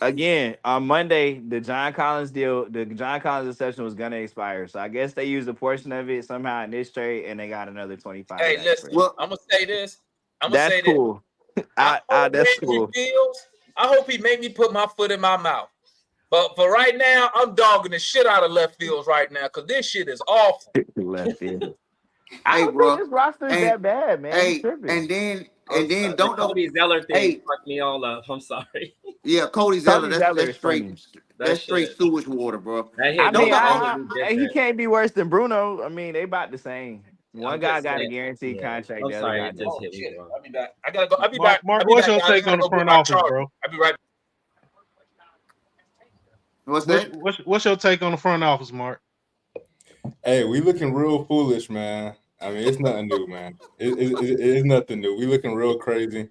Again, on Monday, the John Collins exception was gonna expire. So I guess they used a portion of it somehow in this trade, and they got another 25. Hey, listen, I'm gonna say this. I'm gonna That's say that. cool. I hope That's Landry cool. Fields. I hope he made me put my foot in my mouth. But for right now, I'm dogging the shit out of left fields right now because this shit is awful. Left field. I Hey, don't bro. think this roster is And that bad, man. You hey, tripping. and then The don't know. Cody Zeller thing Hey, fucked me all up. I'm sorry. yeah, Cody Zeller. Cody Zeller That's is straight. funny. That's straight shit. sewage water, bro. That I hit Don't mean, me know. totally he different. can't be worse than Bruno. I mean, they about the same. One I'm guy just got a saying. guaranteed Yeah. contract. I'm The other sorry, guy it just doesn't. hit me Shit. wrong. I'll be back. I gotta go. I'll be Mark, back. Mark, I'll be what's back, your guys. I take gotta on the go get front my office, charger. bro? I'll be right back. What's that? What's your take on the front office, Mark? Hey, we looking real foolish, man. I mean, it's nothing new, man. It's nothing new. We looking real crazy.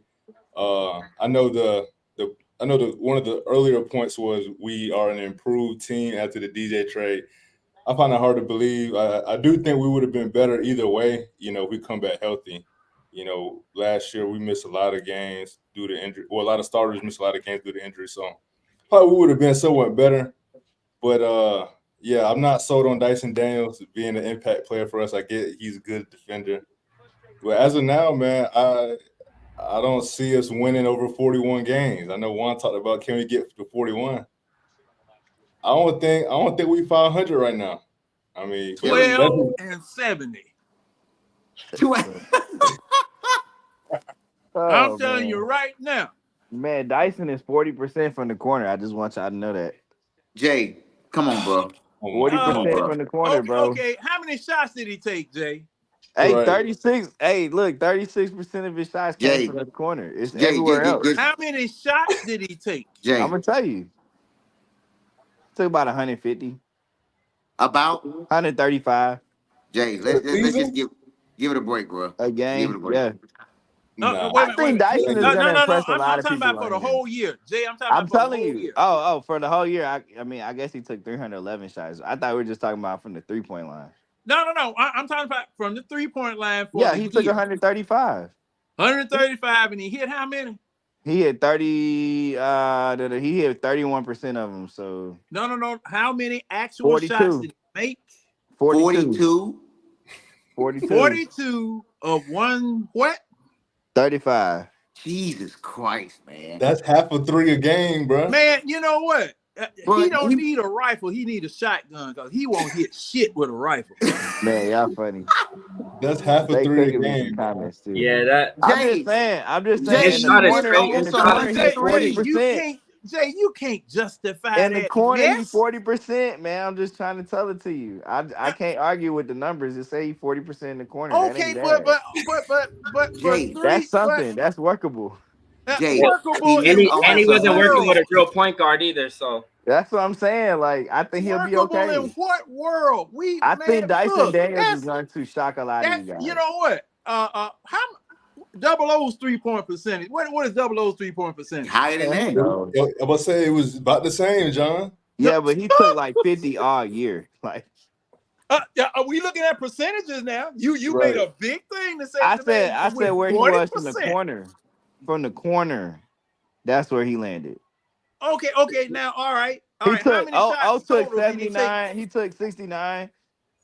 I know one of the earlier points was we are an improved team after the DJ trade. I find it hard to believe. I do think we would have been better either way. If we come back healthy. Last year we missed a lot of games due to injury. Well, a lot of starters missed a lot of games due to injury. So probably we would have been somewhat better. But yeah, I'm not sold on Dyson Daniels being an impact player for us. I get he's a good defender. But as of now, man, I don't see us winning over 41 games. I know Juan talked about can we get to 41. I don't think we 500 right now. I mean, but 12 and 70. I'm telling you right now. Man, Dyson is 40% from the corner. I just want y'all to know that. Jay, come on, bro. 40% from the corner, bro. Okay, how many shots did he take, Jay? Hey, Right. 36. Hey, look, 36% of his shots Jay. came from the corner. It's Jay, everywhere else. How many shots did he take? Jay, I'm gonna tell you. Took about 150. about 135 Jay. Let's just give it a break, bro. a game. Give it a break. Yeah. Nah. I think Dyson is gonna impress a lot I'm of talking people. about for the whole year. Jay, I'm talking I'm about for the telling whole you. year. Oh, for the whole year. I mean, I guess he took 311 shots. I thought we were just talking about from the 3-point line. No. I'm talking about from the 3-point line for Yeah, the he took year. 135. 135, and he hit how many? He hit 30. He hit 31% of them. So No. How many actual 42. shots did he make? 42. 42 of one what? 35. Jesus Christ, man. That's half a three a game, bro. Man, you know what? But He don't need a rifle. He need a shotgun because he won't hit shit with a rifle. Man, y'all funny. That's half a They three a cooking me some game. comments too. Yeah, that. I'm just Jay, saying. His shot is straight. In His the shot corner, is he's Jay, 40%. you can't justify In the that corner, he's mess. 40%, man. I'm just trying to tell it to you. I can't argue with the numbers. Just say he's 40% in the corner. That Okay, ain't but bad. for Jay, three, That's something. That's workable. that's Jay, workable he in missed what And he almost wasn't working world? with a real point guard either. So That's what I'm saying. Like, I think he'll be Workable okay. in what world? I think Dyson Look, Daniels is going to shock a lot of you guys. you know what? How Double O's 3-point percentage? What is Double O's 3-point percentage? higher than Man, that. who knows? I was say it was about the same, John. Yeah, but he took like 50 all year. Like, Are we looking at percentages now? You right. made a big thing to say. I to said me, where 40%. he was from the corner. From the corner, that's where he landed. Okay. Now, all right. He How took many shots took total did he take? 79. He took 69.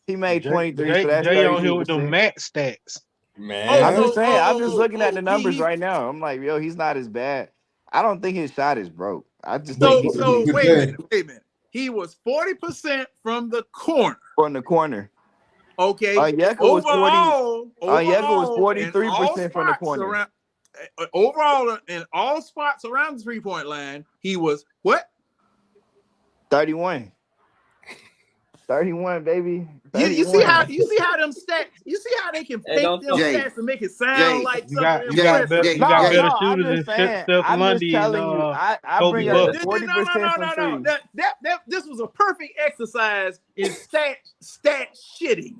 He made Jay, 23. So that's Jay on here with 32%. them max stats. Man. I'm just saying. I'm just looking at the numbers he- right now. I'm like, yo, he's not as bad. I don't think his shot is broke. I just So think he's wait a minute. He was 40% from the corner. from the corner. Okay. Onyeka was 40. Overall, Onyeka was in all 43% from the spots corner. overall, in all spots around the 3-point line, he was what? 31. 31, baby. You see how them stats? You see how they can fake them Jay, stats and make it sound Jay, like You got something better impressive? shooters than Steph Lundy and I Kobe bring up the Buck. 40% from three. This was a perfect exercise in stat shitting.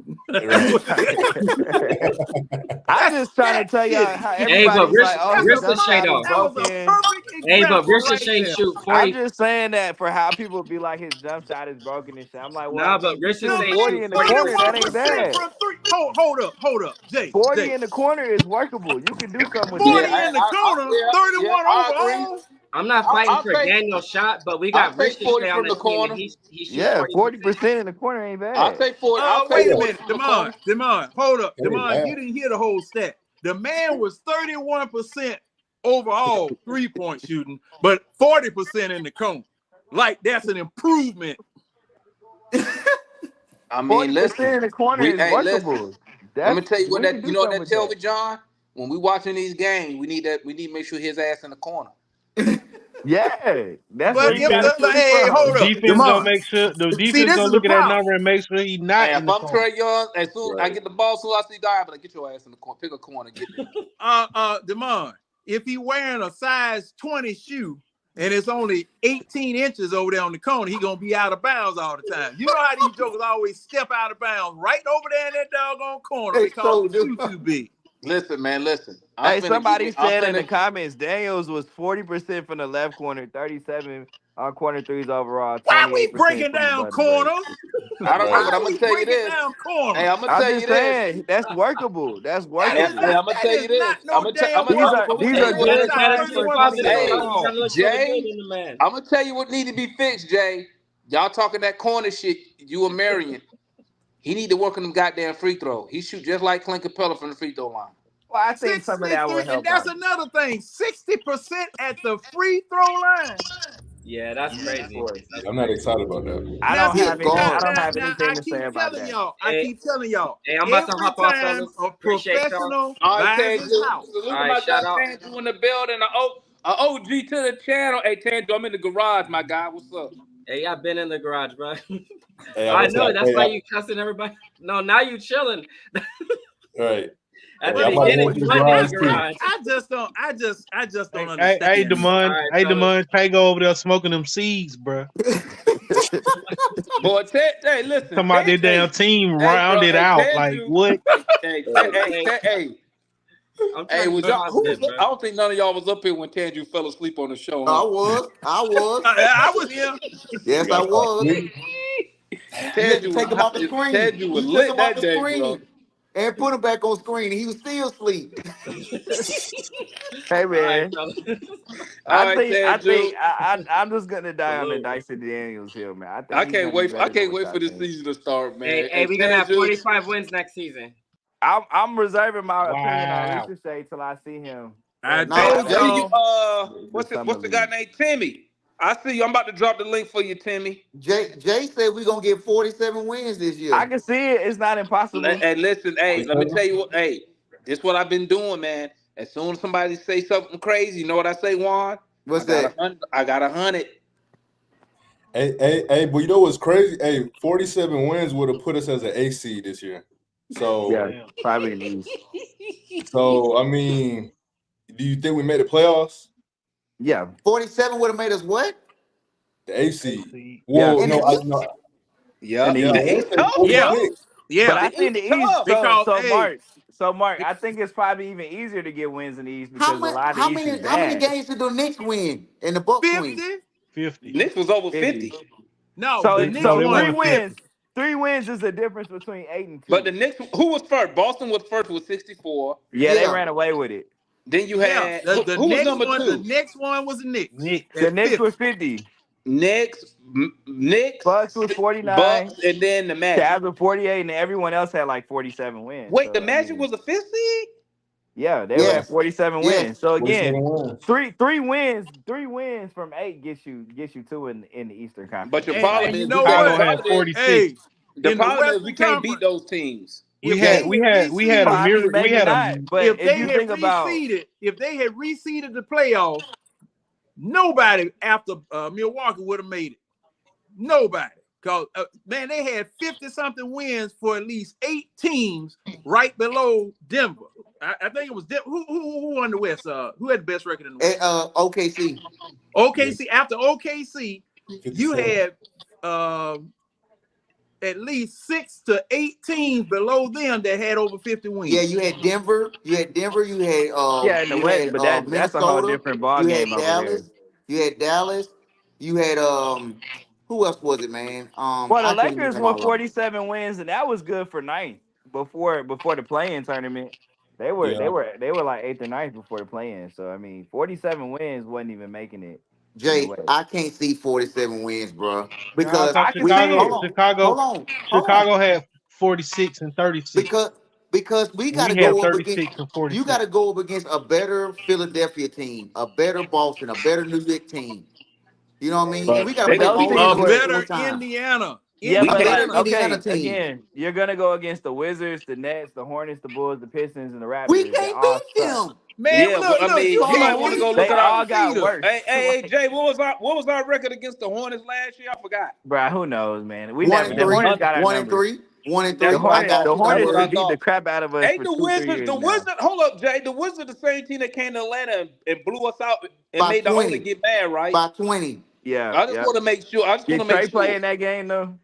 I'm just trying to tell y'all how Hey, but everybody's like, oh, his jump shot is That was a broken. perfect hey, but example Ricochet there. shoot I'm 40. just saying that for how people be like his jump shot is broken and shit. I'm like, well, Nah, I but mean, Ricochet shooting shoot 40 in the corner, that ain't 31% bad. from three. Hold up, Jay. 40 Jay. in the corner is workable. You can do something with 40 that. in the corner, 31 overall. I'm not fighting I'll for take- Daniel's shot, but we I'll got take 40 Ricochet on from the the team, corner. and he shoots Yeah, 40%. 40% in the corner ain't bad. I'll take 40. I'll take Wait a 40 minute, from the corner. Demond, hold up. Hey, Demond, man. you didn't hear the whole stat. The man was 31% overall 3-point shooting, but 40% in the cone. Like that's an improvement. I mean, 40% listen. in the corner is Hey, workable. listen. Let me That's tell you what we can that do what something that with tell that. me, John. When we watching these games, we need to make sure his ass in the corner. Yeah, that's where But you if gotta the shoot hey, hold The from. up, defense gonna Demond. make sure the See, defense this gonna is the look at that problem. number and make sure he's not Hey, in if the I'm corner. Trey Young, as soon I get the ball, soon as I see die, but get your ass in the corner. Pick a corner, get there. Demond, if he wearing a size 20 shoe and it's only 18 inches over there on the corner, he gonna be out of bounds all the time. You know how these jokers always step out of bounds right over there in that doggone corner They because so the shoe too big. Listen, man, listen. Hey, somebody said in the comments, Daniels was 40% from the left corner, 37 on corner threes overall, Why we 28% breaking from down above the break. corners? I don't know, Why but I'm we gonna tell you breaking this. down corners? Hey, I'm gonna I'm tell you just this. saying that's workable. That's That is workable. Hey, not. I'm gonna That tell is you this. not no damn These are workable. these He are You wearing good a gotta size gotta times stay for 31 from the positive, Hey, John. You $20. ball. gotta look for the good Jay, in the man. I'm gonna tell you what need to be fixed, Jay. Y'all talking that corner shit, you and Marion. He need to work on them goddamn free throw. He shoot just like Clint Capella from the free throw line. Well, I think some of that will 63, and help that's out. another thing. 60% at the free throw line. Yeah, that's crazy. That's I'm not crazy. excited about that. I Now don't He a see, have any. I guard. don't have now anything I to say keep about telling that. y'all, Hey, hey, I'm about to every hop off, time fellas. a Appreciate y'all. professional All right, buys Tanju. his house, Salute All to right, my shout guy out. Tanju in the building. A OG to the channel. Hey, Tanju, I'm in the garage, my guy. What's up? Hey, I've been in the garage, bro. Hey, I I'm know. gonna That's say, why you cussing everybody. No, now you chilling. right. At Hey, the but I'm about to beginning, head to you the wasn't in the garage too. garage. I just don't Hey, understand this. All Demond. right, Hey, fellas. Demond. Tay go over there smoking them seeds, bro. Boy, hey, listen, Talking about their damn team hey, bro, rounded hey, out. Like Tanju, what? I'm hey, trying to was be y'all? Who was? positive, bro. I don't think none of y'all was up here when Tanju fell asleep on the show. I Huh? was. I was here. Yes, I was. You had to Tanju take him off the was screen. Tanju was You took lit him off that the day, bro. screen and put him back on screen, and he was still asleep. Hey All right, man, fellas. All right, Tanju. I'm just gonna die on the Salute. Dyson Daniels hill, man. I think I he's gonna can't be wait. I better than can't what wait y'all for this think. season to start, man. Hey, And we're gonna have Tanju, 45 wins next season. I'm reserving my opinion on Wow. Lisa Shea till I see him. I In hey, told the hey, y'all. what's the guy named Timmy? I see you. I'm about to drop the link for you, Timmy. Jay said we're gonna get 47 wins this year. I can see it. It's not impossible. And listen, hey, let me tell you what. Hey, this is what I've been doing, man. As soon as somebody say something crazy, you know what I say, Juan? What's I got that? 100. I got 100. Hey, but you know what's crazy? Hey, 47 wins would have put us as an A seed this year. So, Yeah, probably needs. so I mean, do you think we made the playoffs? Yeah, 47 would have made us what? The A seed. yeah, Well, In no, the East? no, in Yep. the yeah, I East. The want East to say tough, Yeah, bro. 46. But yeah. I The think East the East. tough. Because Mark. I think it's probably even easier to get wins in the East How because a much? lot of the East is How many bad. games did the Knicks win and the Bucks win? 50. 50. Knicks was over 50. 50. No, the So Knicks No, they won three won 50. 50. wins. 3 wins is the difference between 8 and But 2. the Knicks, who was first? Boston was first with 64. Yeah, they Yeah. ran away with it. Then you Yeah, had the who was next number one, the two? next one was the Knicks Knicks. The at Knicks 50. were 50. Knicks, Bucks was 49. Bucks, and then the Magic. Cavs were 48, and everyone else had like 47 wins. Wait, the So I Magic mean, was a fifth seed? yeah, they were Yes. at 47 Yes. wins. So 47 again, wins. three wins from 8 gets you 2 in the Eastern But Conference. your So And problem you is we know can't. Chicago what? had 46. Hey, The in the problem is we Western can't beat Conference, those teams. We if they had had we had well, a I reseeded, mean, mirror. We maybe had a not. But if if they you had think about reseeded the playoffs, nobody after Milwaukee would have made it. Nobody. Because, man, they had 50-something wins for at least 8 teams right below Denver. I think it was Denver. Who won the West? Who had the best record in the West? OKC. OKC. After OKC, you 57. had at least 6 to 8 teams below them that had over 50 wins. Yeah, you had Denver. You had in the West, but that's a whole Minnesota. different ball You had game over there. Dallas. You had who else was it, man? Well, the I can't Lakers name won all of them. 47 wins, and that was good for 9th before the play-in tournament. They were Yeah. like 8th or 9th before the play-in. So I mean, 47 wins wasn't even making it in the Jay, West. I can't see 47 wins, bro. No, I Because thought I can see it. hold on. Chicago had 46 and 36. Because because we got to We have go up against. 36 and You 46. got to go up against a better Philadelphia team, a better Boston, a better New York team. You know what I mean? And But we got to But play those Boston teams A New were York one better time. Indiana. yeah, we but can't. Better like Indiana okay, team. again, you're gonna go against the Wizards, the Nets, the Hornets, the Bulls, the Pistons, and the We Raptors. They can't all beat suck. them. Man, Yeah, look, I look, mean, you you might can't want to beat go them. look They at They our. all got undefeated. worse. Hey, Jay, what was our record against the Hornets last year? I forgot. Bro, who knows, man? We One never and the Man, three, Hornets got our one and numbers. three, one and The that's three. what I I Hornets, got the thought. you. Don't That's Hornets what worry. I been beating the thought. crap out of us Hey, for the 2-3 Wizards, years now. hold up, Jay. The Wizards, the same team that came to Atlanta and blew us out and By made the owner 20. get mad, right? By 20. Yeah, I just yeah. want to make sure. I just want Did to make Trey play sure. in that game though?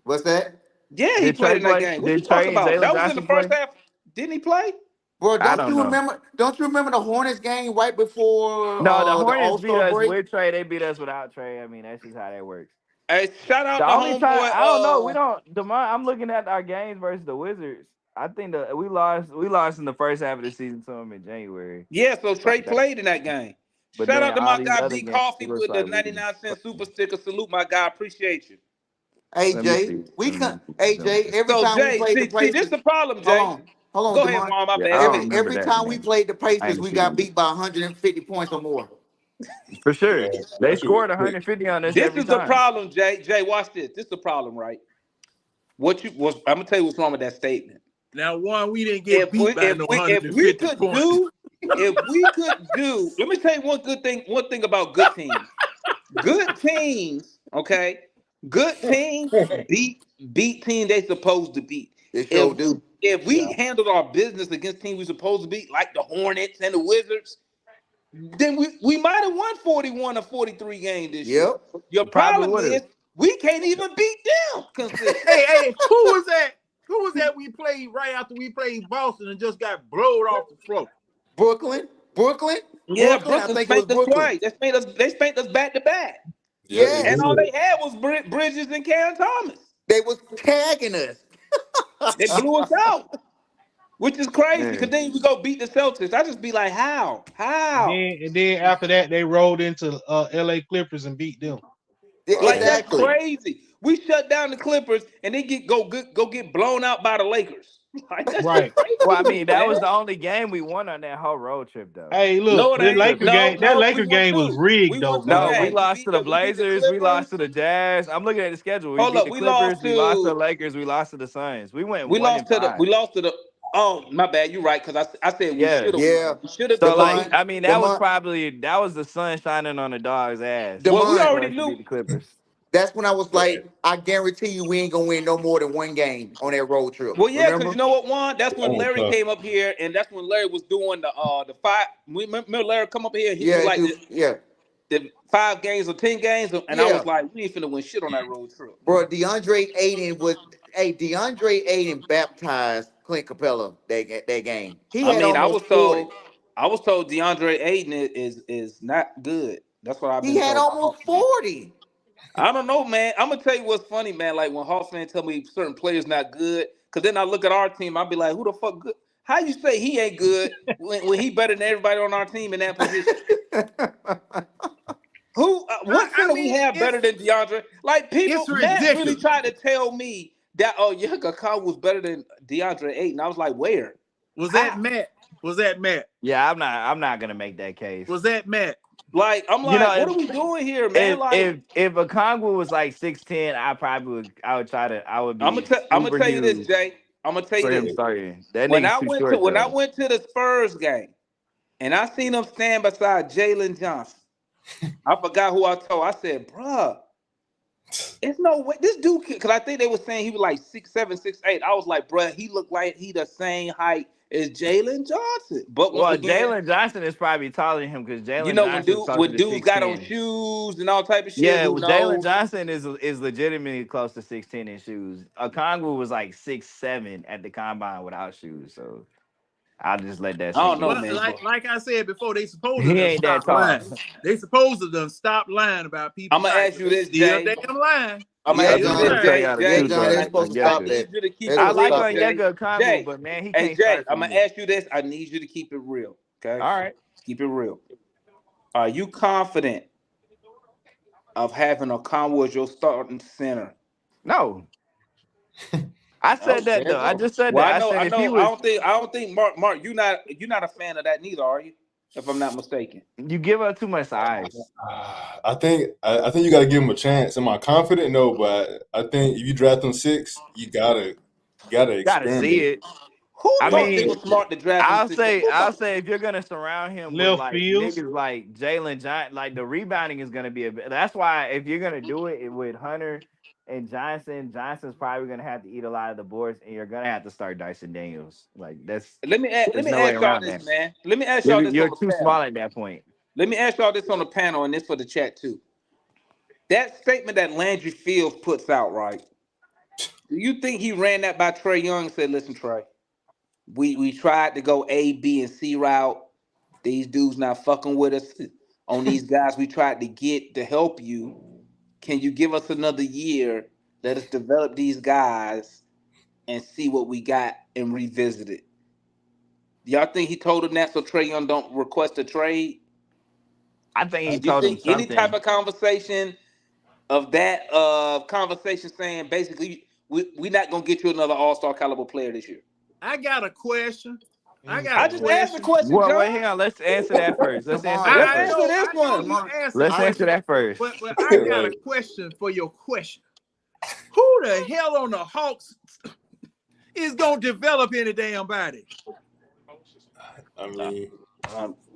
What's that? Yeah, he Did played Trey in that play? game. What you Did talking Trey and about? Jalen That was in the Johnson first play? half. Didn't he play? Bro, I don't don't you know. remember? Don't you remember the Hornets game right before No, the the Hornets All beat Star us break? with Trey. They beat us without Trey. I mean, that's just how that works. Hey, shout out The to only time homeboy. I don't know, we don't. Demar, I'm looking at our games versus the Wizards. I think that we lost. We lost in the first half of the season to them in January. Yeah, so Trey Like that. played in that game. But Shout then out to all my these guy other D games, it Coffee looks with the like we. 99-cent super sticker. Salute my guy. Appreciate you. Hey Let me Jay, see. we Let me can. see. Hey Let me Jay, see. every So time we Jay, played the see, this Pacers, the problem, hold Jay. on, hold on, Go ahead, Demar. Juan. My Yeah, I bad. Go don't ahead. remember Every that time we game. played the I Pacers, ain't we see got it. beat by 150 points or more. For sure. Yeah, They that shit was scored quick. 150 on us This every is the time. problem, Jay. Jay, watch this. This is the problem, right? What you was I'm gonna tell you what's wrong with that statement. Now, one, we didn't get beat by no If we 150 could points. do, let me tell you one thing about good teams. Good teams, okay? Good teams beat teams they supposed to beat. They sure do. If we Yeah. handled our business against teams we supposed to beat, like the Hornets and the Wizards, then we might have won 41 or 43 games this year. Yep. Your We probably problem would is have. we can't even beat them consistently. Hey, who was that? Who was that we played right after we played Boston and just got blowed off the floor? Brooklyn. Yeah, I Brooklyn think it was spanked us Brooklyn. twice. They spanked us back to back. Yeah, Yeah, they And all did. they had was Bridges and Cam Thomas. they was tagging us. They blew us out, which is crazy because Man. then we go beat the Celtics. I just be like, how? And then after that, they rolled into LA Clippers and beat them. Like that's Exactly. crazy. We shut down the Clippers and they go get blown out by the Lakers. Like that's Right. just crazy Well, I to me, mean, that man. was the only game we won on that whole road trip, though. Hey, No, look, it that ain't. Laker No, game, that we Laker won game was two. rigged We though, won two bro. No, we games. lost to the We beat the Blazers. We lost Clippers. to the Jazz. I'm looking at the schedule. We Hold beat up, the we Clippers. lost We lost to the to Lakers. We lost to the Suns. We went we 1 lost and to the 5. we lost to the. Oh, my bad. You're right because I said we Yeah. should have Yeah. won. We should have So, beat the like, Demond, Lakers. I mean, that was Demond, probably the sun shining on the dog's ass Well, we Demond. for already us to beat knew. the Clippers. That's when I was Right. like, I guarantee you we ain't gonna win no more than one game on that road trip. Well, yeah, because Remember? you know what, Juan? That's That when was Larry tough. came up here, and that's when Larry was doing the five. Remember Larry come up here? He was Yeah, like dude. Yeah. the 5 games or 10 games, and I Yeah. was like, we ain't finna win shit on that road trip. Bro, DeAndre Aiden baptized Clint Capella that game. He I had mean, almost 40. I was told DeAndre Ayton is not good. That's what I've He been had told by almost Hawk fans. 40. I don't know, man. I'm gonna tell you what's funny, man. Like when Hawks fans tell me certain players not good, because then I look at our team, I'll be like, who the fuck good? How you say he ain't good when he better than everybody on our team in that position? What I center we mean, have better than DeAndre? Like it's Matt really ridiculous. tried to tell me that Yucca Khan was better than DeAndre Ayton. I was like, where? Was How? that Matt? Was that Matt? Yeah, I'm not gonna make that case. Was that Matt? Like I'm You like, know, what are we doing here, man? if a Okongwu was like 6'10", I would be I'm gonna super tell you this, huge Jay. I'm gonna tell you for him this. starting. That When nigga's I too went short though. to the Spurs game and I seen him stand beside Jalen Johnson, I forgot who I told. I said, bruh, it's no way. This dude, because I think they were saying he was like 6'7", 6'8". I was like, bruh, he looked like he the same height as Jalen Johnson. But once Well, again, Jalen Johnson is probably taller than him because you Jalen know, when Johnson's closer to dudes got on 6'10". shoes and all type of shit, Yeah, who well, Jalen knows? Johnson is legitimately close to 6'10" in shoes. Okongwu was like 6'7" at the combine without shoes, so I'll just let that I don't sink know, in. Well, man. like I said before, they supposed to He done ain't that stop tall. lying. They supposed to done stop lying about I'm people's gonna height, ask but you they this, still Jay. damn lying. I'm They gonna Yeah, ask still you That this, nigga John. lying. Trey Jay. got a Yeah, Jay, shoe John, they're drop. I supposed to get I stop you. need that. you to keep They're it I supposed to like real, stop that. Jay. Onyeka Okongwu, Jay, but man, he hey can't Jay, start for I'm gonna me. ask you this. I need you to keep it real. Okay, All right. keep it real. Are you confident of having a Conway as your starting center? No. I said there that you though. I go. just said Well, that. I I know, said I if he know. was, I don't think Mark, you're not a fan of that neither, are you? If I'm not mistaken. you give up too much size. I think you got to give him a chance. Am I confident? No, but I think if you draft him 6, you gotta Gotta see experiment. it. Who I thought they mean, were smart to draft him? I'll Six? say, Who I'll thought? say, if you're gonna surround him with Left like fields. niggas like Jalen Johnson, like the rebounding is gonna be a. That's why if you're gonna do it with Hunter and Johnson, Johnson's probably gonna have to eat a lot of the boards, and you're gonna have to start Dyson Daniels. Like Let there's me no way ask y'all around this, that. man. Let me ask y'all this You're on the too panel. small at that point. Let me ask y'all this on the panel, and this for the chat too. That statement that Landry Fields puts out, right? Do you think he ran that by Trey Young and said, "Listen, Trey, we tried to go A, B, and C route. These dudes not fucking with us on these guys we tried to get to help you. Can you give us another year? Let us develop these guys and see what we got and revisit it." Y'all think he told him that so Trey Young don't request a trade? I think he Do you told him think any type something. of conversation of that conversation saying basically we not gonna get you another all-star caliber player this year? I got a question. I got I a just asked the question. question, Well, wait, John. hang on. Let's answer that first. Let's answer Lamar, that Let's I first. answer know, this I know one. you Lamar, answered Let's the I answer question, that first. but I got a Right. question for your question. Who the hell on the Hawks is gonna develop any damn body?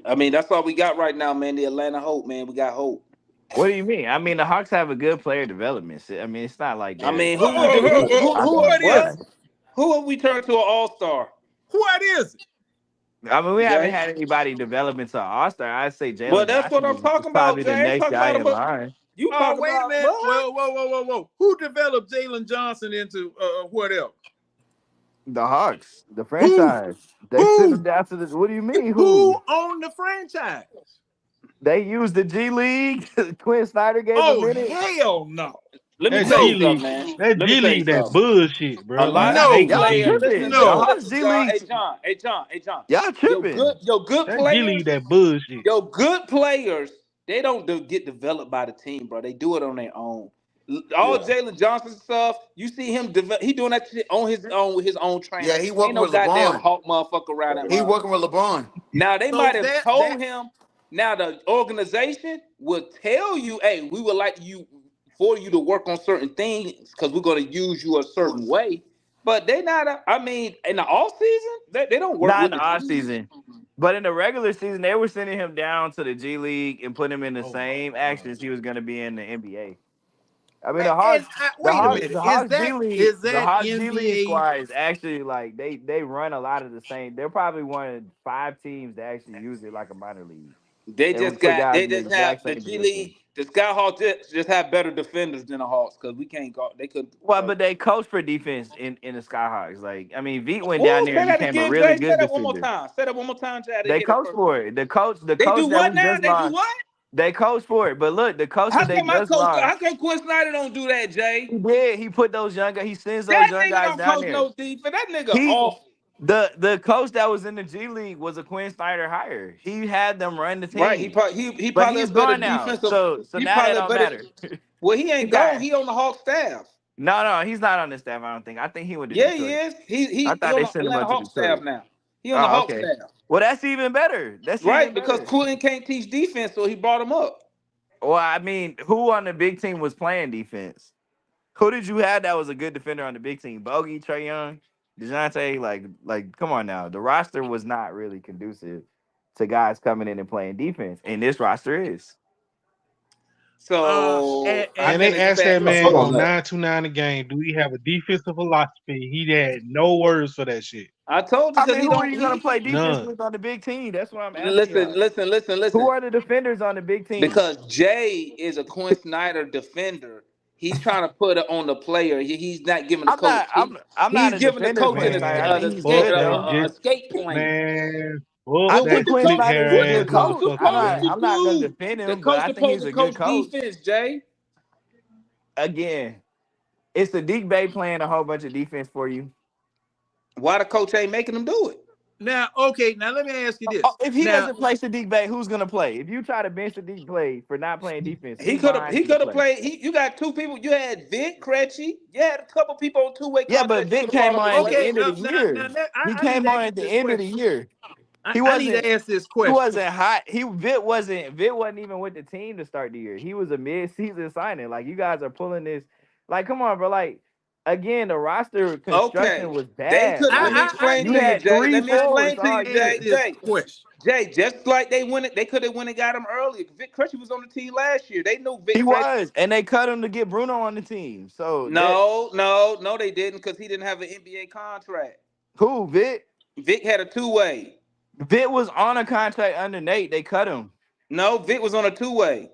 I mean, that's all we got right now, man. The Atlanta Hope, man. We got hope. What do you mean? I mean, the Hawks have a good player development. I mean, it's not like I they're mean, I What is what? it? Who have we turned to an all-star? What is it? mean, we haven't Jay? had anybody develop into an all-star. I'd say Well, Jalen that's what Johnson I'm is talking about, probably Jay. the I ain't next talking guy about in him, but line. you Oh, talking wait a about minute. what? Whoa. Who developed Jalen Johnson into what else? The Hawks, the Who? franchise, they sent him Who? down to the. What do you mean? Who Who? owned the franchise? They used the G League. Quinn Snyder gave a Oh, minute. hell no. Let me That tell you G No. something, League, man. that Let me G tell you League, that something. bullshit, A bro. lot Like of I these hate No. the Y'all G players, League. tripping. listen, The No. Hawks listen, G John. League. Hey, John. Y'all tripping. Your good That G players, League, that bullshit. they don't get developed by the team, bro. They do it on their own. All Yeah. Jalen Johnson stuff, you see him he doing that shit on his own with his own yeah, trainer. he Ain't working no with goddamn LeBron. Hawk motherfucker around that He motherfucker. working with LeBron. Now they So might have that told him. Now the organization will tell you, "Hey, we would like you to work on certain things because we're going to use you a certain way." But they not. I mean, in the off season, they don't work Not in with the the off team. season. But in the regular season, they were sending him down to the G League and putting him in the Oh my same god. actions he was going to be in the NBA. I mean, and wait a minute. The Is Hawks G that League, is the that Hawks G League NBA? squad is actually like they run a lot of the same. They're probably one of 5 teams that actually use it like a minor league. They They would just put got. guys They in the just have exact the same G position. League. The Skyhawks just have better defenders than the Hawks because we can't go. They could. Well, but they coach for defense in the Skyhawks. Like, I mean, Veet went down Oh, there say and that became a again, really Jay. Say good that one more defender. time. Say that one more time, Jay. I didn't They hear that coach first for part. it. The They coach do that what we now? just They do lost, what? they coach for it. But look, the coach How that they come my just coach? lost, How come Quinn Snyder don't do that, Jay? he did. He put those he sends those That young nigga guys don't down coach there. no defense. That nigga He awful. the coach that was in the G League was a Quinn Snyder hire. He had them run the Right? He team. probably he But probably a he's better gone now. defensive. So He now that probably a don't better. matter. Well, he He ain't gone. got He on the Hawk staff. no, he's not on the staff, I don't think. I think he went to Yeah, he Detroit. is. I He thought on they the sent him Atlanta up to Hawk staff Detroit. now. He on the Oh, Hawk okay. staff. Well, that's even better. That's Right? even Because better. Quinn can't teach defense, so he brought him up. Well, I mean, who on the big team was playing defense? Who did you have that was a good defender on the big team? Bogey, Trey Young, DeJounte, come on now. The roster was not really conducive to guys coming in and playing defense, and this roster is. So I Man, can they asked that expect. man Hold on on that. 929 a game, do he have a defensive philosophy? He had no words for that shit. I told you I because mean, he who are don't. you gonna He play defense None. with on the big team? That's what I'm asking listen, y'all. listen, listen, Who listen. are the defenders on the big team? Because Jay is a Quinn Snyder defender. He's trying to put it on the player. He's not giving the I'm coach. not. I'm not He's a giving the defender of coach Quinn Snyder. I Man, think he's fuck good that. though. a Just escape plan. man, fuck I But that think what the Quinn coach? slick Snyder's a hair What the ass good coach coach. motherfucker, man. I'm not gonna supposed to do? defend The him, but coach I think supposed he's to a good coach coach. defense, Jay. Again, it's Sadiq Bay playing a whole bunch of defense for you. Why the coach ain't making him do it? Now, okay, now let me ask you this. If he now, doesn't play Sadiq Bey, who's gonna play? If you try to bench Sadiq Bey for not playing defense, He who's could have. behind He him to could have play? played. You got two people. You had Vic Krejci. You had a couple people on two-way Yeah, but contracts. You Vic could have came brought on up at to the play. end of the year. He I need came to on ask at the this end of the question. year. He I need wasn't. to ask this He question. wasn't hot. Vic wasn't even with the team to start the year. He was a mid-season signing. Like, you guys are pulling this. Like, come on, bro. Like, again, the roster construction Okay, was they bad. could. Let Like, me explain you to you, had Jay. 3 Let me explain forwards to all you, year. Jay. Jay, just like they could have went and got him earlier. Vic Krejci was on the team last year. They knew Vic He Krejci. was, and they cut him to get Bruno on the team. So No, they didn't, because he didn't have an NBA contract. who, Vic? Vic had a two-way. Vic was on a contract under Nate. They cut him. No, Vic was on a two-way.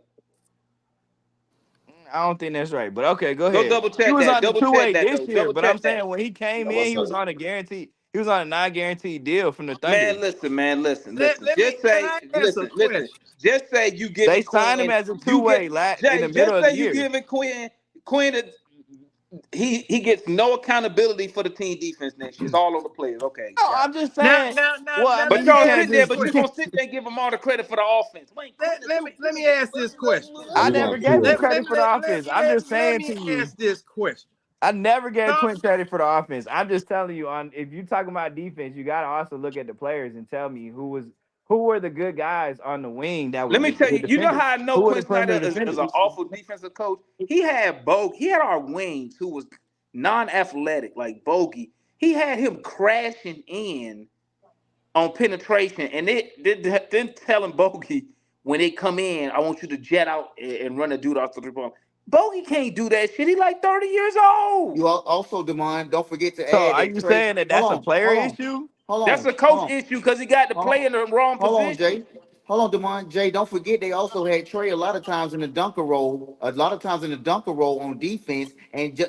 I don't think that's right, but okay, go Go ahead. double check He was that. on the Double check 2-way that this though. year, Double but I'm check that. saying when he came in, what's he up? was on a guaranteed. He was on a non-guaranteed deal from the Thunder. Man, listen. Let me, Just can say, I ask a question? Just say you They giving signed him Quinn. as a You two-way get in the Jay. middle Just of the say you year. giving Quinn. He gets no accountability for the team defense next year. It's all on the players. Okay, No, got I'm it. just Now, saying. now, now, Well, now, I let But mean, me you y'all ask can't sit there, this just. but you question. gonna sit there and give them all the credit for the offense. Wait, Quinn is too Let me good. ask this question. Yeah, I we never going gave him two-way. credit for the offense. I'm just Let saying me to you. ask this question. I never gave Tom, Quinn credit for the offense. I'm just telling you, if you talking about defense, you gotta also look at the players and tell me who were the good guys on the wing that were Let me tell good you, you know defenders. how I know Who were the Quinn Snyder perimeter is an defenders? awful defensive coach? He had our wings who was non-athletic, like Bogey. He had him crashing in on penetration, and then telling Bogey when they come in, I want you to jet out and run a dude off the three-point. Bogey can't do that shit. He like 30 years old. You also, Demond, don't forget to So add are that you Trey. saying that Hold that's a on, player hold on, issue? hold That's on, a coach issue because he got to hold on, play in the wrong hold on, position. Jay. Hold on, Demond. Jay, don't forget they also had Trey a lot of times in the dunker role. A lot of times in the dunker role on defense, and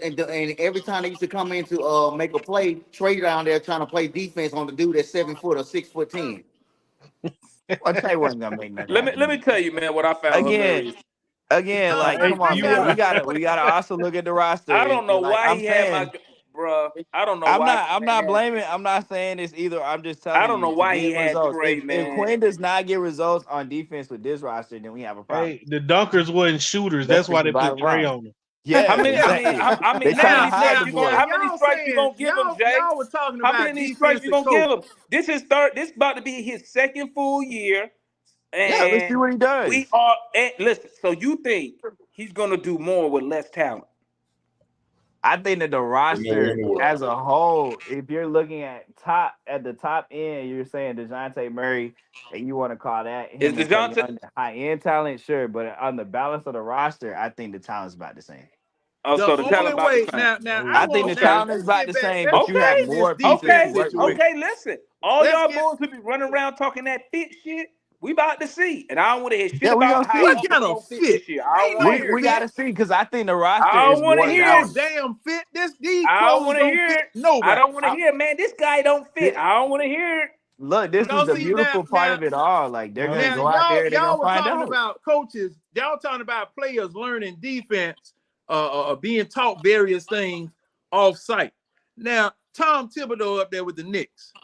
every time they used to come in to make a play, Trey down there trying to play defense on the dude that's 7 foot or 6'10". Well, Trey wasn't gonna make nothing Let me happen. tell you, man, what I found Again, hilarious. like, Hey, come on, you man. We right. gotta also look at the roster. I don't know Like why I'm he had my saying, bruh. I don't know why I'm Quinn not had. blaming. I'm not saying this either. I'm just I telling don't know you to why he get had results. Trey, If man. Quinn does not get results on defense with this roster, then we have a problem. Hey, the Dunkers wasn't shooters. That's That's just why the they put bottom Trey line. on them. Yeah, exactly. They How trying many to hide strikes the you going? boy. How many y'all strikes you saying gonna give him, Jay? y'all were talking How about many strikes you defensive gonna coach. give him? This is third. This about to be his second full year, Yeah, let's see and what he does. we are. Listen, so you think he's gonna do more with less talent? I think that the Nowhere roster in the world. as a whole, if you're looking at the top end, you're saying DeJounte Murray, and you want to call that Is him and Trey DeJounte? Young high end talent, sure. But on the balance of the roster, I think the talent's about the same. Oh, The so the talent only about the way same. now I I think want the Okay. talent is about the same, but let's you get have back to this more pieces defense to work with. situation. Listen. All Let's y'all get boys who be running around talking that fit shit, we about to see. And I don't want to hear shit Yeah, we about gonna how what see. y'all kind really of don't fit fit? this year. I don't Ain't want to no hear We it. fit. gotta see because I think the roster I is don't want to more Ain't hear no it. balanced. damn fit. These I don't clothes want to don't hear fit it. I nobody. don't want to hear it, man. This guy don't fit. I don't want to hear it. Look, this is No, the see beautiful part of it all. Like they're gonna now go out there and they're gonna y'all were find talking out. about coaches. Y'all talking about players learning defense, being taught various things off site. Now Tom Thibodeau up there with the Knicks.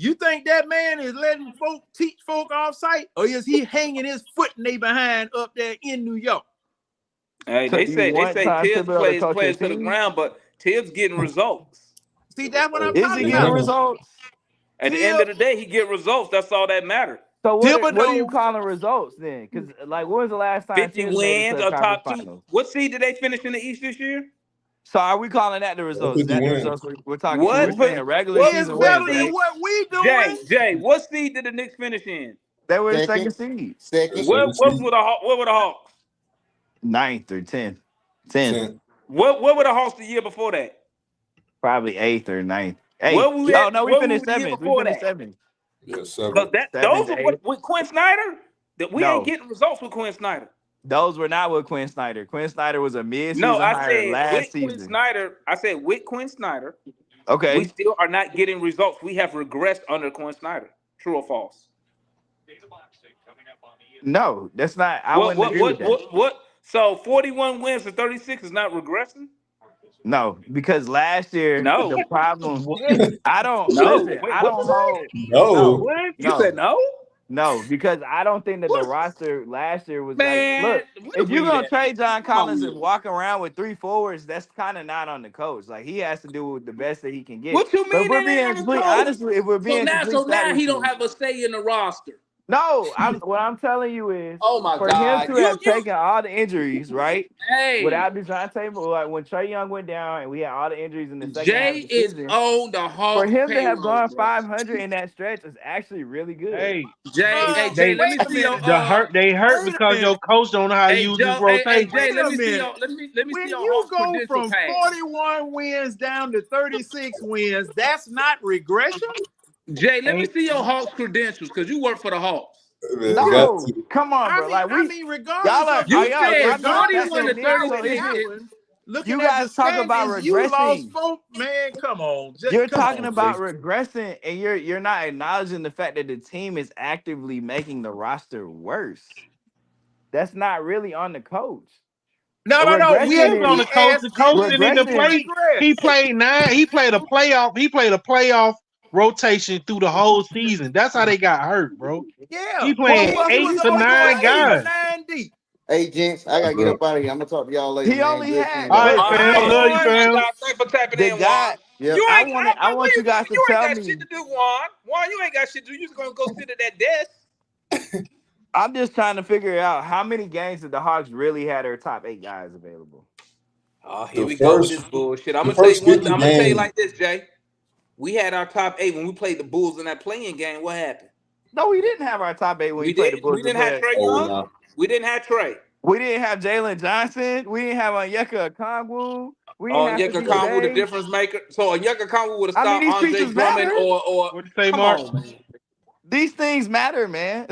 You think that man is letting folk teach folk off site, or is he hanging his foot in they behind up there in New York? Hey, So they you want say Tom Tibbs Thibodeau to plays coach your players to the team? ground, but Tibbs getting results. See, that's what I'm Is he talking getting about. results? At the end of the day, he get results. That's all that matters. So what are you Thibodeau, calling results then? Because like, when was the last time 50 Tibbs made it to wins a or conference top two. finals? What seed did they finish in the East this year? So are we calling that the results? Is 50 that the wins. results we're talking? What? We're saying regular is season better wins, than right? what we doing. Jay, what seed did the Knicks finish in? They were the Second, second seed, second. What were the Hawks? 9th or 10th, What were the Hawks the year before that? probably 8th or 9th. 8th. What we Oh had, no, we what we finished were the year 7th. We before finished that? 7th. Yeah, Because 7. those 7th, are 8th. with Quinn Snyder. That we ain't No, getting results with Quinn Snyder. those were not with Quinn Snyder. Quinn Snyder was a No, mid-season I hire said last with Quinn season. Snyder. I said with Quinn Snyder, we Okay. still are not getting results. We have regressed under Quinn Snyder. True or false? No, that's not. I wouldn't agree with that. What? So 41 wins to 36 is not regressing? No, because last year No. the problem. What? I don't No. listen. Wait, I what you don't say? hold. No. No, What? You said no, no? no, because I don't think that the What? roster last year was like. Man, Look, where the if you're weed gonna at? trade John Come on Collins here. and walk around with 3 forwards, that's kind of not on the coach. Like he has to do the best that he can get. What you But if mean we're that ain't being on the complete coach? honest, if we're being complete So stat now with he don't you, have a say in the roster. no, what I'm telling you is Oh my for him God. to have taken all the injuries, right? Hey, Without DeJounte, like when Trey Young went down and we had all the injuries in the second half Jay of the is season, on the for Hawks him to have payroll, gone bro. 500 in that stretch is actually really good. Hey, Jay, let they me Wait a see your minute. they hurt Wait a because your minute. coach don't know how to hey use his Joe, hey rotation. Jay, Wait a minute. let me see When your you Hawks go credential from pass. 41 wins down to 36 wins, that's not regression. Jay, let me Ain't see your Hawks credentials because you work for the Hawks. Man, got No, to. come on, I bro. mean, Like I mean, y'all regardless are, of are You y'all, said y'all not 41 factoring to regardless of in. how So it 36. happened, looking you at the guys talk about standings, you lost regressing. folk. Man, come on, You're come talking on, Jay. about regressing, and you're not acknowledging the fact that the team is actively making the roster worse. That's not really on the coach. No, A no, no. it regression is on is the We coach. The asked, coach did the didn't even team regression. play. He regress? played 9. He played a playoff. He played a playoff rotation through the whole season. That's how they got hurt, bro. Yeah. He Well, playing And he 8 was to only going 9 8 or guys. 9 deep. Hey, gents, I gotta get Bro. up out of here. I'm gonna talk to y'all later, he man. only Good had seeing All y'all. right, look. All right, fam. So Love you, Juan. fam. Thanks for tapping the in, Juan. guy, Yep. You I ain't. want to. I want you guys to You ain't tell got shit me. to do, Juan. Juan, you ain't got shit to do. You just gonna go sit at that desk. I'm just trying to figure out how many games did the Hawks really had their top 8 guys available. Oh, here The we go with first this bullshit. I'm the gonna tell you first one thing. 50 I'm gonna tell you games. like this, Jay. We had our top 8 when we played the Bulls in that playing game. What happened? No, we didn't have our top 8 when we We played the did. Bulls We to didn't have play. Trey Oh Young. no. We didn't have Trey. We didn't have Jalen Johnson. We didn't have Onyeka Okongwu. We didn't have Onyeka Saddiq Conwu, the Bey. difference maker. So Onyeka Conwu would have I mean, stopped these Andre pieces Drummond matter. or What you say, come Mark? on, man. These things matter, man.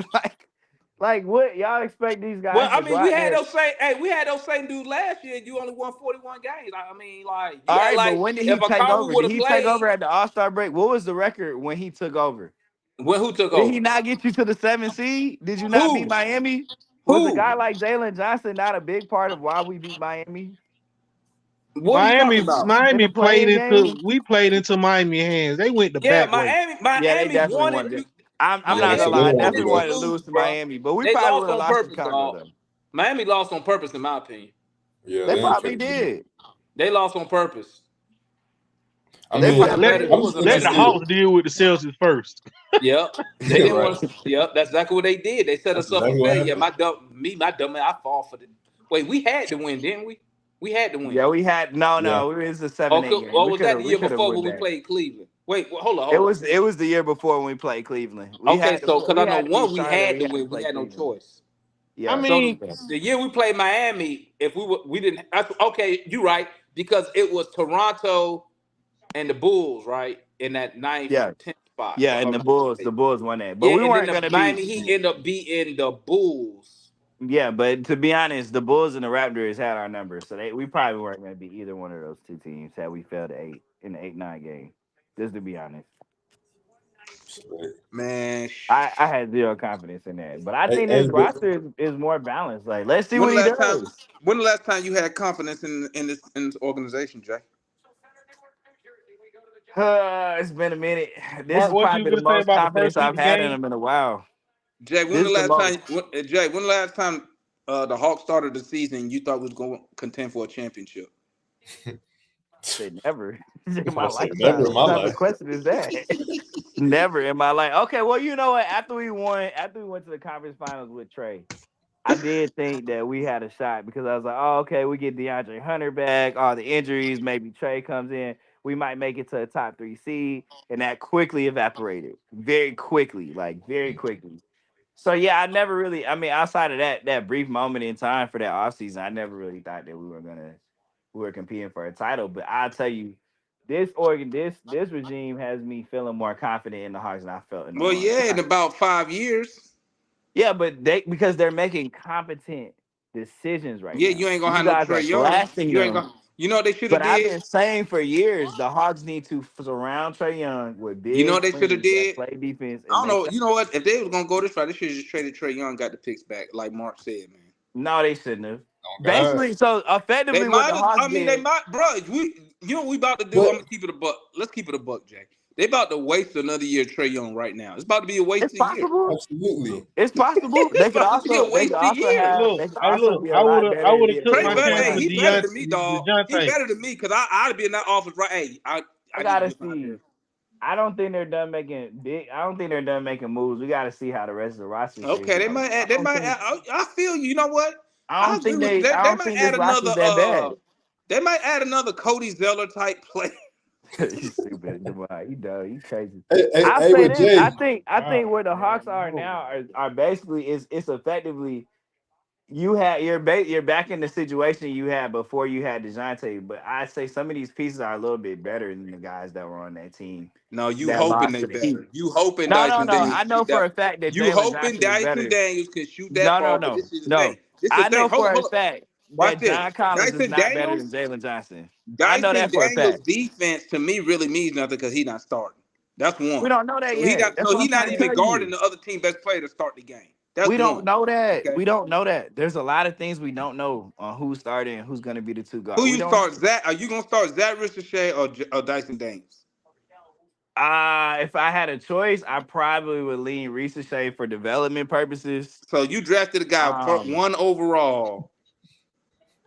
Like what y'all expect these Well, guys I to go mean, we out had there? those same. Hey, we had those same dudes last year. And you only won 41 games. I mean, like you All act right, but like when did if he a take Conwu over? would Did have he take played, over at the All-Star break? What was the record when he took over? when who took Did he over? not get you to the 7th seed? Did you not beat Who? Miami? Was a Who? guy like Jalen Johnson not a big part of why we beat Miami What are you talking Miami, about? in Miami the played playing into. game? We played into Miami hands. They went the Yeah, back way. Miami. Yeah, they Miami definitely wanted wanted to. it. I'm Yeah, not so gonna Miami they lie. I wanted to wanted definitely to go. wanted to lose, lose to bro. Miami, but we They probably lost would have on lost to purpose, Chicago dog. though. Miami lost on purpose, in my opinion. Yeah, They they ain't probably trying to do that. did. They lost on purpose. I They It mean, wasn't a probably Let better. It did. I'm wasn't a let better the interested. deal. Hawks deal with the Celtics first. Yep. They Yeah, didn't right. want to. Yep. That's exactly what they did. They set That's us up for exactly what failure. happened. My dumb man. I fall for the. Wait, we had to win, didn't we? We had to win. Yeah, we had no, Yeah. no. It was a Okay. 7-8 game. Or was that the We year could have before went when we back. played Cleveland? Wait. Hold on. It Hold on. was the year before when we played Cleveland. Okay. So, because We I know had to beat one we Charlotte. had We to had to win. We play had no Cleveland. choice. I Yeah. So mean, the year we played Miami, if we didn't. Okay, you're right because it was Toronto and the Bulls, right, in that ninth Yeah. 10th spot, Yeah, if and I'm the not Bulls, mistaken. won that. But Yeah, we and then weren't the gonna Miami beat. Heat end up beating the Bulls. Yeah, but to be honest, the Bulls and the Raptors had our number, so we probably weren't gonna beat either one of those two teams had we failed to 8 in the 8-9 game. Just to be honest. Man, I had zero confidence in that. But I Hey, think hey, this but roster is more balanced. Like, let's see when what the he last time? does. When the last time you had confidence in this organization, Jay? It's been a minute. This Mark, is what you probably the gonna say most about the confidence first I've 50 had in games? him in a while. Jay, This is the most. Jay, when the last time the Hawks started the season, you thought was going to contend for a championship? Say never in my I say never lifetime. in What my type of life. question is that? Never in my life. Okay, well, you know what? After we went to the conference finals with Trey, I did think that we had a shot because I was like, oh, okay, we get DeAndre Hunter back, all the injuries, maybe Trey comes in, we might make it to a top 3 seed, and that quickly evaporated, very quickly, like very quickly. So yeah, I never really, I mean, outside of that brief moment in time for that offseason, I never really thought that we were competing for a title. But I'll tell you, this regime has me feeling more confident in the Hawks than I felt in a Well, long yeah, in time. about 5 years. Yeah, but because they're making competent decisions right Yeah, now. you ain't gonna You have no guys are Trey Young. blasting You ain't them. gonna. You know what they should have But I've did? been saying for years the Hawks need to surround Trey Young with You know big what they should have wings that did? play defense I and don't make know. them. You know what? If they was gonna go this route, they should have just traded Trey Young, got the picks back, like Mark said, man. No, they shouldn't have. Basically, so They effectively, what might. the Hawks I mean, they did. might, bro. You know what we about to do? But I'm gonna keep it a buck. Let's keep it a buck, Jay. They about to waste another year of Trey Young right now. It's about to be a It's wasted year. possible. absolutely. It's possible. It's about to be a wasted year. Look, They could hey, also look, be a I would lot have, better I and would be have a took Trey my team with better. chance Hey, with talent. he better than me, dog. He Dejounte. better than me because I'd be in that office right. Hey, I I need gotta you out see. there. I don't think they're done making big. I don't think they're done making moves. We got to see how the rest of the roster shapes Okay, they out. might. I Add, they don't might. think. Add, I feel you. You know what? I I don't agree think with you. they. I They don't might think add this another. roster's that bad. They might add another Cody Zeller type player. You stupid, Devon. You dumb. You crazy. Hey, I'll hey, say with this. I Jay, think. I think where the Hawks are now are basically is it's effectively you had you're back in the situation you had before you had DeJounte, but I say some of these pieces are a little bit better than the guys that were on that team No, you that hoping lost they to the Heat. better. You hoping No, no, Dyson no. Daniels I can know shoot for that. a fact that You Jalen hoping Johnson is Dyson better. Daniels can shoot that No, no, ball, but no, this is the no. thing. This is the I thing. know Hold for up, a hold up. fact Watch that this. John Collins is Dyson not better than Daniels. Jalen Johnson. I know Dyson that for a Daniels' fact. defense to me really means nothing because he's not starting. That's We one. don't know that So he yet. not. That's So what he I'm not trying to even tell guarding you. the other team best player to start the game. That's We don't one. know that. Okay. We don't know that. There's a lot of things we don't know on who's starting and who's going to be the two guard. Who We you don't start? know. Zach? Are you gonna start Zach Ricochet or Dyson Daniels? If I had a choice, I probably would lean Ricochet for development purposes. So you drafted a guy Um, one overall,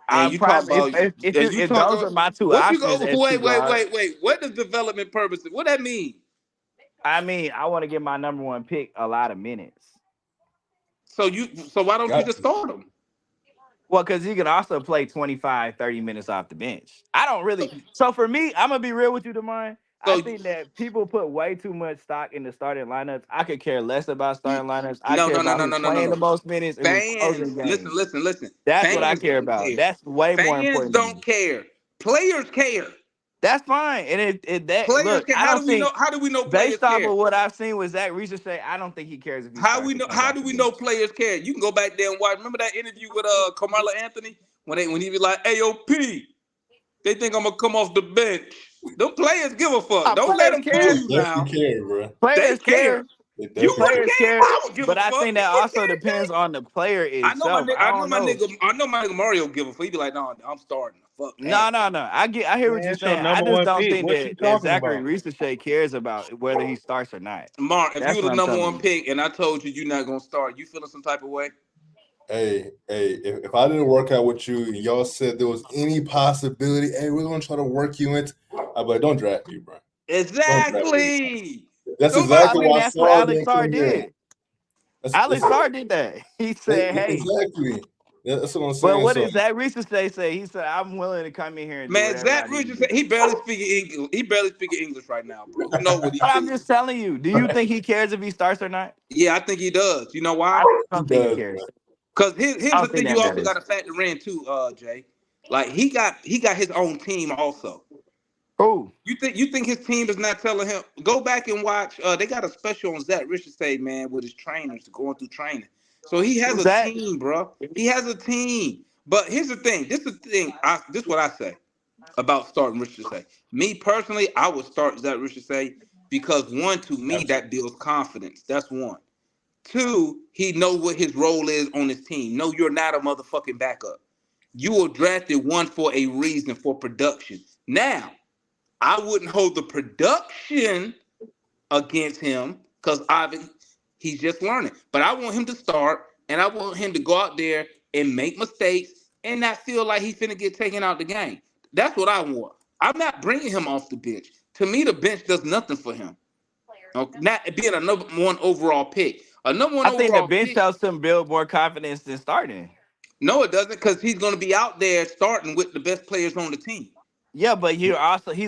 and I you talk probably about if those are my two what you options go. as two guards. Wait. What does development purposes? What that mean? I mean, I want to give my number one pick a lot of minutes. So why don't you got just start him? Well, because he can also play 25, 30 minutes off the bench. I don't really. So for me, I'm going to be real with you, Damon. I So think that people put way too much stock in the starting lineups. I could care less about you, starting lineups. I no, care no, no, about no, who's no, no, no, playing the no. most minutes and who's closing Fans, games. listen. That's what I Fans care don't about. care. That's way more Fans important to me. don't care. Players care. That's fine. And if that Players look, care. I don't think How do we know players based off care? of what I've seen with Zach Ricochet, I don't think he cares if he starts or comes How off do the we know bench. players care? You can go back there and watch. Remember that interview with Carmelo Anthony when he was like, "AOP, they think I'm gonna come off the bench." Them players give a fuck. Don't let Players them fool they care. you now. definitely care, bro. They Players care. care. They You definitely wouldn't care. Players care if care. I would give a But I fuck. think You that wouldn't also care, Jay. depends on the player I know my itself. nigga. I don't know. I know my nigga Mario give a fuck. He be like, "No, I'm starting. Fuck that." No. I hear what Man, you're it's your saying. I number just one don't pick. think What you that talking Zachary about? Ricochet cares about whether he starts or not. Mark, if you That's were what the I'm number telling one you. pick and I told you you're not gonna start, you feeling some type of way? Hey, if I didn't work out with you and y'all said there was any possibility, hey, we're gonna try to work you into, I'm like, don't draft me, bro. Don't draft me. Exactly. That's Don't Well, I exactly draft mean, why me. that's what Saul Alex didn't Sarr come here. did. That's Alex Sarr did that. He said, "Hey." exactly. That's what I'm But saying. what So did Zach Ricochet say? He said, "I'm willing to come in here and do Man, whatever I Zach need to Richardson, do." he barely speaking English. He barely speaking English right now, bro. You know what he But I'm said. just telling you. Do you think he cares if he starts or not? Yeah, I think he does. You know why? I he don't think he does, cares. bro. Because I here's the don't think thing you that also got matters. to factor in too, Jay. Like he got his own team also. Who? You think his team is not telling him go back and watch? They got a special on Zach Richardson, man, with his trainers going through training. So he has Who's a that? team, bro. He has a team. But here's the thing. This is the thing. This is what I say about starting Richardson. Me personally, I would start Zach Richardson because one, to me, that builds confidence. That's one. Two, he know what his role is on his team. No, you're not a motherfucking backup. You were drafted one for a reason, for production. Now, I wouldn't hold the production against him because obviously he's just learning. But I want him to start, and I want him to go out there and make mistakes and not feel like he's finna get taken out the game. That's what I want. I'm not bringing him off the bench. To me, the bench does nothing for him. Okay? Not being a number one overall pick. A number one I think the overall bench pick. helps him build more confidence than starting. No, it doesn't, because he's going to be out there starting with the best players on the team. Yeah, but he's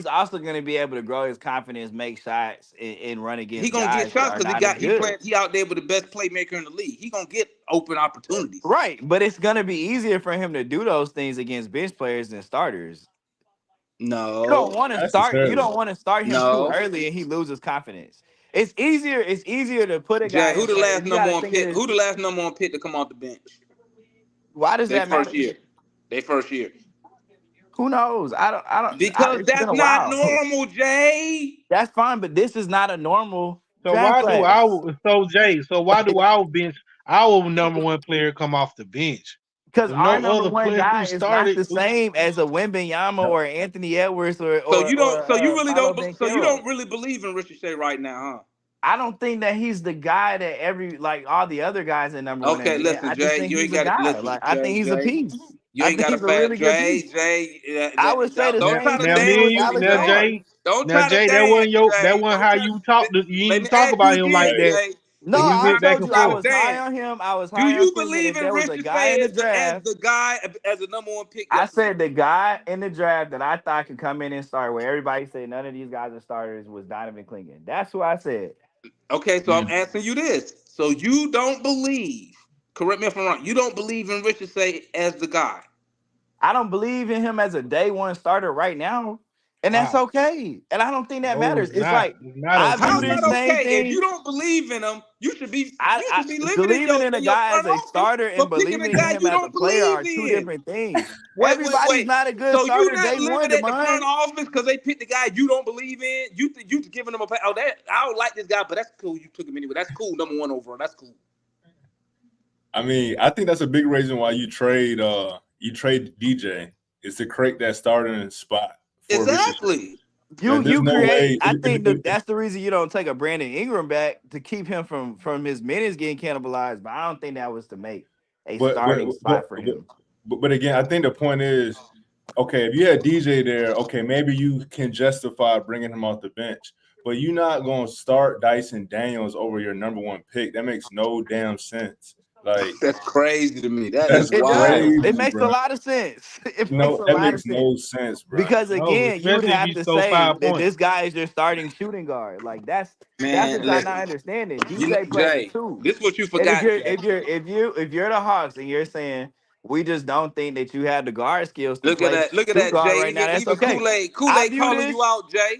also going to be able to grow his confidence, make shots, and run He against gonna get guys that shots are because not as good. he out there with the best playmaker in the league. He gonna get open opportunities. Right, but it's going to be easier for him to do those things against bench players than starters. You don't No, want to start. You Necessarily. don't want to start him too no. early and he loses confidence. It's easier. It's easier to put a guy Jay, in front. You got to think of this. Who the last number one pick to come off the bench? Why does They that first matter? year. They first year. Who knows? Because It's been that's a not while. normal, Jay. That's fine, but this is not a normal So draft why do class. our so Jay? So why do our bench, our number one player, come off the bench? Because There's our no number other one player guy who is not started. the same as a Wembanyama or Anthony Edwards or So you don't. So you really Paolo don't. So you Banchero. don't really believe in Ricochet right now, I don't think that he's the guy that like all the other guys at number huh? one Okay, ain't been. listen, I just Jay. think You he's ain't a got to guy. listen, Like I think he's a Jay. piece. You I ain't think got a he's a really fat good Jay. piece. I would say the Don't Now, try same to now thing me with and dance, you, Dallas now Jay. North. Jay, Don't now try to Jay, dance, that Jay. wasn't Don't how try. you talk. You Let didn't me talk ask you about him like again, that. Jay. No, So Do you we I went try back told to and you I try to forth. was high dance? on him. I was Do high on you thinking believe if there in was a guy in Ricochet the as draft. the guy as the number one pick I yesterday? said the guy in the draft that I thought could come in and start where everybody said none of these guys are starters was Donovan Clingan. That's who I said. Okay, so I'm asking you this. So you don't believe, correct me if I'm wrong, you don't believe in Ricochet as the guy. I don't believe in him as a day one starter right now, and that's Wow. okay. And I don't think that No, matters. it's It's not. like It's not I okay, view How's this that BG. same okay? If you thing. don't believe in him, I be living believing in a in your guy as front a office starter for and picking a believing in guy him you as a don't player believe are two in. different things. Wait. Everybody's not a good So you starter not day one, living at the front Demond. office because they picked the guy you don't believe in? You giving them oh that I don't like this guy, but that's cool. You took him anyway. That's cool. Number one overall. That's cool. I mean, I think that's a big reason why you trade DJ is to create that starting spot for Ricochet. Exactly. There's You no create. way. I think that's the reason you don't take a Brandon Ingram back to keep him from his minutes getting cannibalized. But I don't think that was to make a But starting spot for him. but again, I think the point is, okay, if you had DJ there, okay, maybe you can justify bringing him off the bench. But you're not going to start Dyson Daniels over your number one pick. That makes no damn sense. Like That's crazy to me. That is that's It wild. does. It crazy, makes a bro. lot of sense. It makes No, a that lot of makes sense. no sense, bro. Because No, again, you would especially if have you to stole say 5 that points. this guy is your starting shooting guard. Like that's Man, what y'all not listen. understanding. You know, DJ plays the Jay, two. this is what you And forgot, Jay. if you're the Hawks and you're saying we just don't think that you have the guard skills to play Look at two that, guard Jay. right now, that's Even okay. I Kool-Aid view calling you this. out, Jay.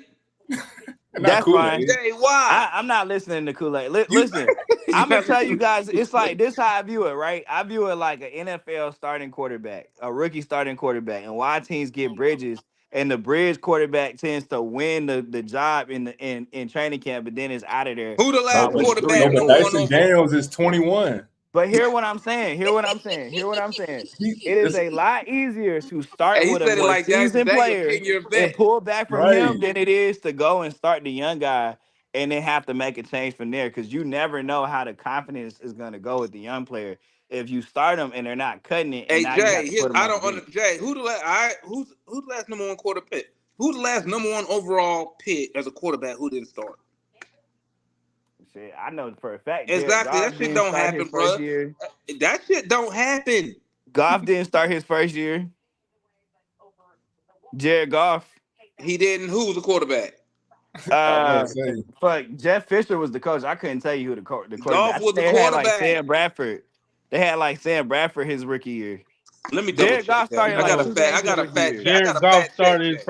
Not That's fine. Kool-Aid. Jay, why? I'm not listening to Kool-Aid. You Listen, you I'm gonna not tell you listening guys, to it's Kool-Aid. like this how I view it, right? I view it like an NFL starting quarterback, a rookie starting quarterback, and why teams get bridges, and the bridge quarterback tends to win the job in training camp, but then is out of there Who the No, by last but week three quarterback or no, but number four. one Dyson overall? Daniels is 21. But hear what I'm saying. Hear what I'm saying. Hear what I'm saying. It is That's a lot easier to start And he with a said it more like Jackson seasoned Daniels, player 10-year and vet. pull back from him right. than it is to go and start the young guy and then have to make a change from there because you never know how the confidence is going to go with the young player if you start them and they're not cutting it and Hey now you have Jay, to put them I on the don't bench. under Jay. Who's the last number one quarter pick? Who's the last number one overall pick as a quarterback who didn't start? Shit, I know for a fact Jared Exactly. Goff That shit didn't don't start his happen, first bro. year. That shit don't happen. Goff didn't start his first year. Jared Goff. He didn't. Who was the quarterback? I was about to Uh, say. fuck. Jeff Fisher was the coach. I couldn't tell you who the quarterback. Goff I was think the they had like quarterback. Sam Bradford. They had like Sam Bradford his rookie year. Let me double Jared check Goff that. started I like got a two fact. games his rookie year. Jared I got a Goff fact check, started Jay.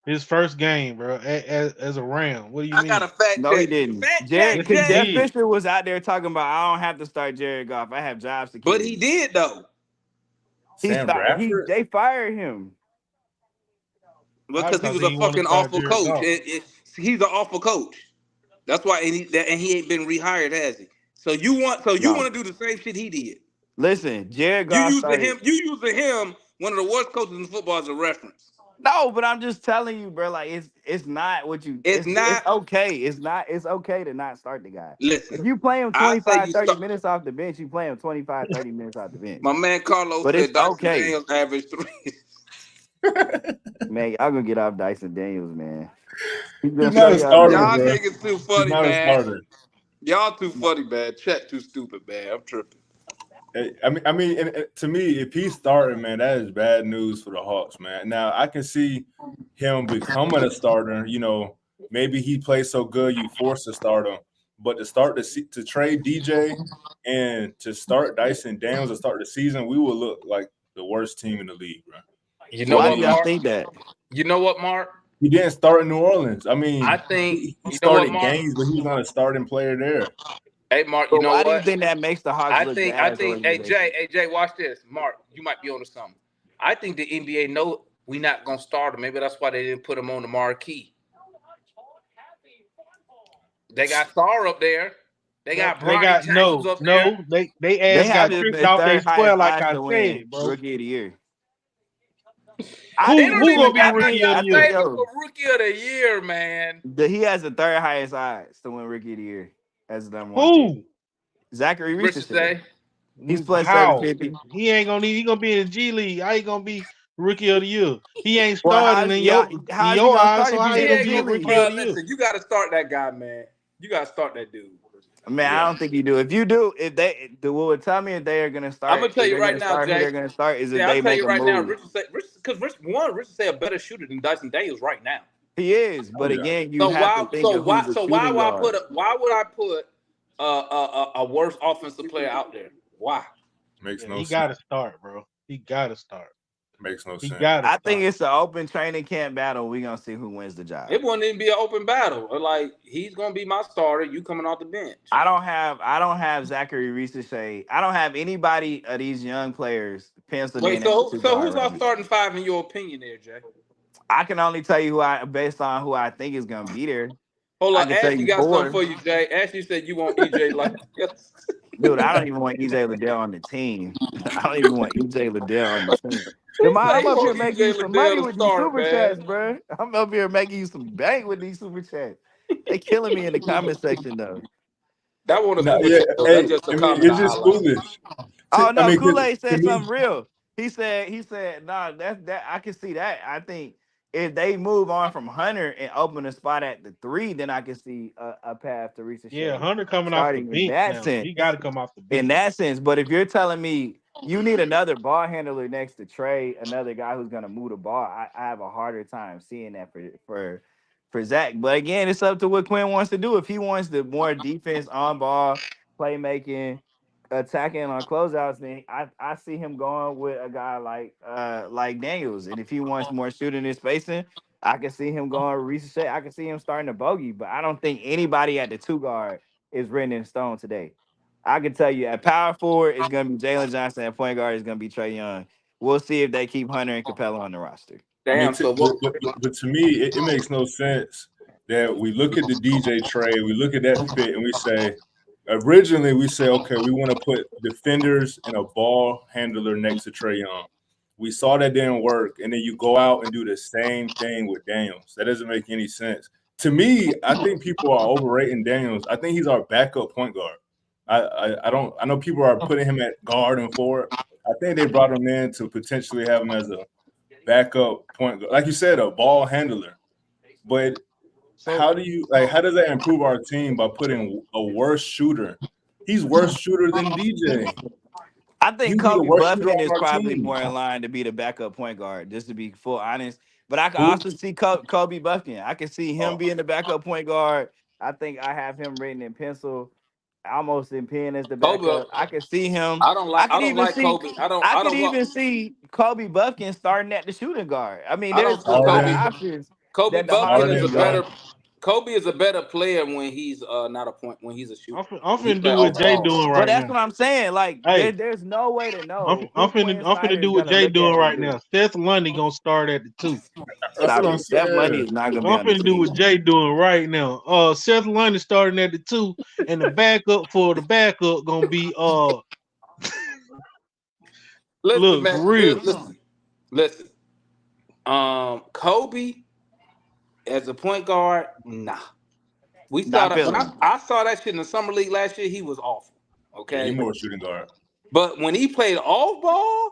his first game, bro, as a Ram. What do you I got mean? a fact No, he check. didn't. Fact Jared, check, Yes, he because Jay. Jeff did. Fisher was out there talking about I don't have to start Jared Goff. I have job But he security. did though. He Sam started. Bradford? They fired him. Because he Because was a he want to fucking start awful Jared coach. Goff. He's an awful coach. That's why, and he ain't been rehired, has he? So you want No, to do the same shit he did? listen, Jared You Goff using started. him? One of the worst coaches in football, as a reference. No, but I'm just telling you, bro. Like it's not what you. It's It's not. okay. It's not. It's okay to not start the guy. Listen, If you play him I say 25, you 30 start. minutes off the bench, you play him 25, 30 minutes off the bench. My man Carlos But it's said Dyson okay, Daniels averaged 3. man. Y'all gonna get off Dyson Daniels, man. He's He's gonna not show a y'all starter, Y'all niggas. bro. niggas too He's funny, not a man. starter. Y'all too funny, man. Chet too stupid, man. I'm tripping. I mean, and to me, if he's starting, man, that is bad news for the Hawks, man. Now I can see him becoming a starter. You know, maybe he plays so good you force to start him, but to trade DJ and to start Dyson Daniels to start the season, we will look like the worst team in the league, bro. You know I Why what, do y'all mean, Mark? think that? You know what, Mark? he didn't start in New Orleans. I I mean, think he you know what, started Mark. games, but he was not a starting player there. Hey, Mark. You But know why do you what? think that makes the Hawks look I bad as an think. Hey, organization? Jay. Watch this, Mark. You might be onto something. I think the NBA know we not gonna start him. Maybe that's why they didn't put him on the marquee. They got Star up there. They got They Bronny got James up there. they They ass have got his tricked off their third square, highest like odds I to win said, bro. Rookie of the Year. They don't Who even gonna be got that rookie of guy the year? famous for Rookie of the Year, man. He has the third highest odds to win Rookie of the Year as the number one pick. Who? Zachary Richard Ricochet. say. He's plus How? 750. He ain't gonna need. He gonna be in the G League. How he gonna be rookie of the year? He ain't Well, starting in how is he your gonna eyes. start So if how he's he in He the gonna ain't be G a gonna, League? rookie of bro. the year? Listen, you got to start that guy, man. You got to start that dude. Man, I don't think you do. If you do, if they the would tell me if they are gonna I'm start, gonna tell if you they're right gonna now, start who Jay. they're gonna start is if Yeah, I'll they tell make you a right now, move. Richard say a better shooter than Dyson Daniels right now. He is, but Oh, yeah. again, you So have to why? think So of who's why? the So why shooting would I guard. put? Why would I put a worse offensive player out there? Why? Makes Yeah, no he sense. gotta start, bro. He gotta start. Makes no He sense. gotta I think start. it's an open training camp battle. We're gonna see who wins the job. It wouldn't even be an open battle. Like he's gonna be my starter. You coming off the bench. I don't have Zachary Ricochet. I don't have anybody of these young players penciled Wait, in at so two so guard who's right our now. starting five in your opinion, there, Jay? I can only tell you based on who I think is gonna be there. Hold I on, can tell Ashley you got something four. for you, Jay. Ashley said you want EJ like yes. Dude, I don't even want EJ Liddell on the team. I don't even want EJ Liddell on the team. Demond, Say I'm he up here want making you EJ some Liddell money to with these start, super chats, man. bro. I'm up here making you some bank with these super chats. They killing me in the comment section though. That wasn't a No, super yeah. chat though. That's Hey, just a I mean, comment it's I just highlighted. foolish. Oh I no, mean, Kool-Aid to said me, something real. He said, nah, that I can see that. I think if they move on from Hunter and open a spot at the 3, then I can see a path to Yeah, Ricochet Hunter coming off the starting in bench that now. sense. He gotta come off the In bench. that sense, but if you're telling me you need another ball handler next to Trey, another guy who's gonna move the ball, I have a harder time seeing that for Zach. But again, it's up to what Quinn wants to do. If he wants the more defense on ball, playmaking, attacking on closeouts, then I see him going with a guy like Daniels. And if he wants more shooting and spacing, I can see him going Ricochet. I can see him starting a bogey, but I don't think anybody at the 2 guard is written in stone today. I can tell you at power forward, it's gonna be Jalen Johnson. At point guard, it's gonna be Trey Young. We'll see if they keep Hunter and Capella on the roster. I mean, Damn, so what but to me, it makes no sense that we look at the DJ trade, we look at that fit, and we say, originally we say, okay, we want to put defenders and a ball handler next to Trey Young. We saw that didn't work, and then you go out and do the same thing with Daniels. That doesn't make any sense. To me, I think people are overrating Daniels. I think he's our backup point guard. I don't. I know people are putting him at guard and forward. I think they brought him in to potentially have him as a backup point guard, like you said, a ball handler. But how do you how does that improve our team by putting a worse shooter? He's worse shooter than DJ. I He think would be the Kobe worst shooter Buffkin on is our probably team. more in line to be the backup point guard, just to be full honest. But I can Who? also see Kobe Buffkin. I can see him being the backup point guard. I think I have him written in pencil, almost in pen as the Kobe? backup. I can see him. I don't like Kobe. I I could don't want even see Kobe Buffkin starting at the shooting guard. I mean, I there's don't a see lot of Kobe. Harden, options Kobe than the Buffkin is Harden a Harden, bro. joint. better Kobe is a better player when he's not a point when he's a shooter. I'm When he finna play do what off Jay ball. doing But right that's now. what I'm saying. Like, Hey, there's no way to I'm know I'm who Quinn finna Snyder is do what gonna Jay look doing at and right do. now. Seth Lundy gonna start at the 2. That's what Stop I'm it. Steph Lundy saying. is not gonna be I'm on the finna do what team. Jay doing right now. Seth Lundy starting at the 2, and the backup for the backup gonna be Listen, look man. for real. Listen. Kobe as a point guard, nah. We saw Not that when feeling him. I saw that shit in the summer league last year. He was awful. Yeah, he Okay, more shooting guard. but when he played off ball,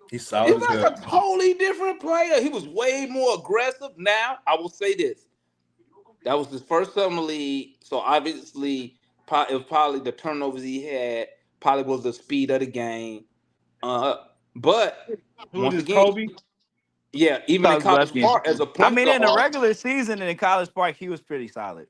He's he solid as was hell. a totally different player. He was way more aggressive. Now I will say this: that was his first summer league, so obviously it was probably the turnovers he had. Probably was the speed of the game. But Who once is again, Kobe? yeah, even in Kobe College Buffkin. Park as a I point mean, in the guard. regular season and in College Park, he was pretty solid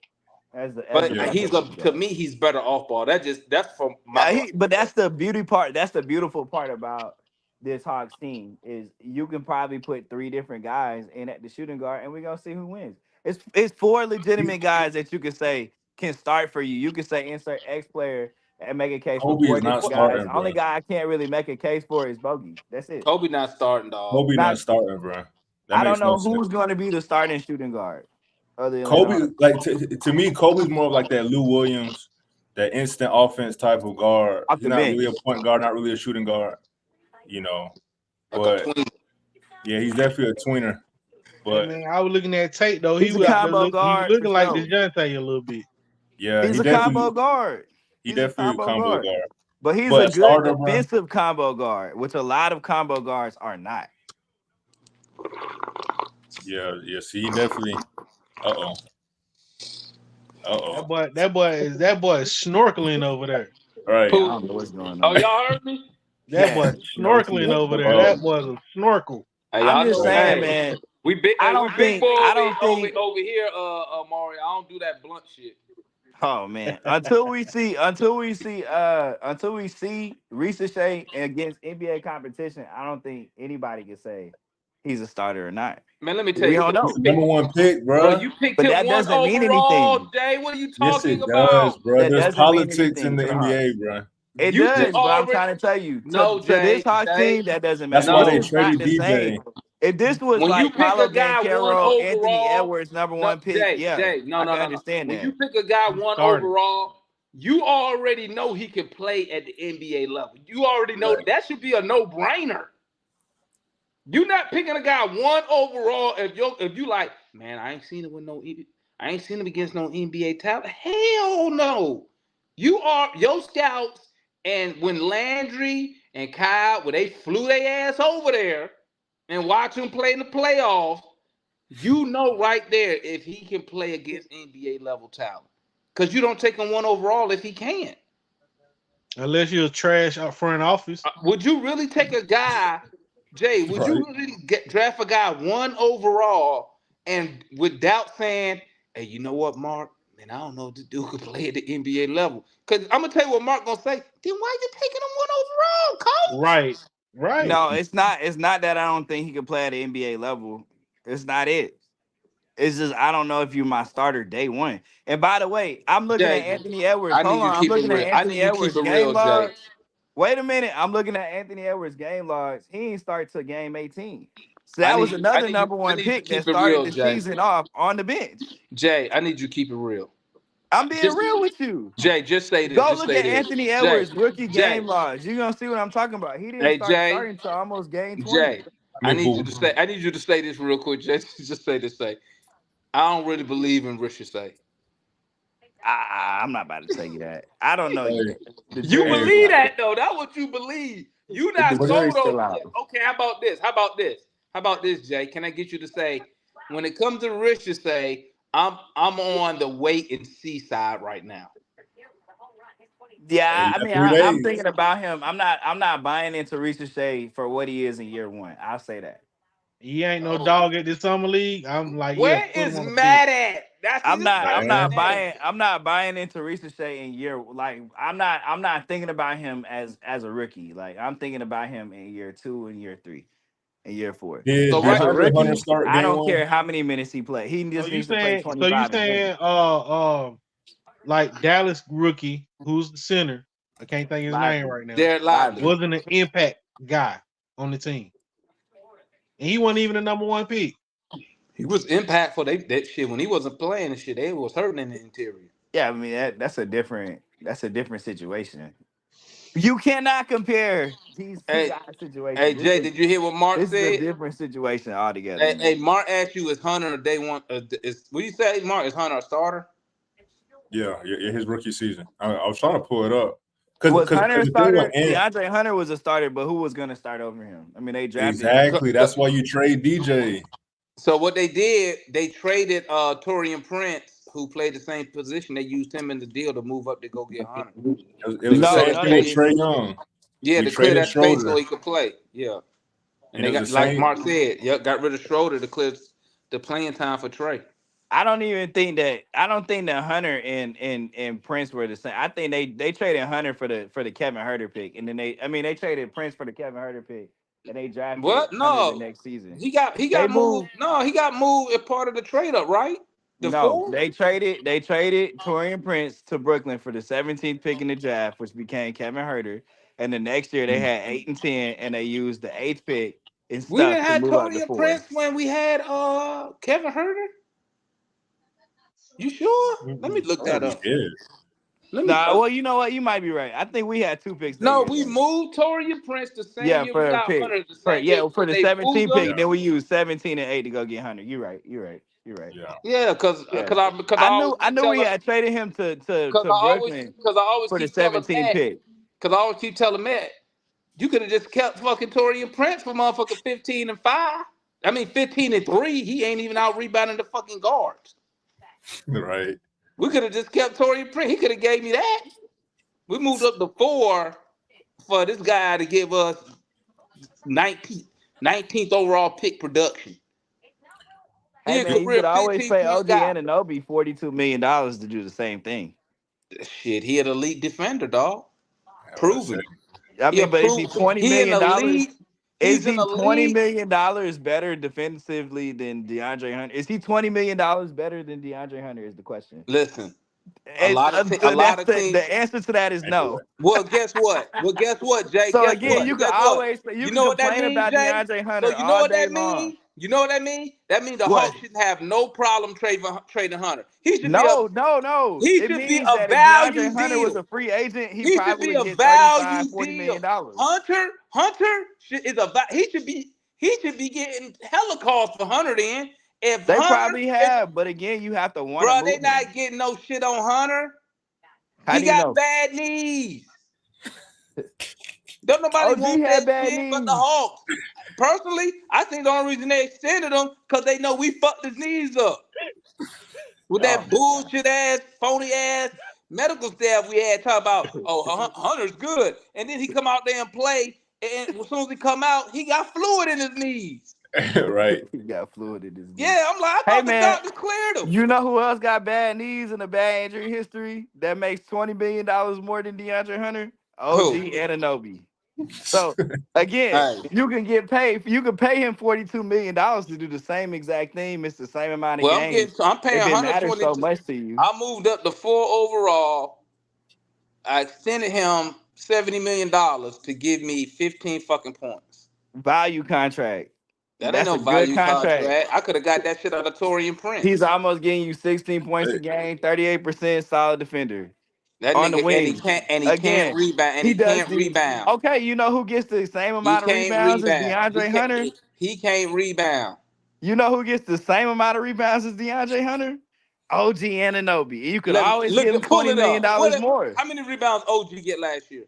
as the But Yeah. backup he's point to guard. me, he's better off ball. That's from my Yeah, brain. but that's the beauty part. That's the beautiful part about this Hawks team is you can probably put 3 different guys in at the shooting guard, and we're gonna see who wins. It's 4 legitimate guys that you can say can start for you. You can say insert X player and make a case for Kobe 4 is not different guys. starting, The only bro. guy I can't really make a case for is Bogey. That's it. Kobe not starting, dog. Kobe Now not starting, bro. That I don't makes no know sense. who's going to be the starting shooting guard other than Kobe, Hunter. like to me, Kobe's more of like that Lou Williams, that instant offense type of guard. Off He's the not really a bench. point guard, not really a shooting guard, you know. Like a But tween. yeah, he's definitely a tweener. Hey, But man, I was looking at tape though. He's He a was out there combo he was guard for looking like sure. DeJounte a little bit. yeah, He's a combo guard. he He's a definitely a combo combo guard. guard. But he's But a a good starter, bro. defensive combo guard, which a lot of combo guards are not. Yeah. See, he definitely. That boy is snorkeling over there. Right. I don't know what's going Oh, on. y'all heard me? That boy snorkeling over there. That boy's a snorkel. Hey, I'm y'all just know, saying, hey, man. we big. I Hey, don't we big think- boy I over, don't think- over here, Amari. I don't do that blunt shit. Oh man! Until we see Reese Shea against NBA competition, I don't think anybody can say he's a starter or not. Man, let me tell We you. don't know. Number one pick, bro. Well, you picked But him that one doesn't mean overall, anything. Jay. What are you Yes, talking it about? does, bro. That There's doesn't mean politics in the anything to the NBA, bro. It You does, just but I'm already- trying to tell you. No, to this Jay, Hawks Jay. team, that doesn't That's matter. why No. they It's not traded the DJ. same. If this was When you like pick a Paolo guy one Banchero, Anthony overall, Edwards, number no, one pick, Jay, yeah, Jay, no, I no, can no. understand When that. you pick a guy one started. overall, you already know he can play at the NBA level. You already know Right. that should be a no-brainer. You're not picking a guy one overall if you like, man, I ain't seen him against no NBA talent. Hell no. You are your scouts, and when Landry and Kyle, when they flew their ass over there and watch him play in the playoffs, you know right there if he can play against NBA level talent. Because you don't take him one overall if he can't. Unless you're trash out front office. Would you really take a guy, Jay? Would you really draft a guy one overall and without saying, "Hey, you know what, Mark? Man, I don't know if this dude could play at the NBA level." Because I'm gonna tell you what Mark gonna say. Then why you taking him one overall, coach? Right. No, it's not. It's not that I don't think he can play at the NBA level. It's not it. It's just I don't know if you're my starter day one. And by the way, I'm looking Jay, at Anthony Edwards. I need Hold you on, to I'm keep it looking real. at I Anthony need you to keep Edwards it game real, Jay. logs. Wait a minute, I'm looking at Anthony Edwards game logs. He ain't start till game 18. So that was another number one pick that started the season off on the bench. Jay, I need you to keep it real. I'm being real with you. Jay, just say this. Go Just look say at this. Anthony Edwards' rookie Jay, game logs. You're gonna see what I'm talking about. He didn't Hey, start Jay. starting until almost game 20. Jay, I need you to say this real quick. Just say this. I don't really believe in Ricochet. I'm not about to tell you that. I don't know yet. The You jury's believe still out. that though? That's what you believe. You The not jury's sold still on out. it. Okay, how about this, Jay? Can I get you to say, when it comes to Ricochet, I'm on the wait and see side right now. Yeah, I Hey, mean, 3 I'm days. thinking about him. I'm not buying into Ricochet for what he is in year one. I'll say that. He ain't no dog at the summer league. I'm like, Where put is him on the Matt bench. at? That's I'm not buying. I'm not buying into Ricochet in year like I'm not thinking about him as a rookie. Like I'm thinking about him in year 2 and year 3 and year 4. Did So as a DeAndre Hunter rookie, start I game don't one? care how many minutes he plays. He just needs to play 25 a game. Like Dallas rookie, who's the center? I can't think his name right now. Derek Lively. Wasn't an impact guy on the team. And he wasn't even the number one pick. He was impactful. That shit when he wasn't playing and shit, they was hurting in the interior. Yeah, I mean that's a different situation. You cannot compare these two guys' situations. Hey Jay, did you hear what Mark This said? is a different situation altogether. Hey, Mark asked you, is Hunter day one? What do you say, Mark? Is Hunter a starter? Yeah, his rookie season. I was trying to pull it up. Was Hunter a starter? And DeAndre Hunter was a starter, but who was going to start over him? I mean, they drafted exactly. That's why you trade DJ. So what they did, they traded Torian Prince, who played the same position. They used him in the deal to move up to go get Hunter. It was the same thing with Trey Young. Yeah, to clear that space so he could play. Yeah. And they got, like Mark said, got rid of Schroeder to clear the playing time for Trey. I don't think that Hunter and Prince were the same. I think they traded Hunter for the Kevin Huerter pick, and then they traded Prince for the Kevin Huerter pick, and they drafted Hunter the next season. He got moved. No, he got moved as part of the trade up, right? They traded Torian Prince to Brooklyn for the 17th pick in the draft, which became Kevin Huerter, and the next year they had 8 and 10, and they used the 8th pick and stuff. We didn't have move up to Torian 4. Prince when we had Kevin Huerter. You sure? Let me look that up. Let me. Nah, well, you know what? You might be right. I think we had 2 picks that No, year, we though. moved Torian Prince the same Yeah, year we for a got pick. Hunter the same year For because the they moved 17 them. pick, then we used 17 and 8 to go get Hunter. You're right. You're right. You're right. Yeah. Yeah, because Yeah. I always I keep knew we telling had traded him to because Brooklyn I always for the keep telling 17 Matt pick. because I always keep telling Matt you could have just kept fucking Torian Prince for motherfucking 15 and 5. I mean 15 and 3. He ain't even out rebounding the fucking guards. Right. We could have just kept Torian Prince. He could have gave me that. We moved up to 4 for this guy to give us 19th overall pick production. He Hey a man, you could career always 15 pay point OG guy. Anunoby $42 million to do the same thing. Shit, he an elite defender, dog. I was Proven. saying. I He mean, but is he approved. $20 He an million? elite. Is He's an he $20 elite. million better defensively than DeAndre Hunter? Is he $20 million better than DeAndre Hunter? Is the question. Listen, a lot of teams. The answer to that is no. Well, guess what? Jay? So Guess again, what? Guess what? you You can know what that complain means, about Jay? DeAndre So Hunter you know all what day that long. means? You know what that means? That means the What? Hawks should have no problem trading Hunter. He should be No. It means a that if DeAndre value Hunter was deal. a free agent, he He should probably be would a get 35, value $40 deal. million. Hunter he should be getting hella calls for Hunter then. If They Hunter probably is have, but again, you have to want to bro, they move him. not getting no shit on Hunter. How He do you got know? bad knees. Don't nobody OG want had that bad shit but the knees. Hawks. Personally, I think the only reason they extended him because they know we fucked his knees up. With Oh that my God. bullshit ass, phony ass medical staff we had talk about, Hunter's good. And then he come out there and play, and as soon as he come out, he got fluid in his knees. Right. He got fluid in his knees. Yeah, I'm like, I Hey thought the man, doctors cleared him. you know who else got bad knees and a bad injury history that makes $20 million more than DeAndre Hunter? OG Who? Anunoby. So again, Hey, you can pay him $42 million to do the same exact thing, miss the same amount of well, games. I'm paying If it matters so 122. much to you. I moved up to 4 overall. I extended him $70 million to give me 15 fucking points. Value contract. That ain't That's no a good value contract. contract. I could have got that shit out of Torian He's Prince. almost getting you 16 points a Hey, game, 38% solid defender That on the nigga wing. he can't Again, rebound he does the okay. You know who gets the same He amount of can't rebounds as rebound. DeAndre Hunter? He can't rebound. You know who gets the same amount of rebounds as DeAndre Hunter? OG Anunoby. You could Let me always give him pull $20 it million up. more. How many rebounds OG get last year?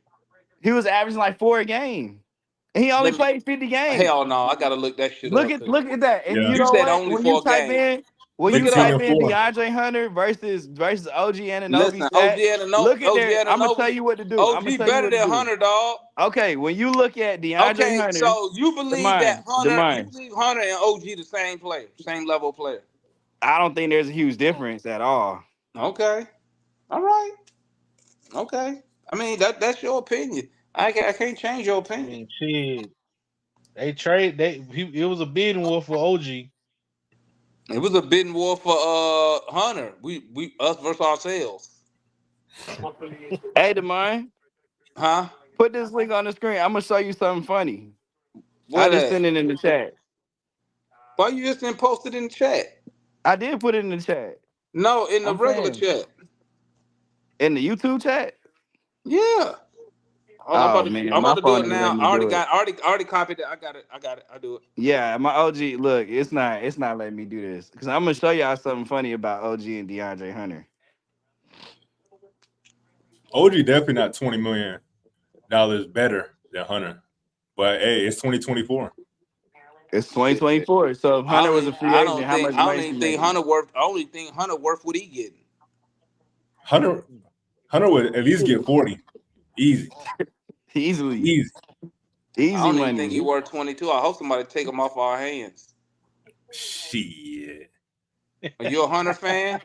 He was averaging like 4 a game. And he only Let me played 50 games. hell no, I gotta look that shit Look up. at that. And yeah. you You know said what? only for a game. When Look you it 15 type up. and in 4. DeAndre Hunter versus OG Anunoby Listen, OG stats, look at there. I'm gonna tell Anunoby, you what to do. I'm gonna OG tell you better what to than do. Hunter, dog. Okay, when you look at DeAndre Okay, Hunter, so you believe that Demine, Hunter and OG the same player, same level player. I don't think there's a huge difference at all. Okay. All right. Okay. I mean that's your opinion. I can't change your I opinion. mean, shit. It was a bidding war for OG. It was a bidding war for Hunter. We us versus ourselves. Hey, Demine, Huh? put this link on the screen. I'm gonna show you something funny. I What just that? sent it in the chat. Why you just didn't post it in the chat? I did put it in the chat. No, in the I'm regular saying chat. in the YouTube chat. Yeah. Hold on, Oh man, I'm my about to do phone it ain't letting now. me do it. Already copied it. I got it. I do it. Yeah, my OG. Look, it's not letting me do this because I'm gonna show y'all something funny about OG and DeAndre Hunter. OG definitely not $20 million better than Hunter. But hey, it's 2024. It's 2024. So if Hunter was a free agent, how much I don't money is he even think making? Hunter worth. I only think Hunter worth what he getting. Hunter would at least get 40. Easy. Easy I don't even money. think he worth 22. I hope somebody take him off our hands. Shit. Are you a Hunter fan?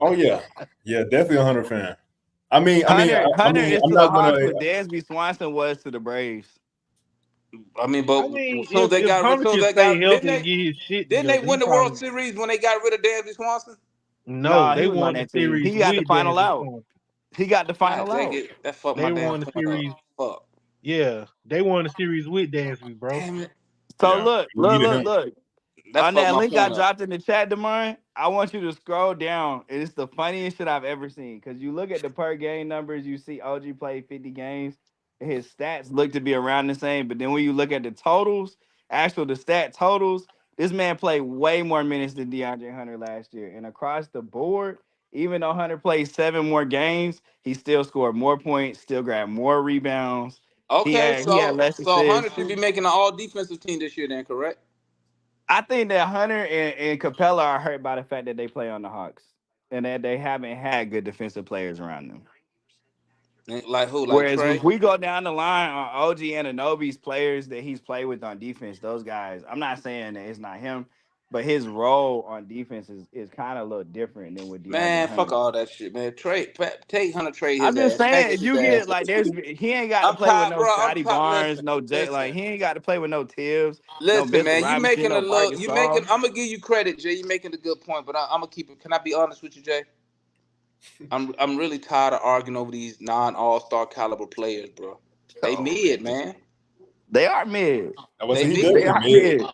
Oh yeah. Yeah, definitely a Hunter fan. Hunter is I'm to not the Hawks gonna what Dansby Swanson was to the Braves. I mean, but I mean, as soon as if Hunter can stay healthy and get his shit didn't they together, win the World Series when they got rid of Dansby Swanson? No, he they was on won the that team. series He got the with final Dansby out. Swanson. He got the final out. That fucked my They damn won the point series. up. Fuck. Yeah, they won the series with Dansby, bro. Damn it. So Yeah, look. That On fucked that my link I point up. dropped in the chat, Demar, I want you to scroll down, and it's the funniest shit I've ever seen. Cause you look at the per game numbers, you see OG played 50 games. And his stats look to be around the same, but then when you look at the totals, the stat totals, this man played way more minutes than DeAndre Hunter last year. And across the board, even though Hunter played 7 more games, he still scored more points, still grabbed more rebounds. Okay, He had less so Hunter assists. should be making an all defensive team this year, then, correct? I think that Hunter and Capella are hurt by the fact that they play on the Hawks and that they haven't had good defensive players around them. Like who? Like Whereas Trey? if we go down the line on OG Anunoby's players that he's played with on defense, those guys, I'm not saying that it's not him, but his role on defense is kind of a little different than with DeAndre Man, fuck Hunter. all that shit, man. Take Hunter, trade I'm his just ass. Package saying, if his you ass. get like, he ain't got to I'm play with tired, no bro. I'm Scotty tired. Barnes, no Jay, Listen. like he ain't got to play with no Tibbs, no Listen, Mitchell man. You Robinson, making no a look. Marcus You making. Gasol. I'm gonna give you credit, Jay. You making a good point, but I'm gonna keep it. Can I be honest with you, Jay? I'm really tired of arguing over these non-all-star caliber players, bro. They Oh mid, man, man. they are mid. I was They say he mid. They definitely are mid. mid.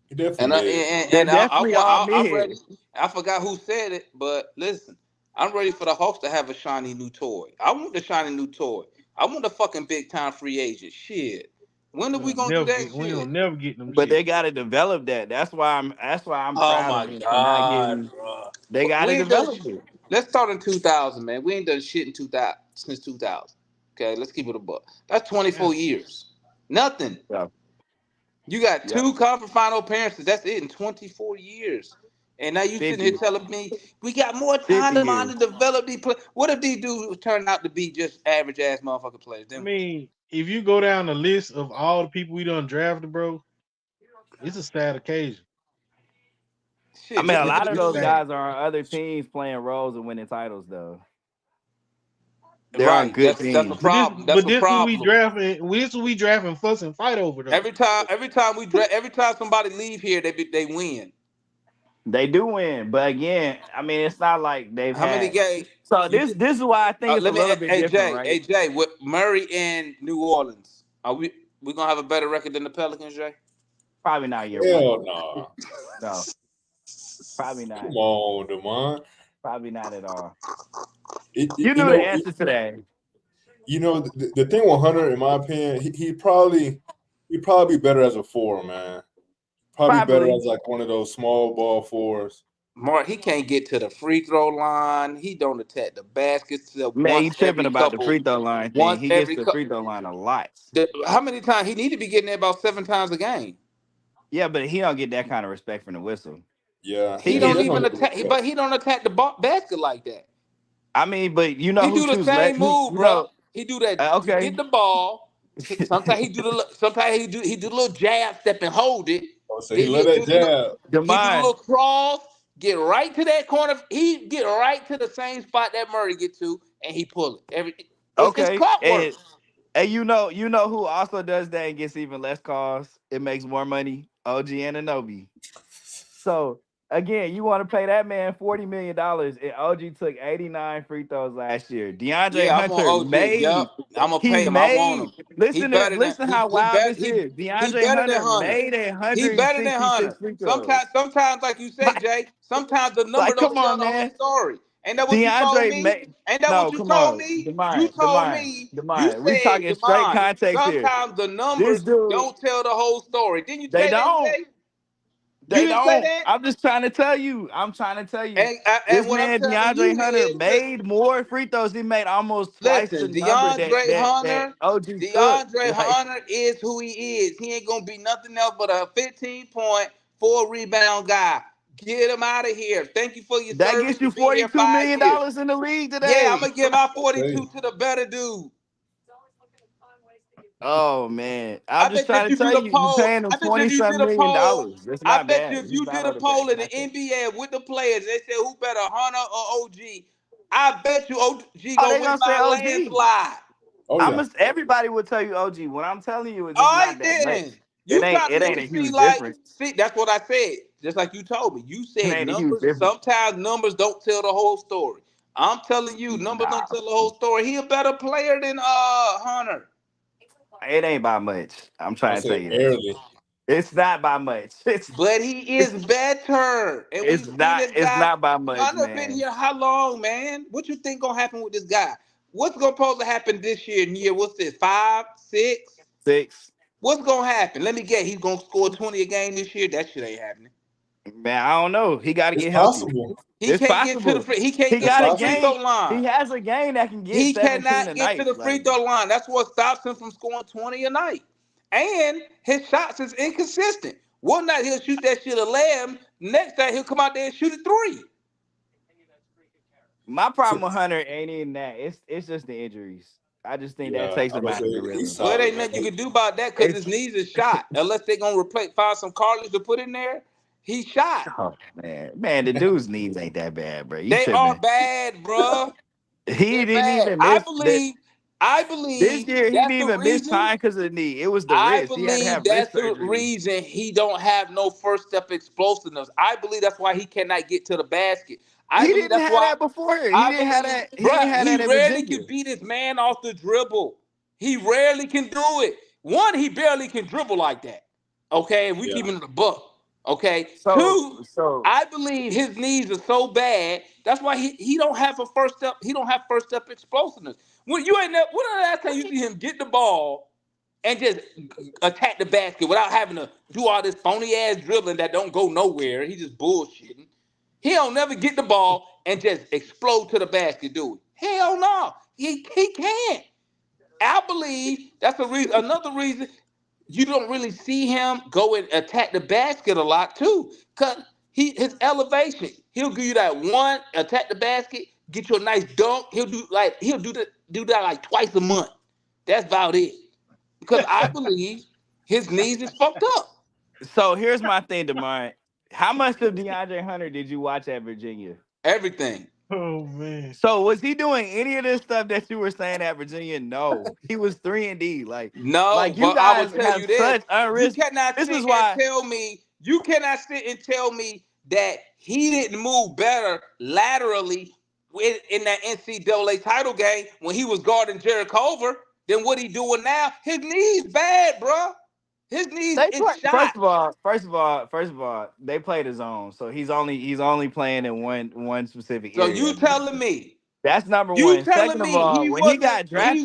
He definitely And mid. They're I definitely all want. I'm ready. mid. I forgot who said it, but listen, I'm ready for the Hawks to have a shiny new toy. I want the shiny new toy. I want the fucking big time free agent. Shit. When are we gonna do that We shit? don't never get them But shit. they got to develop that. That's why I'm Oh proud of my them for not god, getting. bro. They got We to ain't done. develop it. Let's start in 2000, man. We ain't done shit in 2000 since 2000. Okay, let's keep it a buck. That's Yeah. 24 years. Nothing. Yeah, You got yeah. two conference final appearances. That's it in 24 years. And now you sitting here 50, telling me we got more time 50 to mind years. to develop these players. What if these dudes turn out to be just average ass motherfucking players? I Then what? mean, if you go down the list of all the people we done drafted, bro, it's a sad occasion. I Shit, mean, just a look It's at lot the of it's those dude. sad. guys are on other teams playing roles and winning titles, though. They're on Right. good That's a teams. problem. That's But a this who we problem. drafting. This who we draft and fuss and fight over though. Every time somebody leave here, they win. They do win, but again, I mean, it's not like they've How many had. games? So You this is why I think it's a let me. little bit Hey different, Jay, right? with Murray and New Orleans, are we gonna have a better record than the Pelicans, Jay? Probably not year one. Hell no. No, probably Come not. on, Demond. Probably not at all. You You knew the know, answer to that. the thing with Hunter, in my opinion, he'd probably be better as a four, man. Probably better Probably. as like one of those small ball fours. Mark, he can't get to the free throw line. He don't attack the basket till Man, he tripping about the free throw line thing. once He gets every to the free couple. throw line a lot. How many times he need to be getting there about 7 times a game? Yeah, but he don't get that kind of respect from the whistle. Yeah, He He he don't gets. even definitely get the attack, respect. but he don't attack the basket like that. I mean, but you know He who do the shoots less? same move, bro. He do that. Okay. Get the ball. Sometimes he do Sometimes he do the little jab step and hold it. Oh, so he Then let that jab. he do the Demond. little cross. Get right to that corner. He get right to the same spot that Murray get to, and he pull it. It's Okay. clockwork. And you know who also does that and gets even less calls? It makes more money. OG Anunoby. So again, you want to pay that man $40 million, and OG took 89 free throws last year. DeAndre Yeah, I'm Hunter on OG. made. Yup, I'm gonna He pay him. I want made. him. He Listen to better than listen how wild this is. he DeAndre better than Hunter Hunter. made He better than 166 Hunter. free throws. Sometimes, like you say, Jay. Sometimes the number Like, don't come tell on, the whole man. story. Ain't that what you told DeAndre me? made. Ain't that what No, you come told on, me? You Demond, told Demond, me. You Demond. We said, talking straight Devon, context here. sometimes the This numbers dude, don't tell the whole story. Didn't you they say that, don't. Jay? You They didn't say don't. that? I'm just trying to tell you. I'm trying to tell you. And This what I'm man, telling DeAndre you Hunter, is, made more free throws. He made almost twice the listen, number that OG took. DeAndre Like, Hunter is who he is. He ain't gonna be nothing else but a 15-point, 4 rebound guy. Get him out of here. Thank you for your that service gets to you be here $42 5 million years. in the league Yeah, I'm today. gonna give my Hey, 42 to the better dude. Oh man, I I'm just bet you if trying to you do tell the you, you poll, paying him I bet you if you did 20-some a million poll, dollars. That's I not bet you bad. if He's you not did a on a bad poll in the contract. NBA with the players, they said who better, Hunter or OG. I bet you OG Oh, gonna they win gonna say by a OG. landslide. oh yeah. Everybody will tell you OG. What I'm telling you is All it's right not that much. then. It You ain't trying to it make ain't a it seem huge like, difference. see, that's what I said. Just like you told me. You It said ain't a huge numbers, difference. sometimes numbers don't tell the whole story. I'm telling you, numbers Nah, don't tell the whole story. He a better player than Hunter. it ain't by much. I'm I trying to tell say you that. barely. It's not by much. But he is better, and we've seen this It's guy. not by much, Hunter been man. here how long, man? What you think gonna happen with this guy? What's gonna supposed to happen this year? In year what's this? 5, 6? 6. What's gonna happen? Let me guess. He's gonna score 20 a game this year. That shit ain't happening. Man, I don't know. He got to It's get healthy. possible. He It's can't get to the possible. free. He can't He get It's to got a the free possible. throw game. line. He has a game that can get He 17 a cannot get to night. the free Like, throw line. That's what stops him from scoring 20 a night. And his shots is inconsistent. One night he'll shoot that shit 11. Next night he'll come out there and shoot it 3. my problem with Hunter ain't even that. It's just the injuries. I just think that Yeah, takes I'm him gonna out of the say he's rhythm. Well, it solid, ain't man. nothing you can do about that because his It's knees is shot. Unless they're gonna find some cartilage to put in there, he's shot. oh man, the dude's knees ain't that bad, bro. You They are tripping? bad, bruh. He They're didn't bad. even miss that I this believe year. He didn't that's the even miss reason. time because of the knee. It was the I wrist. He had to believe have wrist that's the surgery. reason he don't have no first step explosiveness. I believe that's why he cannot get to the basket. I He believe didn't that's have why that before. He I didn't have believe, that. He didn't bruh, have he that at rarely Virginia. can beat his man off the dribble. He rarely can do it. One, he barely can dribble like that. Okay, if we Yeah. keep it in the book. Okay. So Two, so I believe his knees are so bad. That's why he don't have a first step. He don't have first step explosiveness. When you ain't never, when the last time you see him get the ball and just attack the basket without having to do all this phony ass dribbling that don't go nowhere? He just bullshitting. He don't never get the ball and just explode to the basket, do it. Hell no. He can't. I believe that's a reason. Another reason you don't really see him go and attack the basket a lot too, cause his elevation. He'll give you that one attack the basket, get you a nice dunk. He'll do that like twice a month. That's about it. Because I believe his knees is fucked up. so here's my thing, Demar. How much of DeAndre Hunter did you watch at Virginia? Everything. Oh man. So was he doing any of this stuff that you were saying at Virginia? No, he was 3-and-D. No, Like you but I will guys tell have you this. such unrisk. This is why You cannot sit and tell me that he didn't move better laterally in that NCAA title game when he was guarding Jared Culver than what he doing now. His knees bad, bro. His knees they is play. shot. First of all, they played his own. So he's only playing in one specific So area. you telling me That's number You one. telling Second of me all, when he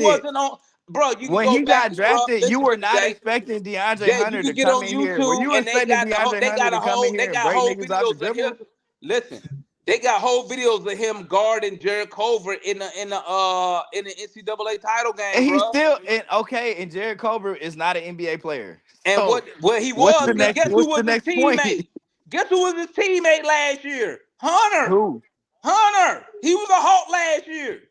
wasn't on, bro? You can when go he back, got bro. drafted, you Listen were to me, not Jay. expecting DeAndre Jay, you Hunter can to get come on in here. Were YouTube you and they expecting got DeAndre Hunter to come in they here and got break whole niggas off the videos of him. dribble? Listen, they got whole videos of him guarding Jared Culver in the NCAA title game, And he's bro. still and Jared Culver is not an NBA player. And So what he what's was, the because next guess who what's was the his next point? teammate? Guess who was his teammate last year? Hunter. Who? Hunter. He was a Hawk last year.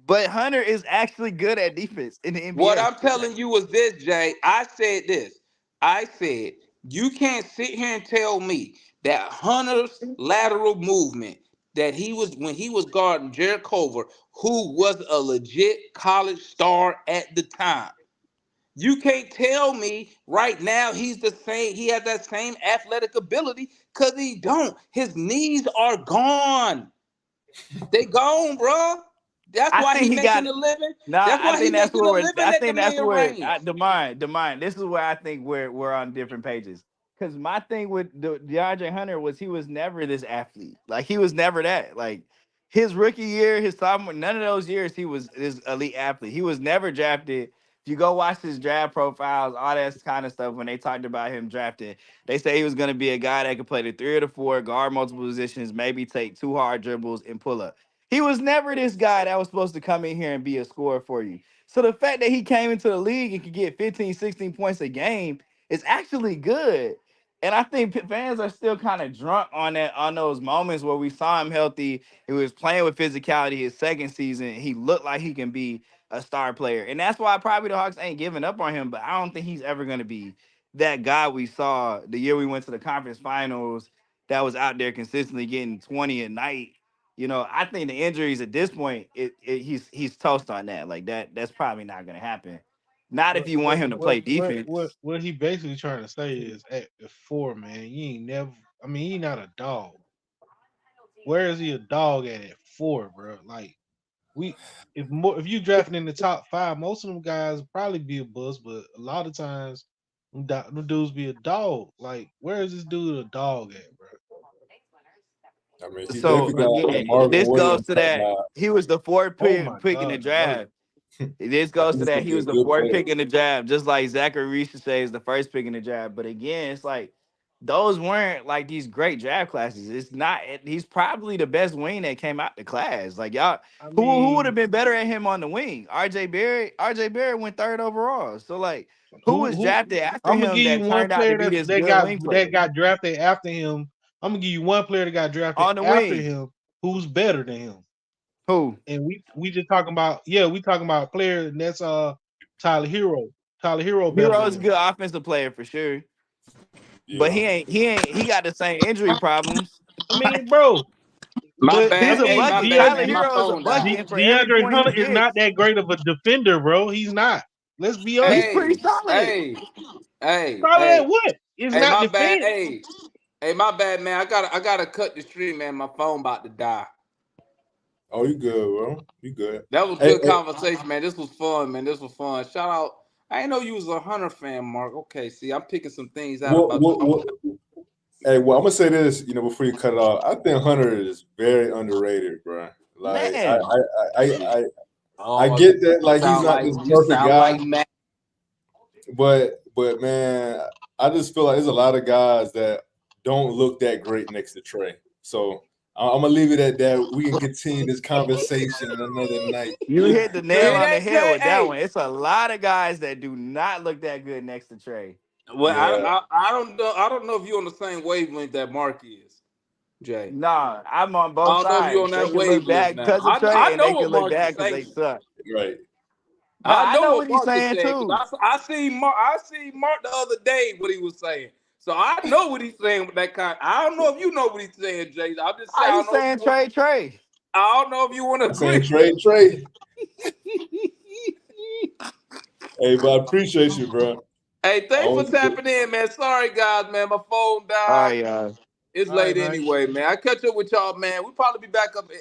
But Hunter is actually good at defense in the What NBA. I'm telling you is this, Jay. I said this. I said, you can't sit here and tell me that Hunter's lateral movement that he was when he was guarding Jared Culver, who was a legit college star at the time. You can't tell me right now he's the same, he has that same athletic ability, because he don't. His knees are gone. They gone, bro. That's I why think he he got making a living. nah. That's why he making a living I at the think that's mid where range. Demine. This is where I think we're on different pages. Because my thing with DeAndre Hunter was he was never this athlete. Like he was never that. Like his rookie year, his sophomore, none of those years he was this elite athlete. He was never drafted. If you go watch his draft profiles, all that kind of stuff, when they talked about him drafting, they say he was going to be a guy that could play the 3 or the 4, guard multiple positions, maybe take 2 hard dribbles and pull up. He was never this guy that was supposed to come in here and be a scorer for you. So the fact that he came into the league and could get 15, 16 points a game is actually good. And I think fans are still kind of drunk on those moments where we saw him healthy. He was playing with physicality his second season. He looked like he can be a star player. And that's why probably the Hawks ain't giving up on him, but I don't think he's ever going to be that guy we saw the year we went to the conference finals that was out there consistently getting 20 a night. I think the injuries at this point, he's toast on that. Like that's probably not gonna happen. Not if you want him to play defense. What he basically trying to say is at the 4, man, you ain't never. I mean, he not a dog. Where is he a dog at 4, bro? Like if you drafting in the top 5, most of them guys probably be a bust, but a lot of times Them dudes be a dog. Like, where is this dude a dog at, bro? I mean, he So definitely got a again, Marvin this goes Williams to type that vibe. he was the fourth Oh my pick in the God, no. draft. This I goes think to he's that gonna he be a was the good fourth player. pick in the draft, just like Zachary Ricochet is the first pick in the draft. But again, it's like those weren't like these great draft classes. It's not. He's probably the best wing that came out the class. Like y'all, I who would have mean, been better at him on the wing? R.J. Barrett. R.J. Barrett went third overall. So like, who was who? drafted after I'm gonna him give you that one turned out to player be that this good wing player got drafted after him. I'm gonna give you one player that got drafted on the after wing? him who's better than him. Who? And we just talking about we talking about a player, and that's Tyler Hero. Tyler Hero better than Hero's a him. good offensive player for sure, but Yeah. he got the same injury problems. I mean, bro, My but He's bad. a Hey, my bucket. bad, Tyler man. My Hero is a phone bucket, died. and for every DeAndre point he Hunter is not gets, that great of a defender, bro. He's not. Let's be honest. he's Hey, pretty solid. hey, hey, Probably hey, at what? It's hey, not my bad. defense. Hey, my bad, man. I gotta cut the stream, man. My phone about to die. Oh, you good, bro? You good? That was Hey, good conversation, man. This was fun, man. This was fun. Shout out. I didn't know you was a Hunter fan, Mark. Okay, see, I'm picking some things out what, about you. what, hey, well, I'm gonna say this, before you cut it off. I think Hunter is very underrated, bro. Like, Man, I get that, like, he's not this you perfect sound guy, like Matt. but man, I just feel like there's a lot of guys that don't look that great next to Trey. So I'm gonna leave it at that. We can continue this conversation another night. you hit the You nail hear on the that, head Jay? with that Hey, one. It's a lot of guys that do not look that good next to Trey. well, Yeah, I don't know. I don't know if you're on the same wavelength that Mark is, Jay. Nah, I'm on I both don't know if you're on sides. They that can look wavelength bad now. because of Trey, I and know they what can look Mark bad is because they saying. suck. right. Nah, I I know know what what he's Mark is saying saying too. because I seen Mark. I seen Mark the other day what he was saying. So I know what he's saying with that kind. I don't know if you know what he's saying, Jay. I'm just saying. Are I you don't know if saying you want. Trey? I don't know if you want to I'm saying agree. Trey. Hey, but I appreciate you, bro. Hey, thanks for Always good. tapping in, man. Sorry, guys, man. My phone All died. right, y'all. It's All right, late man. anyway, man. I catch up with y'all, man. We probably be back up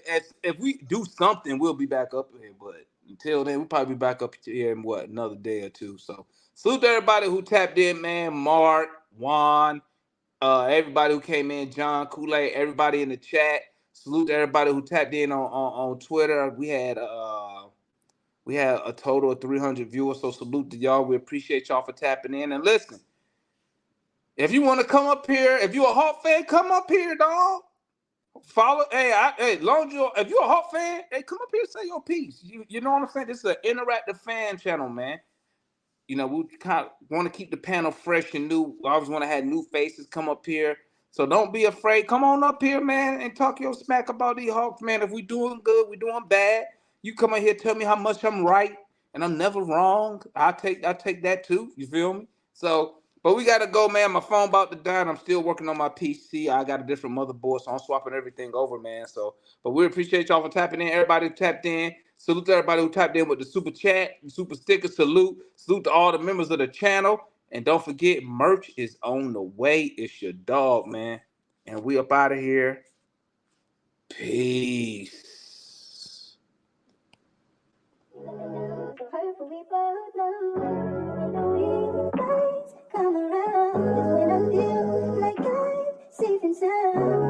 if we do something. We'll be back up here, but until then, we'll probably be back up here in another day or two. So salute to everybody who tapped in, man. Mark, Juan, everybody who came in, John, Kool-Aid, everybody in the chat. Salute to everybody who tapped in on Twitter. We had a total of 300 viewers, so salute to y'all. We appreciate y'all for tapping in. And listen, if you want to come up here, if you're a Hawk fan, come up here, dog. Follow, long as if you're a Hawk fan, hey, come up here and say your piece. You know what I'm saying? This is an interactive fan channel, man. We kind of want to keep the panel fresh and new. I always want to have new faces come up here. So don't be afraid. Come on up here, man, and talk your smack about these Hawks, man. If we doing good, we doing bad. You come in here, tell me how much I'm right, and I'm never wrong. I take that too. You feel me? So, but we gotta go, man. My phone about to die, and I'm still working on my PC. I got a different motherboard, so I'm swapping everything over, man. So, but we appreciate y'all for tapping in. Everybody who tapped in. Salute to everybody who tapped in with the super chat, super sticker. Salute to all the members of the channel. And don't forget, merch is on the way. It's your dog, man. And we up out of here. Peace. Hopefully both know when the weekdays come around is when I feel like I'm safe and sound.